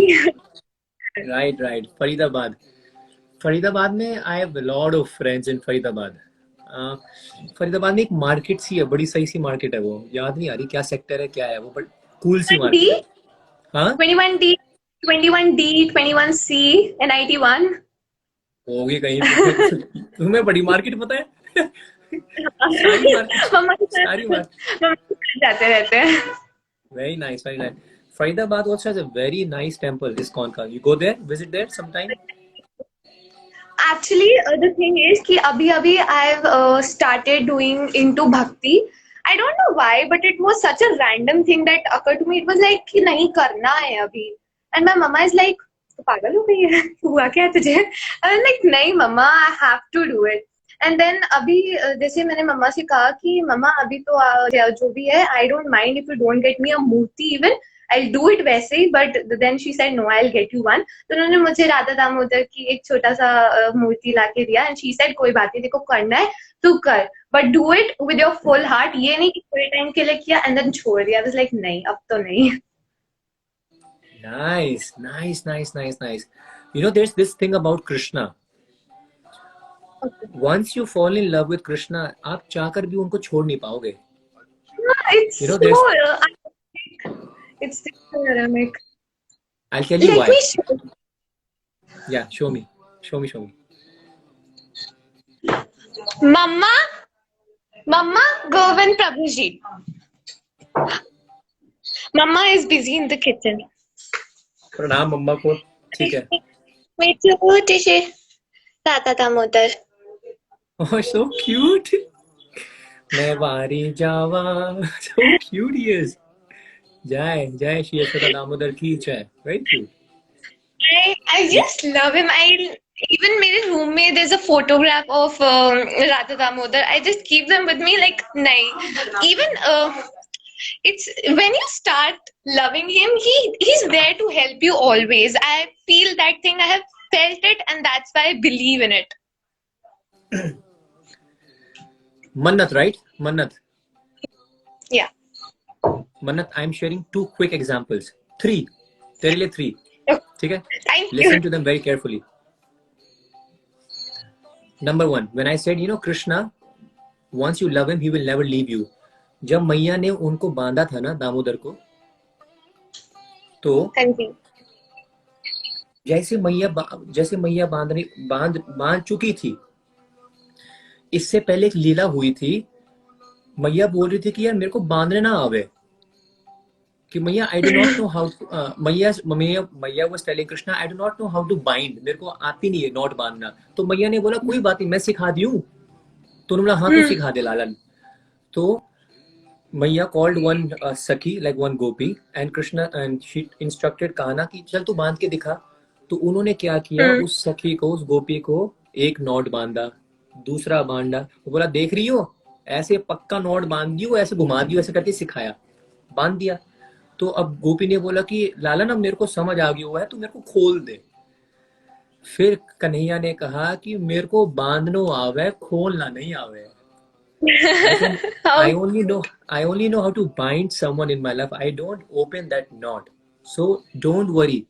Right right right, Faridabad. Faridabad में I have lot of friends in Faridabad. Faridabad में एक market सी है, बड़ी सही सी मार्केट है, वो याद नहीं आ रही क्या सेक्टर है क्या है वो, बट कूल सी मार्केट है। 21D, हाँ, 21D, 21D, 21C, and 91. होगी कहीं पे। तुम्हें बड़ी मार्केट पता है? सारी मार्केट, मम्मा के सारी साथ मार्केट। मम्मा के साथ जाते रहते हैं. Very nice, very nice. Faridabad also has a very nice temple, ISKCON का। You go there, visit there sometime? Actually, the thing is कि अभी I've started doing into bhakti. I don't know why, but it was such a random thing that occurred to me. It was like कि नहीं करना है अभी. And my mama is like, तो पागल हो गई है, हुआ क्या है तुझे? लाइक नहीं mamma, I have to do it. And then अभी जैसे मैंने मम्मा से कहा कि मम्मा अभी तो जो भी है, I don't mind if you don't get me a murti even, I do it वैसे ही, but then she said no, I will get you one. तो उन्होंने मुझे राधा दामोदर की एक छोटा सा मूर्ति ला के दिया, एंड शी सेड कोई बात नहीं, देखो करना है तू कर, but do it with your full heart. ये नहीं कि थोड़े टाइम के लिए किया एंड देन छोड़ दिया. आई वाज लाइक नहीं, अब तो नहीं. Nice, nice, nice, nice, nice. You know, there's this thing about Krishna. Once you fall in love with Krishna, आप चाहकर भी उनको छोड़ नहीं पाओगे. It's You know, so there's. it's dynamic. I'll tell you Let why. me show. Yeah, show me, show me, show me. Mama, Mama, Govind Prabhuji. Mama is busy in the kitchen. प्रणाम मम्मा को. ठीक है. मैं छोटे से Radha Damodar. Oh, so cute. मैं वारी जावा. So cute he is. जय जय श्री यशोदा दामोदर की जय. Very cute. I just love him. Even मेरे room में there's a photograph of Radha Damodar. I just keep them with me. Like नहीं. Even it's when you start loving him, he's there to help you always. I feel that thing. I have felt it, and that's why I believe in it. Mannat, right? Mannat. Yeah. Mannat, I'm sharing 2 quick examples. 3. तेरे लिए 3. ठीक है? Thank you. Listen to them very carefully. Number 1, when I said, you know, Krishna, once you love him, he will never leave you. जब मैया ने उनको बांधा था ना दामोदर को, तो Thank you. जैसे मैया बांध चुकी थी, इससे पहले एक लीला हुई थी. मैया बोल रही थी कि यार मेरे को बांधने ना आवे, कि Maiya I do not know how. Maiya was telling Krishna, I do not know how to bind, मेरे को आती नहीं है नॉट बांधना. तो मैया ने बोला कोई बात नहीं, मैं सिखा दी हूँ. तो उन्होंने हाँ तो सिखा दे लालन. तो मैया कॉल्ड वन सखी, like one Gopi, and Krishna and she instructed Kanha कि चल तू बांध के दिखा. तो उन्होंने क्या किया, उस सखी को, उस गोपी को एक नॉट बांधा, दूसरा बांधा. वो बोला देख रही हो, ऐसे पक्का नॉट बांध दियो, ऐसे घुमा दियो, ऐसे करके सिखाया, बांध दिया. तो अब गोपी ने बोला कि लालन अब मेरे को समझ आ गया हुआ है, तो मेरे को खोल दे. फिर कन्हैया ने कहा कि मेरे को बांधनो आवे, खोलना नहीं आवे. I only know how to bind someone in my life. I don't open that knot. So don't worry.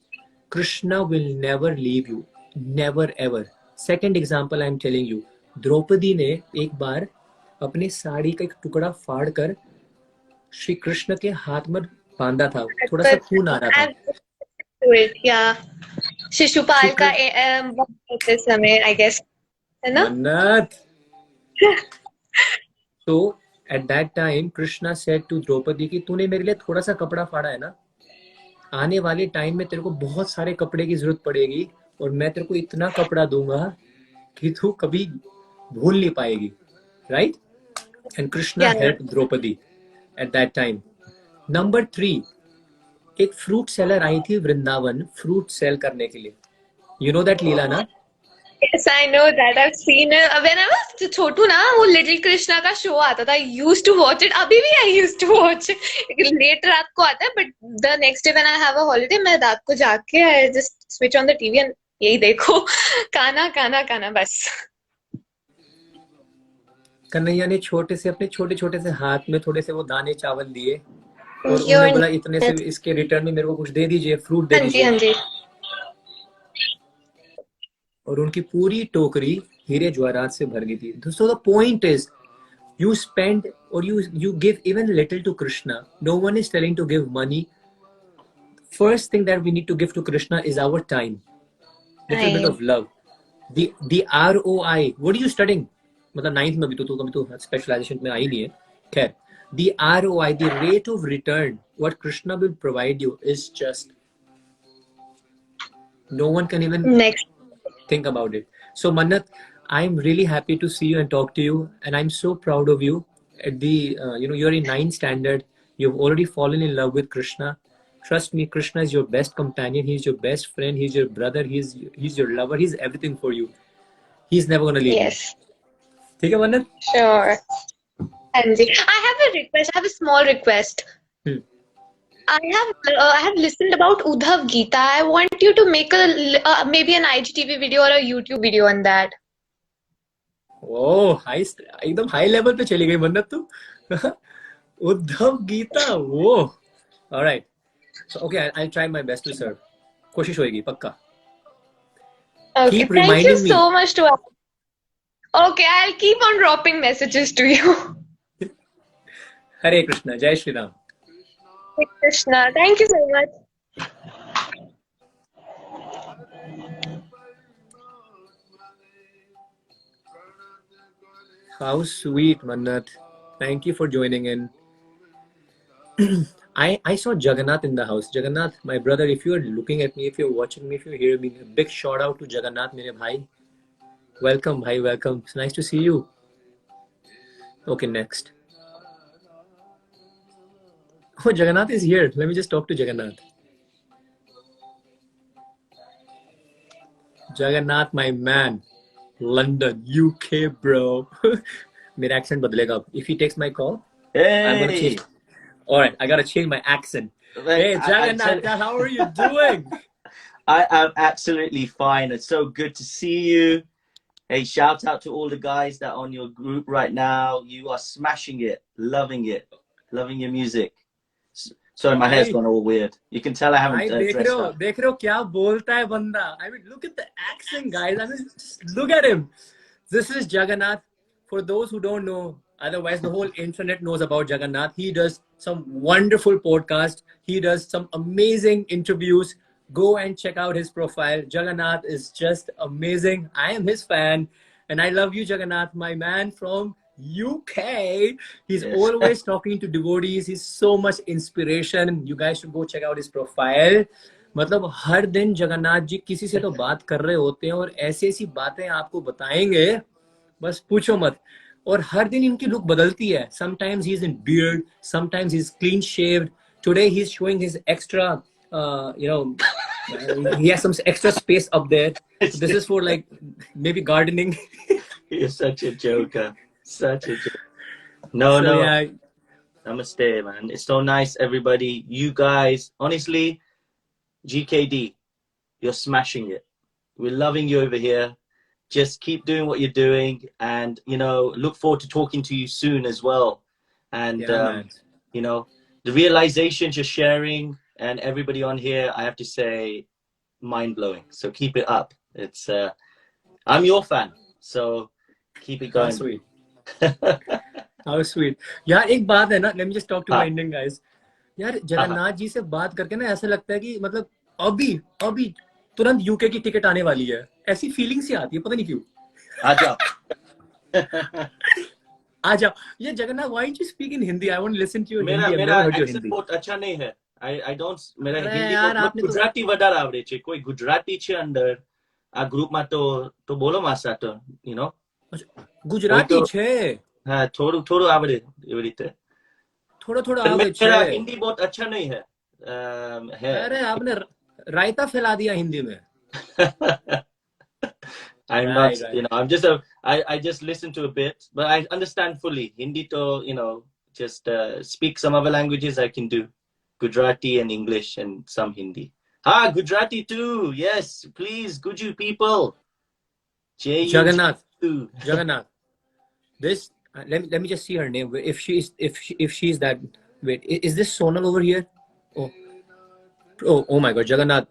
Krishna will never leave you. Never ever. Second example I am telling you. Draupadi ने एक बार अपनी साड़ी का एक टुकड़ा फाड़ कर श्री कृष्ण के हाथ में बांधा था. थोड़ा सा खून आ रहा था. Yeah. शिशुपाल का समय, I guess, है ना? मन्नत. So at that time Krishna said to Draupadi कि तूने मेरे लिए थोड़ा सा कपड़ा फाड़ा है ना, आने वाले टाइम में तेरे को बहुत सारे कपड़े की जरूरत पड़ेगी, और मैं तेरे को इतना कपड़ा दूंगा कि तू कभी भूल नहीं पाएगी. Right? And Krishna helped Draupadi at that time. Number 3, एक फ्रूट सेलर आई थी वृंदावन फ्रूट सेल करने के लिए. You know that लीला ना? Yes, I know that. I've seen it. When I was छोटू ना, वो Little Krishna का शो आता था. I used to watch it. अभी भी I used to watch it. Late रात को आता है, but the next day when I have a holiday, मैं रात को जाके I just switch on the TV and यही देखो, काना काना काना बस. कन्हैया ने अपने छोटे छोटे से हाथ में थोड़े से वो दाने चावल दिए, और उन्होंने बोला इतने से इसके रिटर्न में मेरे को कुछ दे दीजिए, फ्रूट दे दीजिए. हाँ जी. और उनकी पूरी टोकरी हीरे जवाहरात से भर गई थी. So the point is, you spend or you give even little to Krishna. No one is telling to give money. First thing that we need to give to Krishna is our time, little bit of love. The ROI. What are you studying? मतलब 9th में भी तो कभी तो specialisation में आई नहीं है. खैर, the ROI, the rate of return, what Krishna will provide you is just, no one can even think about it. So Mannat, I'm really happy to see you and talk to you, and I'm so proud of you. At the you're in 9th standard, you've already fallen in love with Krishna. Trust me, Krishna is your best companion. He's your best friend. He's your brother. He's your lover. He's everything for you. He's never gonna leave you. Yes, ठीक है मन्नत? sure. Anji, I have a request. I have a small request. Hmm. I have listened about Udhav Geeta. I want you to make maybe an IGTV video or a YouTube video on that. Oh high एकदम high level पे चली गई मन्नत तू. उद्धव गीता वो. Alright. So okay, I'll try my best to serve. कोशिश होएगी पक्का. Okay, Keep thank you reminding me. so much to. Okay, I'll keep on dropping messages to you. हरे कृष्णा, जय Shri Ram. Hare Krishna, thank you so much. How sweet, Mannat. Thank you for joining in. I saw Jagannath in the house. Jagannath, my brother, if you're looking at me, if you're watching me, if you're hearing me, a big shout out to Jagannath, mere bhai. Welcome, bhai, welcome. It's nice to see you. Okay, next. Oh, Jagannath is here. Let me just talk to Jagannath. Jagannath, my man. London, UK, bro. मेरा accent बदलेगा अब. If he takes my call, I'm gonna change. All right, I gotta change my accent. Hey, Jagannath, how are you doing? I am absolutely fine. It's so good to see you. Hey, shout out to all the guys that are on your group right now. You are smashing it, loving your music. Sorry, my hair's gone all weird. You can tell I haven't dressed up. देख रहे हो क्या बोलता है बंदा. I mean, look at the accent, guys. I mean, just look at him. This is Jagannath. For those who don't know, otherwise the whole internet knows about Jagannath. He does some wonderful podcasts. He does some amazing interviews. Go and check out his profile. Jagannath is just amazing. I am his fan, and I love you, Jagannath, my man from UK. He's Yes. always talking to devotees. He's so much inspiration. You guys should go check out his profile. मतलब हर दिन जगन्नाथ जी किसी से तो बात कर रहे होते हैं और ऐसी ऐसी बातें आपको बताएंगे बस पूछो मत. और हर दिन इनकी लुक बदलती है. Sometimes he's in beard, sometimes he's clean shaved. Today he's showing his extra, he has some extra space up there. So this is for like maybe gardening. You're such a joker. Such a joker. No, So, no. yeah, Namaste, man. It's so nice, everybody. You guys, honestly, GKD, you're smashing it. We're loving you over here. Just keep doing what you're doing, and look forward to talking to you soon as well. And yeah, man. The realizations you're sharing, and everybody on here, I have to say, mind blowing. So keep it up. It's I'm your fan, so keep it How going. sweet. How sweet. यार एक बात है ना, let me just talk to my हाँ. Indian guys. यार जगन्नाथ जी से बात करके ना ऐसा लगता है कि मतलब अभी तुरंत यूके की टिकट आने वाली है. ऐसी फीलिंग सी आती है, पता नहीं क्यों. आजा. आ जाओ. ये Jagannath, why don't you speak in Hindi? I want to listen to your मेरा Hindi. I've मेरा never heard your accent Hindi. बहुत अच्छा नहीं है. I don't मेरा अरे हिंदी यार, बहुत आपने तो- गुजराती વધારે આવડે છે. કોઈ ગુજરાતી છે અંદર આ ગ્રુપમાં તો બોલો માસા તો गुजराती वो तो- छे. હા થોડું આવડે એવી રીતે. थोड़ा पर आवड़े मेरा छे. हिंदी बहुत अच्छा नहीं है. है. अरे आपने रायता फैला दिया हिंदी में. I'm Right, not, right. I'm just I just listen to a bit, but I understand fully. Hindi to, just speak some other languages I can do. Gujarati and English and some Hindi. Gujarati too. Yes, please, Guju people. Jagannath. Too. Jagannath. This let me just see her name. If she's that, wait, is this Sonal over here? Oh my God, Jagannath.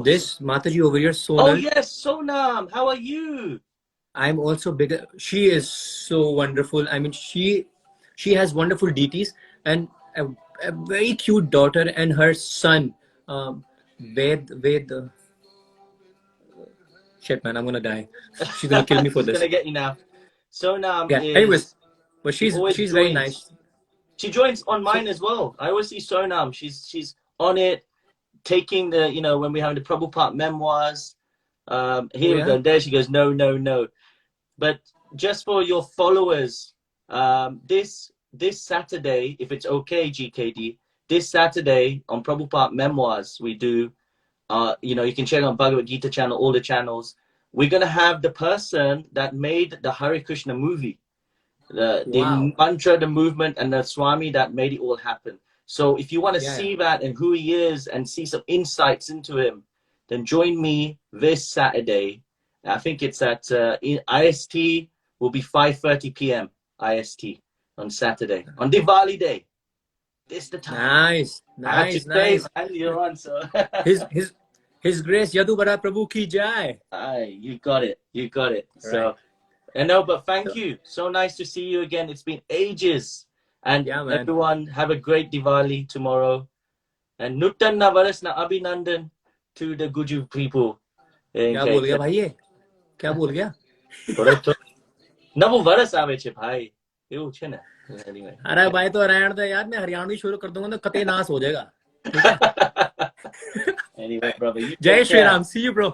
This Mataji over here, Sonal. Oh yes, Sonam. How are you? I'm also bigger. She is so wonderful. I mean, she has wonderful deities and a very cute daughter and her son, Ved. Shit, man, I'm gonna die. She's gonna kill me for She's this. gonna get you now. Sonam Yeah. is. Anyways, but she's always very joins. nice. She joins on mine as well. I always see Sonam. She's on it, taking the, when we're having the Prabhupada memoirs. Here we yeah? go. There she goes. No. But just for your followers, this Saturday, if it's okay, GKD, this Saturday on Prabhupada Memoirs, we do, you can check on Bhagavad Gita channel, all the channels. We're going to have the person that made the Hare Krishna movie, the Wow. mantra, the movement, and the Swami that made it all happen. So if you want to see that and who he is and see some insights into him, then join me this Saturday. I think it's at IST will be 5:30 p.m. IST on Saturday, on Diwali day. This the time. Nice, I have to nice, say, nice. man, you're on, so. His Grace Yadu Bada Prabhu ki jai. Aye, you got it. You got it. Right. So, no, but thank you. So nice to see you again. It's been ages. And Yeah, man. everyone, have a great Diwali tomorrow. And Nutan na Varas na Abhinandan to the Guju people. क्या बोल गया भाई ये? क्या बोल गया? नवो वरस आवे छे भाई એવું છે ને anyway अरे भाई तो रहने दे यार, मैं हरियाणवी शुरू कर दूंगा तो कतई नाश हो जाएगा. ठीक है? anyway brother you जय take Shri care. Ram. See you bro.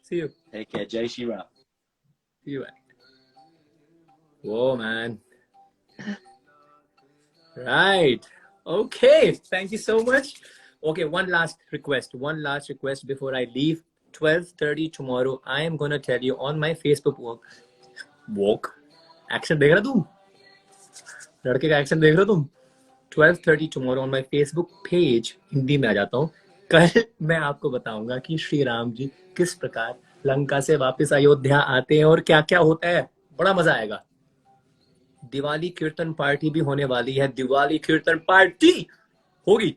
See you. Take care. Jai Shri Ram. See you. Whoa man. Right. Okay. Thank you so much. Okay, one last request before I leave. 12:30 tomorrow, I am gonna tell you on my Facebook walk. Action देख रहा तुम? लड़के का action देख रहे हो तुम? 12:30 tomorrow on my Facebook page. Hindi में आ जाता हूँ. कल मैं आपको बताऊंगा कि श्री राम जी किस प्रकार लंका से वापस अयोध्या आते हैं और क्या क्या होता है. बड़ा मजा आएगा. दिवाली कीर्तन पार्टी भी होने वाली है. दिवाली कीर्तन पार्टी होगी.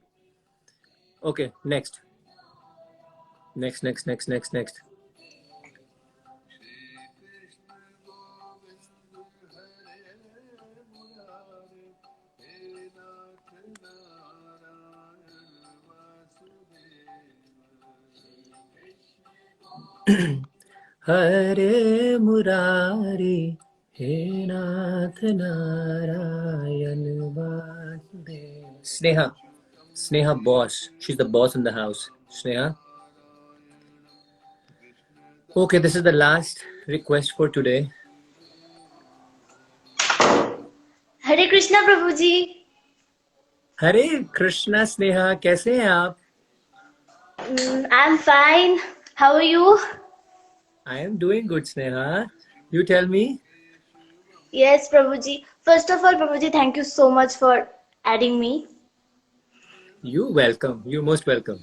Okay, next. हरे मुरारी हे नाथ Narayan Vasudev. Sneha boss. She's the boss in the house. Sneha. Okay, this is the last request for today. Hare Krishna प्रभु जी. हरे कृष्णा स्नेहा, कैसे हैं आप? I am fine. How are you? I am doing good, Sneha. You tell me. Yes, प्रभु जी. First of all, प्रभु जी, thank you so much for adding me. You welcome. You're most welcome.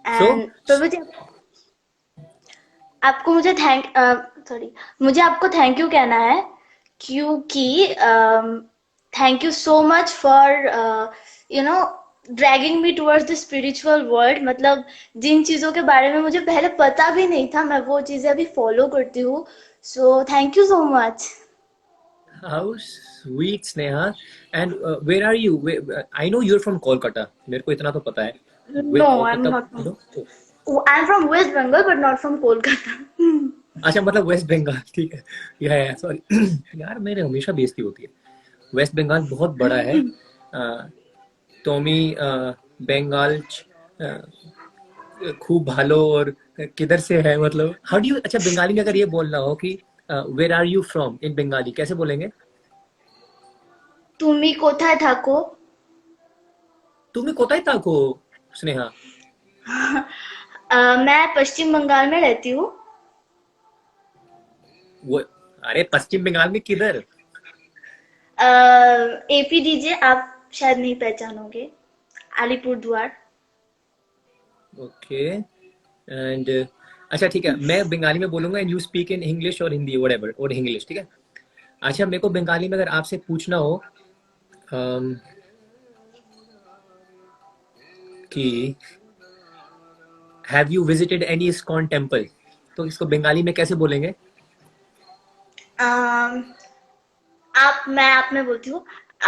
And प्रभु जी, आपको मुझे आपको thank you कहना है क्योंकि thank you so much for dragging me towards the spiritual world. मतलब जिन चीजों के बारे में मुझे पहले पता भी नहीं था, मैं वो चीजें अभी फॉलो करती हूँ. So thank you so much. How sweet, Sneha. And where are you? I know you're from Kolkata. मेरे को इतना तो पता है. No, I'm not. I'm from West Bengal, but not from Kolkata. अच्छा, मतलब वेस्ट बंगाल. ठीक है. या सॉरी यार, मेरे हमेशा बेइज्जती होती है. वेस्ट बंगाल बहुत बड़ा है. तोमी बंगाल खूब भालो. और किधर से है, मतलब हाउ डू यू. अच्छा, बंगाली में अगर ये बोलना हो कि where are you from in Bengali, कैसे बोलेंगे? तुम्ही कोথায় থাকো? तुम्हें कोথায় থাকো, स्नेहा? मैं पश्चिम बंगाल में रहती हूँ. वो अरे पश्चिम बंगाल में किधर? एपीडीजे, आप शायद नहीं पहचानोगे. अलीपुर द्वार. ओके. एंड अच्छा ठीक है, मैं बंगाली में बोलूंगा and you speak in English और हिंदी, व्हाटएवर, और इंग्लिश. ठीक है. अच्छा, मेरे को बंगाली में अगर आपसे पूछना हो कि have you visited any ISKCON temple, तो इसको बंगाली में कैसे बोलेंगे? मैं आप में बोलती हूँ.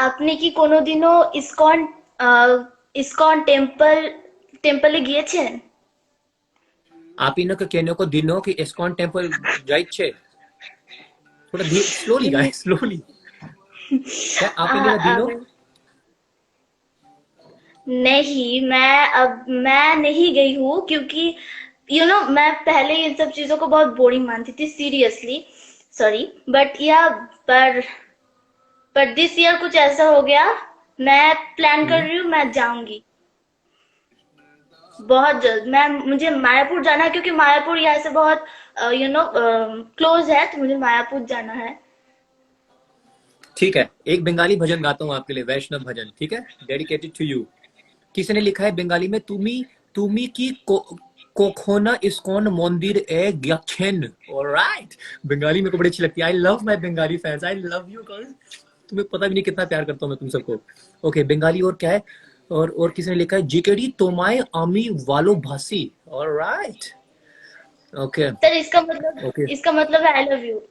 আপনি কি কোনোদিনও ইসকন টেম্পলে গিয়েছেন? आप इन कहने को दिनों कि इस्कॉन टेम्पल जाइए. थोड़ा धीरे, स्लोली गाइस, स्लोली. आप इन दिनों नहीं, मैं नहीं गई हूँ क्योंकि मैं पहले इन सब चीजों को बहुत बोरिंग मानती थी, seriously. Sorry, but this year कुछ ऐसा हो गया, मैं प्लान कर रही हूँ, मैं जाऊंगी बहुत जल्द। मुझे मायापुर जाना है, क्योंकि मायापुर यहाँ से बहुत क्लोज है, तो मुझे मायापुर जाना है। ठीक है, एक बंगाली भजन गाता हूँ आपके लिए, वैष्णव भजन, ठीक है, डेडिकेटेड टू यू। किसी ने लिखा है बंगाली में, तुमी तुमी की कोखोना इस्कॉन मंदिर ए ग्याखेन। ऑलराइट, बंगाली मेरे को बड़ी अच्छी लगती है। I love my Bengali fans, I love you guys. तुम्हें पता भी नहीं कितना प्यार करता हूँ मैं तुम सबको। ओके, बंगाली और क्या है? और किसी ने लिखा है जीकेडी तोमाए आमी वालो भासी। Alright, okay sir, okay. इसका मतलब है आई लव यू।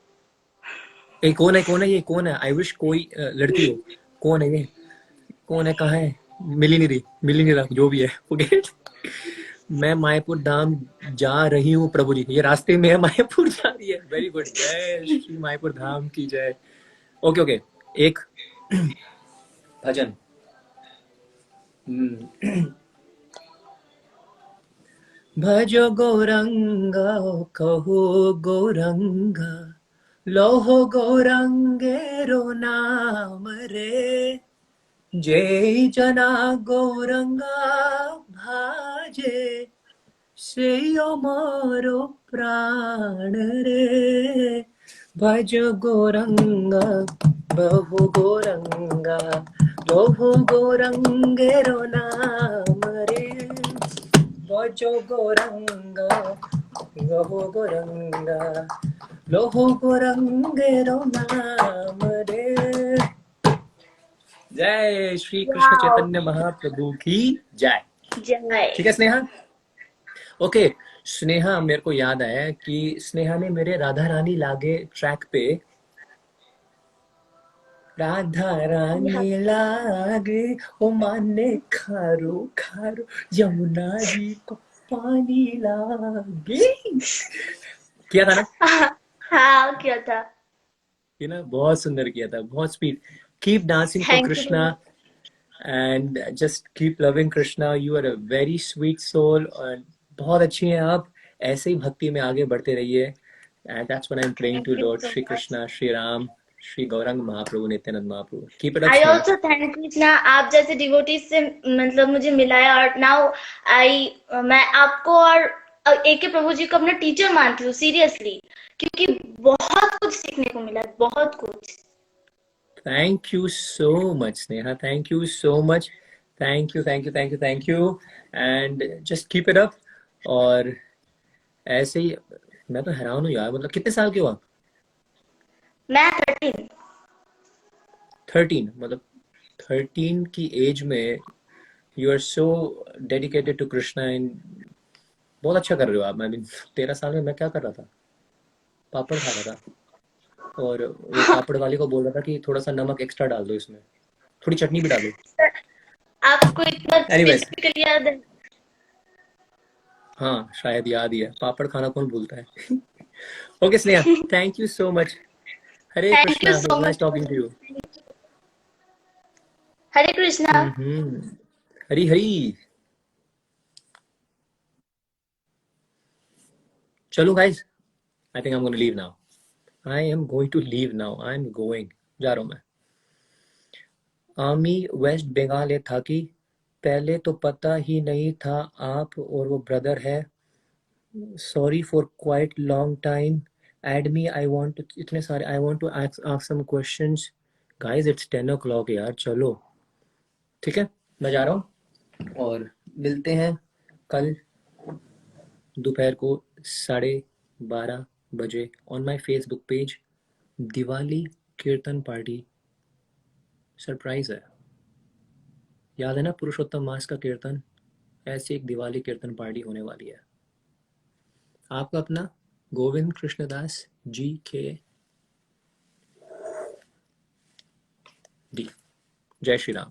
ये कौन है ये कौन है? आई विश कोई लड़की हो। कौन है ये? कौन है? कहाँ है? मिल ही नहीं रहा, जो भी है forget। मैं मायापुर धाम जा रही हूँ प्रभु जी, ये रास्ते में है, मायापुर जा रही है। वेरी गुड, जय श्री मायापुर धाम की जय। ओके ओके, एक भजन। भजो गौरंगा कहो गौरंगा, लोहो गौरंगेरो नाम रे, जय जना गौरंगा भाजे, से मोरो प्राण रे। भज गौरंगा बहु गौरंगा, लोहो गौरंगेरो नाम रे, भजो गौरंगा बहु गौरंगा, लोहो गौरंगेरो नाम रे। जय श्री कृष्ण चैतन्य महाप्रभु की जय। जय। ठीक है स्नेहा? ओके, स्नेहा, मेरे को याद आया कि स्नेहा ने मेरे राधा रानी लागे ट्रैक पे राधा रानी लागे ओ माने खारो खारो, यमुना जी को पानी लागे, किया था ना? हाँ, क्या था? ये ना बहुत सुंदर किया था, बहुत sweet. Keep dancing for thank you. Krishna and just keep loving Krishna. You are a very sweet soul, और बहुत अच्छी हैं आप। ऐसे ही भक्ति में आगे बढ़ते रहिए। And that's what I am praying thank to you lord so Shri much. Krishna, Shri Ram, Shri Gaurang Mahaprabhu, Nityanand Mahaprabhu. Keep it up I Sneha. Also thank Krishna, आप जैसे डिवोटीज से मतलब मुझे मिला है, और नाउ मैं आपको और एके प्रभु जी को अपना टीचर मानती हूँ, सीरियसली, क्योंकि बहुत कुछ सीखने को मिला, बहुत कुछ। Thank you so much Sneha, thank you so much, thank you thank you thank you thank you. And just keep it up. और ऐसे ही, मैं तो हैरान हूँ यार, मतलब कितने साल के हो आप? मैं 13। 13, मतलब 13 की एज में you are so dedicated to Krishna. And बहुत अच्छा कर रहे हो आप। मैं 13 साल में मैं क्या कर रहा था? पापड़ खा रहा था, और वो पापड़ वाले को बोल रहा था कि थोड़ा सा नमक एक्स्ट्रा डाल दो इसमें, थोड़ी चटनी भी डालो। आपको इतना एनीवेज, स्पेसिफिकली याद है? हाँ शायद याद ही है, पापड़ खाना कौन भूलता है। Okay Sneha, thank you so much. Hare thank you Krishna, so nice much. Talking to you. Hare Krishna. Hari Hari. चलो guys, I think I am going to leave now. I am going to leave now, I am going, जा रहा हूँ मैं। Army waste Bengal है था कि पहले तो पता ही नहीं था आप और वो ब्रदर है। Sorry for quite long time. Add me, I want to, इतने सारे, I want to ask some questions. Guys it's 10 o'clock यार, चलो ठीक है, मैं जा रहा हूँ। और मिलते हैं कल दोपहर को 12:30 बजे on my Facebook page. Diwali kirtan party surprise है, याद है ना? पुरुषोत्तम मास का कीर्तन, ऐसे एक दिवाली कीर्तन पार्टी होने वाली है। आपका अपना गोविंद कृष्णदास जी के डी। जय श्री राम।